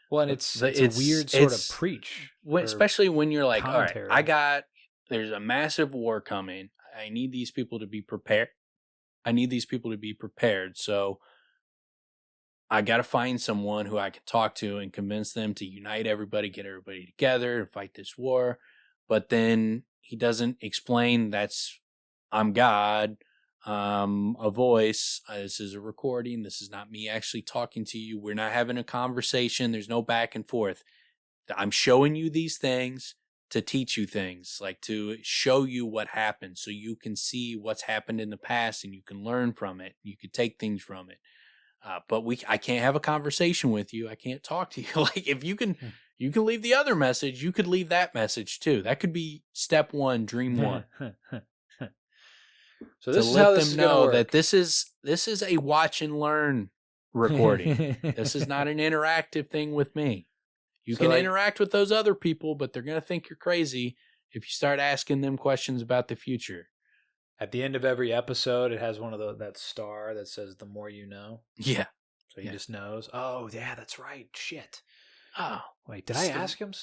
Well, and it's a weird sort of preach. Especially when you're like, commentary. all right, there's a massive war coming. I need these people to be prepared. So I got to find someone who I can talk to and convince them to unite everybody, get everybody together and fight this war. But then he doesn't explain I'm God, a voice. This is a recording. This is not me actually talking to you. We're not having a conversation. There's no back and forth. I'm showing you these things to teach you things, like to show you what happened so you can see what's happened in the past and you can learn from it. You can take things from it. But I can't have a conversation with you. I can't talk to you. Like if you can leave the other message. You could leave that message too. That could be step one, dream one. So this to is let how this them is gonna know work. that this is a watch and learn recording. This is not an interactive thing with me. You can interact with those other people, but they're gonna think you're crazy if you start asking them questions about the future. At the end of every episode, it has one of that star that says "the more you know." Yeah. So he just knows. Oh, yeah, that's right. Shit. Oh, wait, did I ask him?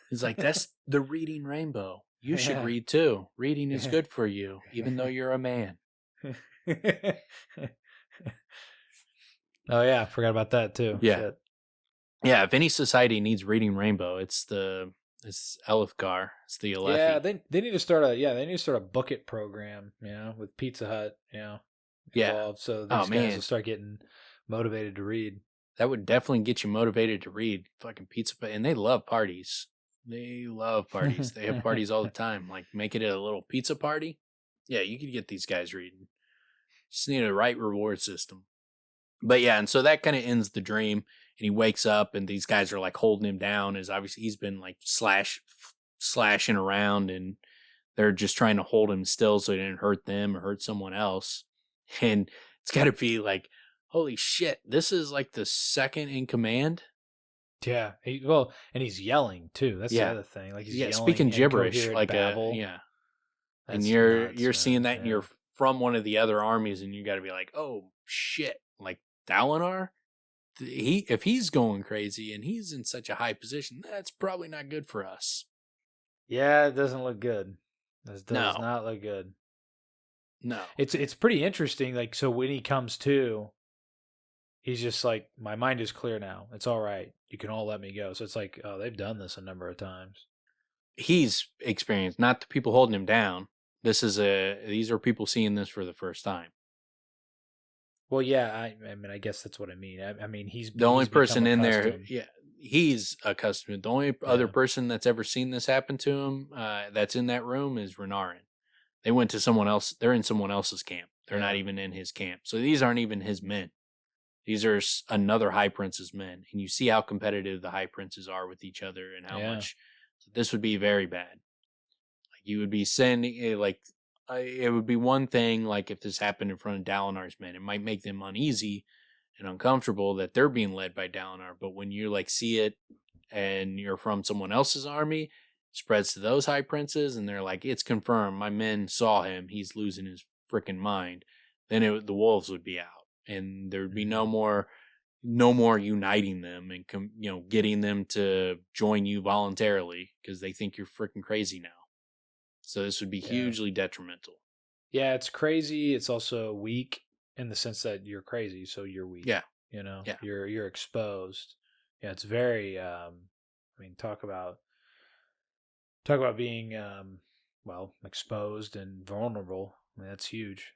He's like, that's the reading rainbow. You should read too. Reading is good for you, even though you're a man. Oh yeah, forgot about that too. Yeah. Shit. Yeah, if any society needs reading rainbow, it's Elifgar. It's the Alethi. Yeah, they need to start a book it program, with Pizza Hut, involved. So these guys will start getting motivated to read. That would definitely get you motivated to read. Fucking pizza, and they love parties. They love parties. They have parties all the time. Like make it a little pizza party. Yeah, you could get these guys reading. Just need a right reward system. But yeah, and so that kind of ends the dream. And he wakes up, and these guys are like holding him down. As obviously he's been like slashing around, and they're just trying to hold him still so he didn't hurt them or hurt someone else. And it's got to be like, holy shit, this is like the second in command. Yeah, and he's yelling too. That's the other thing. Like he's yelling, speaking gibberish, like babble. And you're seeing that, and you're from one of the other armies, and you got to be like, oh shit, like Dalinar. If he's going crazy and he's in such a high position, that's probably not good for us. Yeah, it doesn't look good. It does not look good. No, it's pretty interesting. Like, so when he comes to, he's just like, my mind is clear now. It's all right. You can all let me go. So it's like, oh, they've done this a number of times. He's experienced, not the people holding him down. These are people seeing this for the first time. Well, yeah, I mean, I guess that's what I mean. I mean, he's the only person in there. Accustomed. Yeah, he's accustomed. The only other person that's ever seen this happen to him, that's in that room, is Renarin. They went to someone else. They're in someone else's camp. They're not even in his camp. So these aren't even his men. These are another High Prince's men, and you see how competitive the High Princes are with each other, and how much. So this would be very bad. Like you would be sending it would be one thing, like if this happened in front of Dalinar's men, it might make them uneasy and uncomfortable that they're being led by Dalinar. But when you like see it and you're from someone else's army, it spreads to those High Princes, and they're like, it's confirmed. My men saw him. He's losing his freaking mind. Then the wolves would be out, and there would be no more uniting them and getting them to join you voluntarily because they think you're freaking crazy now. So this would be hugely detrimental. Yeah, it's crazy. It's also weak in the sense that you're crazy, so you're weak. Yeah. You're exposed. Yeah, it's very talk about being exposed and vulnerable. I mean, that's huge.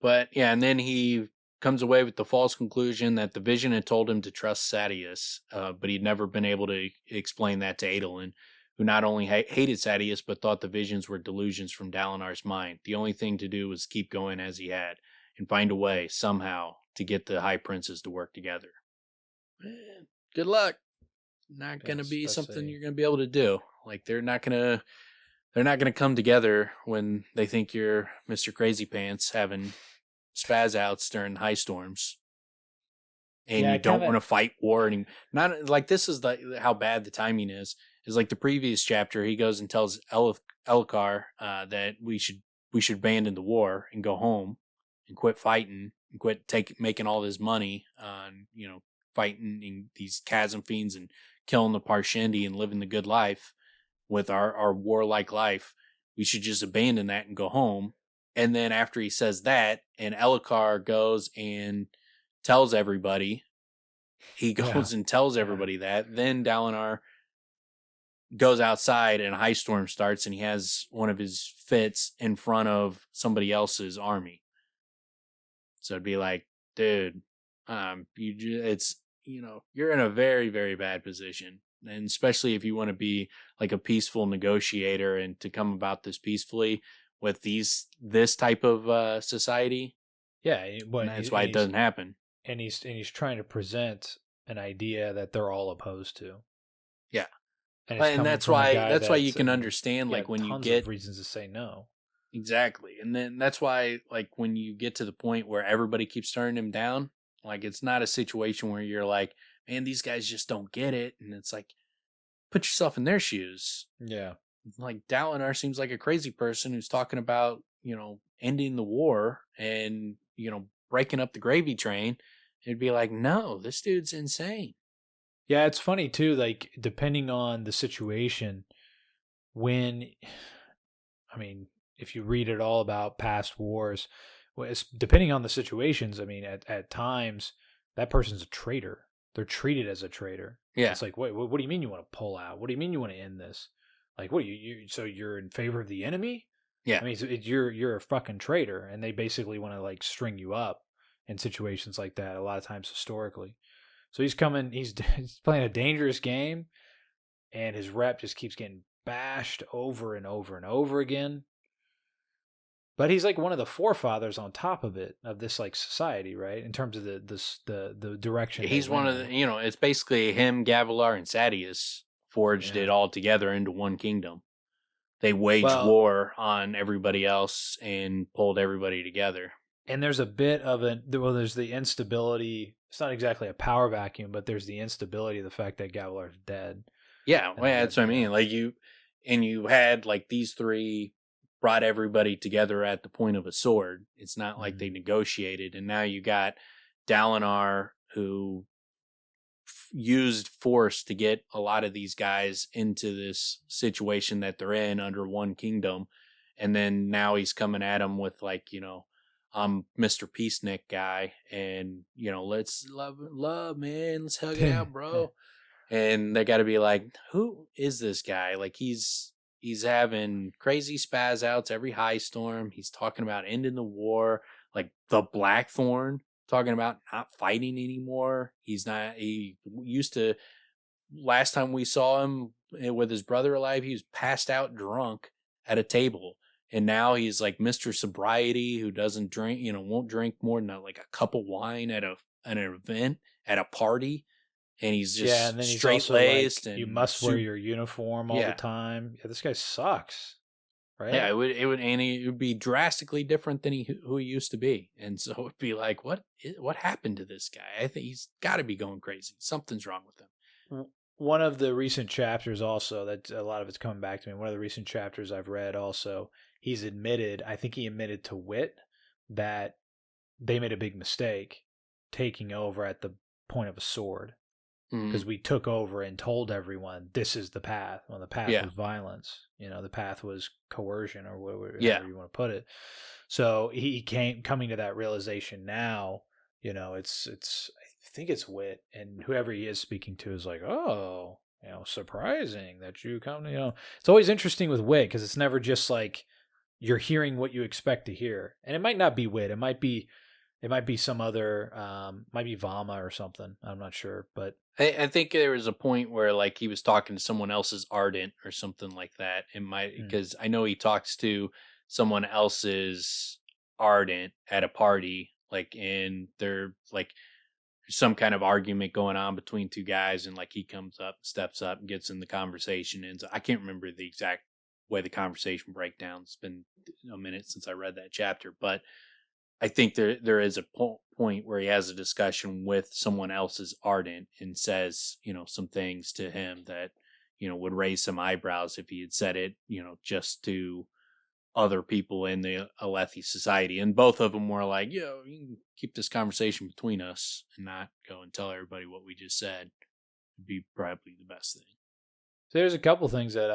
But yeah, and then he comes away with the false conclusion that the vision had told him to trust Sadeas, but he'd never been able to explain that to Adolin, who not only hated Sadeas, but thought the visions were delusions from Dalinar's mind. The only thing to do was keep going as he had, and find a way, somehow, to get the High Princes to work together. Good luck. Not going to be something you're going to be able to do. Like, they're not going to come together when they think you're Mr. Crazy Pants having spaz outs during high storms. and Yeah, you I don't kind want of. to fight war. And not like this is how bad the timing is. Is like the previous chapter, he goes and tells Elkar that we should abandon the war and go home and quit fighting and quit making all this money on fighting in these chasm fiends and killing the Parshendi and living the good life with our warlike life. We should just abandon that and go home. And then after he says that, and Elkar goes and tells everybody, he Yeah, goes and tells yeah, everybody that. Then Dalinar goes outside and a high storm starts, and he has one of his fits in front of somebody else's army. So it'd be like, dude, it's you're in a very very bad position, and especially if you want to be like a peaceful negotiator and to come about this peacefully with this type of society. yeah. And But that's why it doesn't happen. he's trying to present an idea that they're all opposed to, Yeah, and it's and coming from a guy that's why you that's can understand like when you tons of get reasons to say no. exactly, and then that's why like when you get to the point where everybody keeps turning him down, like it's not a situation where you're like, man, these guys just don't get it, and it's like put yourself in their shoes. Yeah, Like Dalinar seems like a crazy person who's talking about ending the war and breaking up the gravy train. It'd be like, no, this dude's insane. yeah. It's funny too. Like depending on the situation, when I mean, if you read it all about past wars, well, it's, depending on the situations, I mean, at times that person's a traitor. They're treated as a traitor. Yeah, It's like, wait, what do you mean you want to pull out? What do you mean you want to end this? Like, what so you're in favor of the enemy? yeah. I mean, you're a fucking traitor, and they basically want to like string you up in situations like that. A lot of times historically, so he's coming. He's playing a dangerous game, and his rep just keeps getting bashed over and over and over again. But he's like one of the forefathers on top of it of this like society, right? In terms of the direction they He's one went of in. the it's basically him, Gavilar, and Sadius forged Yeah. it all together into one kingdom. They waged Well, war on everybody else and pulled everybody together. and there's a bit of there's the instability. It's not exactly a power vacuum, but there's the instability of the fact that Gavilar's dead. Yeah, And well, that's what I mean. Like you had like these three brought everybody together at the point of a sword. It's not like they negotiated, and now you got Dalinar who used force to get a lot of these guys into this situation that they're in under one kingdom, and then now he's coming at them with like I'm Mr. Peacenik guy, and let's love man, let's hug it out, bro. And they got to be like, who is this guy? Like he's having crazy spaz outs every high storm. He's talking about ending the war, like the Blackthorn, talking about not fighting anymore. He used to, last time we saw him with his brother alive, he was passed out drunk at a table. And now he's like Mr. Sobriety who doesn't drink, won't drink more than like a cup of wine at an event, at a party. And he's just yeah, and then he's straight also like, laced and you must wear your uniform all the time. Yeah, this guy sucks, right? Yeah, it would be drastically different than who he used to be, and so it'd be like, what happened to this guy? I think he's got to be going crazy. Something's wrong with him. One of the recent chapters, also, that a lot of it's coming back to me. One of the recent chapters I've read, also, I think he admitted to Wit that they made a big mistake taking over at the point of a sword. Because we took over and told everyone this is the path. Well, the path was violence. The path was coercion, or whatever you want to put it. So he coming to that realization now. It's I think it's Wit, and whoever he is speaking to is like, oh, surprising that you come. It's always interesting with Wit because it's never just like you're hearing what you expect to hear, and it might not be Wit. It might be some other, might be Vama or something. I'm not sure, but I think there was a point where like he was talking to someone else's Ardent or something like that. It might, because I know he talks to someone else's Ardent at a party, like, and they're like some kind of argument going on between two guys, and like he comes up, steps up, and gets in the conversation, and I can't remember the exact way the conversation breakdown. It's been a minute since I read that chapter, but I think there is a point where he has a discussion with someone else's Ardent and says, some things to him that, would raise some eyebrows if he had said it, just to other people in the Alethi society. And both of them were like, you can keep this conversation between us and not go and tell everybody what we just said. Would be probably the best thing. So there's a couple things that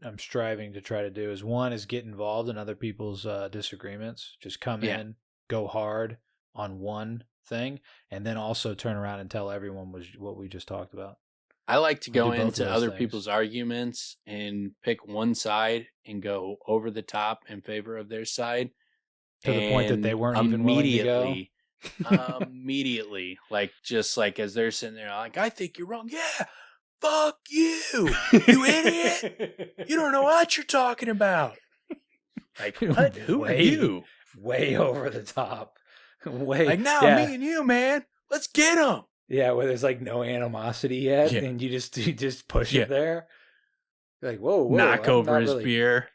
I'm striving to try to do. Is one is get involved in other people's disagreements. Just come in, go hard on one thing, and then also turn around and tell everyone what we just talked about. I like to go do both into of those other things. people's arguments and pick one side and go over the top in favor of their side. To the point that they weren't even willing to go? Immediately, just as they're sitting there, like, I think you're wrong. Yeah, fuck you, you idiot. You don't know what you're talking about. Like, what? Who are you? Way over the top. Way. Like, now, me and you, man. Let's get them. Yeah, where there's like no animosity yet, and you just push it there. You're like, whoa, knock over his beer.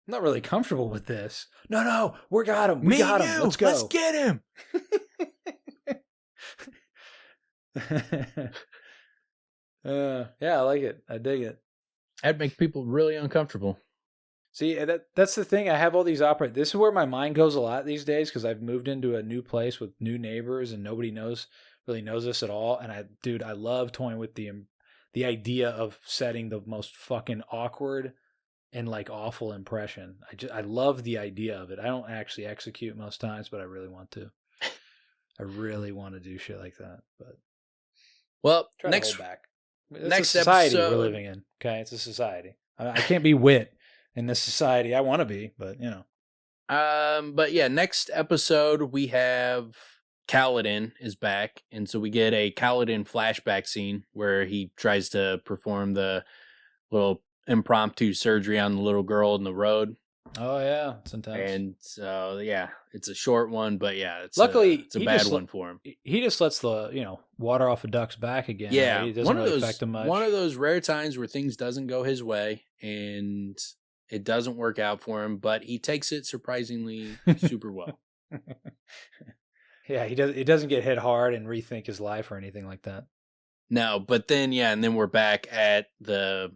I'm not really comfortable with this. No, we got him. We got him. Let's go. Let's get him. Yeah, I like it. I dig it. That'd make people really uncomfortable. See, that's the thing. I have all these This is where my mind goes a lot these days because I've moved into a new place with new neighbors and nobody really knows us at all. And I love toying with the idea of setting the most fucking awkward and like awful impression. I love the idea of it. I don't actually execute most times, but I really want to. I really want to do shit like that. But next It's a society we're living in. Okay, it's a society. I can't be wit in this society. I want to be, but But yeah, next episode we have Kaladin is back, and so we get a Kaladin flashback scene where he tries to perform the little impromptu surgery on the little girl in the road. Oh yeah, it's intense. And so it's a short one, but it's a bad one for him. He just lets the water off a duck's back again. Yeah, right? It doesn't really affect him much. One of those rare times where things doesn't go his way and it doesn't work out for him, but he takes it surprisingly super well. Yeah, he doesn't get hit hard and rethink his life or anything like that. No, but then and then we're back at the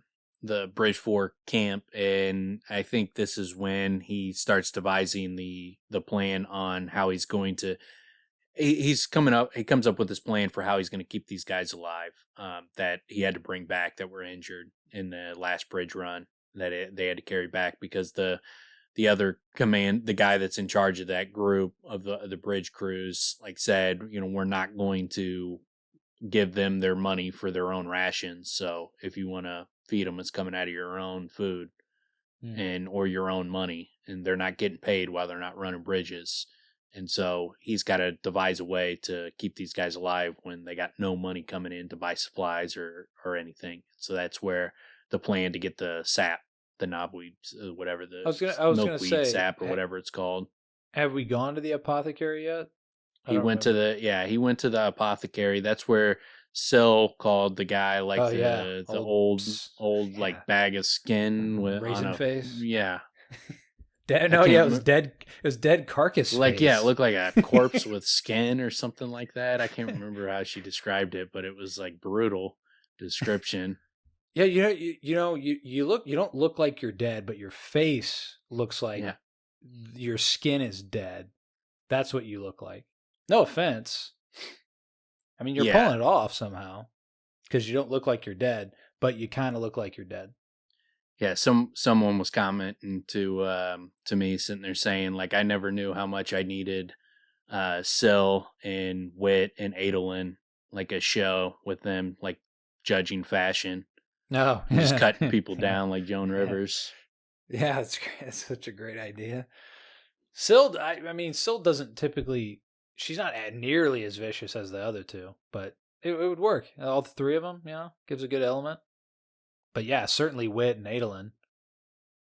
Bridge 4 camp, and I think this is when he starts devising the plan on how he's going to. He comes up with this plan for how he's going to keep these guys alive that he had to bring back that were injured in the last bridge run that they had to carry back because the other the guy that's in charge of that group of the bridge crews, said, we're not going to give them their money for their own rations. So if you want to feed them, it's coming out of your own food or your own money, and they're not getting paid while they're not running bridges. And so he's got to devise a way to keep these guys alive when they got no money coming in to buy supplies or anything. So that's where the plan to get the sap, the knobweed, whatever the milkweed sap or whatever it's called. Have we gone to the apothecary yet? He went to the apothecary. That's where Syl called the guy the old bag of skin with raisin face. Yeah. It was dead. It was dead carcass. Face. It looked like a corpse with skin or something like that. I can't remember how she described it, but it was brutal description. Yeah, you don't look like you're dead, but your face looks like your skin is dead. That's what you look like. No offense. I mean, you're pulling it off somehow because you don't look like you're dead, but you kind of look like you're dead. Yeah, someone was commenting to me, sitting there saying I never knew how much I needed Syl and Wit and Adolin, a show with them judging fashion. No, just cutting people down like Joan Rivers. Yeah, that's great. That's such a great idea. Syl, Syl doesn't typically. She's not nearly as vicious as the other two, but it would work. All the three of them, gives a good element. But yeah, certainly Wit and Adolin.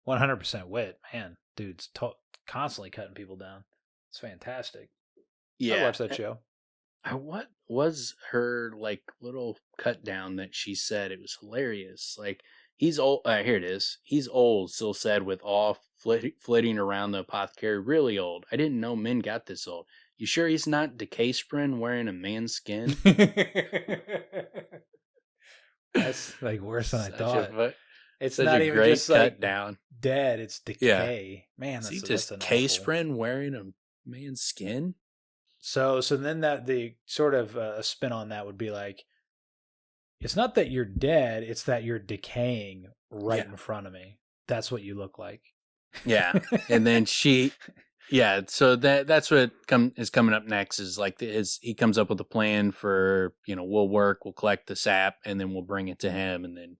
100% Wit. Man, dude's constantly cutting people down. It's fantastic. Yeah. I watched that show. What was her little cut down that she said? It was hilarious. He's old. Here it is. He's old, Syl said with awe flitting around the apothecary. Really old. I didn't know men got this old. You sure he's not decay spren wearing a man's skin? That's like worse than I thought. It's such not a even great just cut like down. dead. It's decay. Man, Is he that's just an decay awful. spren wearing a man's skin? So then that the sort of spin on that would be like, it's not that you're dead, it's that you're decaying right in front of me. That's what you look like. Yeah. And then so that's what is coming up next is like he comes up with a plan for, we'll collect the sap and then we'll bring it to him. And then,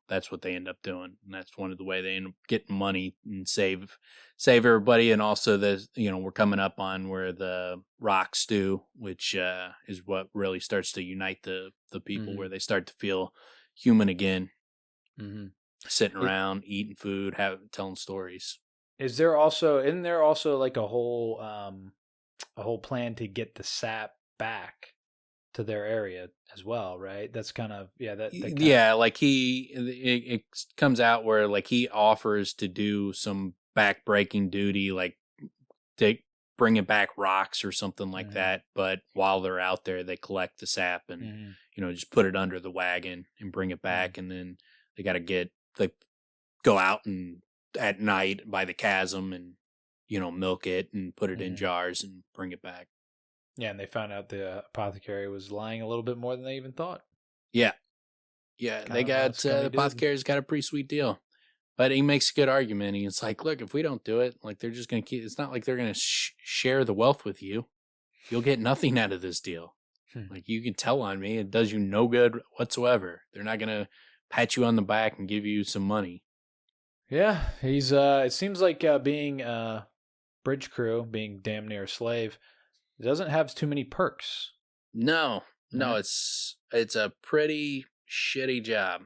that's what they end up doing. And that's one of the way they end up getting money and save everybody. And also we're coming up on where the rocks stew, which is what really starts to unite the people where they start to feel human again. Mm-hmm. Sitting around, eating food, telling stories. Isn't there also like a whole plan to get the sap back to their area as well, right? That's kind of like it comes out where like he offers to do some back-breaking duty, like bringing back rocks or something like that. But while they're out there, they collect the sap and just put it under the wagon and bring it back, and then they got to go out and at night by the chasm and milk it and put it in jars and bring it back. Yeah, and they found out the apothecary was lying a little bit more than they even thought. Yeah, they got the apothecary's got a pretty sweet deal, but he makes a good argument. He's like, look, if we don't do it, like they're just gonna keep. It's not like they're gonna share the wealth with you. You'll get nothing out of this deal. Like you can tell on me, it does you no good whatsoever. They're not gonna pat you on the back and give you some money. Yeah, he's it seems like being bridge crew, being damn near a slave, doesn't have too many perks. No, it's a pretty shitty job.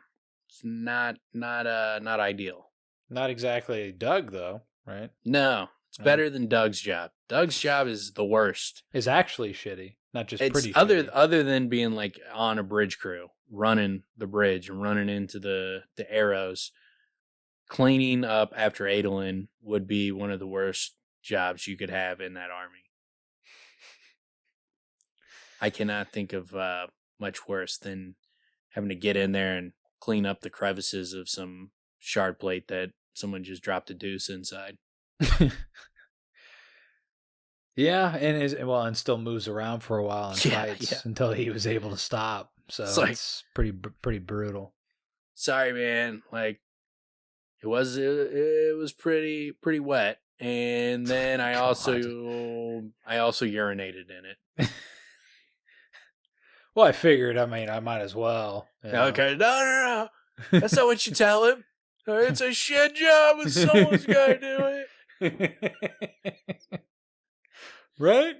It's not ideal. Not exactly Doug though, right? No, it's better than Doug's job. Doug's job is the worst. It's actually shitty, not just pretty shitty. Shitty. Other than being like on a bridge crew, running the bridge and running into the arrows. Cleaning up after Adolin would be one of the worst jobs you could have in that army. I cannot think of much worse than having to get in there and clean up the crevices of some shard plate that someone just dropped a deuce inside. Yeah, and still moves around for a while and fights until he was able to stop. So it's pretty brutal. Sorry, man. Like it was pretty wet, and then I also urinated in it. Well, I figured. I mean, I might as well. Okay, no. That's not what you tell him. It's a shit job, and someone's got to do it. Right?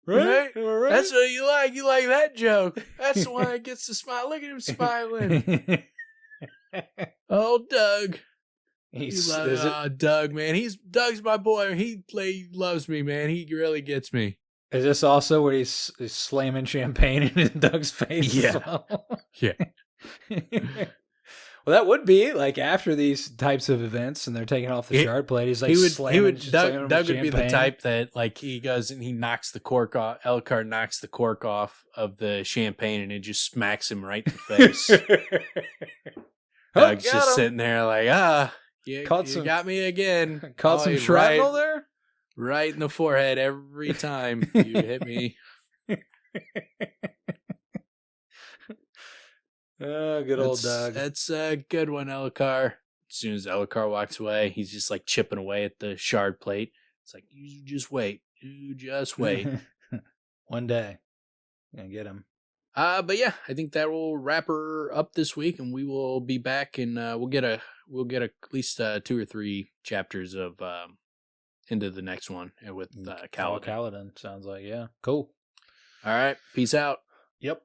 That's what you like. You like that joke. That's the one that gets the smile. Look at him smiling. Oh, Doug. Doug, man. Doug's my boy. He loves me, man. He really gets me. Is this also where he's slamming champagne in Doug's face? Yeah. As well? Yeah. Well, that would be like after these types of events, and they're taking off the shard plate. He's like Doug would be the type that like he goes and he knocks the cork off. Elcar knocks the cork off of the champagne, and it just smacks him right in the face. Doug's just sitting there like, you got me again. Caught some shrapnel there? Right in the forehead every time you hit me. Oh, good old Doug. That's a good one, Elcar. As soon as Elcar walks away, he's just like chipping away at the shard plate. It's like, you just wait. You just wait. One day. Gonna get him. But yeah, I think that will wrap her up this week, and we will be back, and we'll get at least 2 or 3 chapters of into the next one with Kaladin. Kaladin sounds like, yeah, cool. All right, peace out. Yep.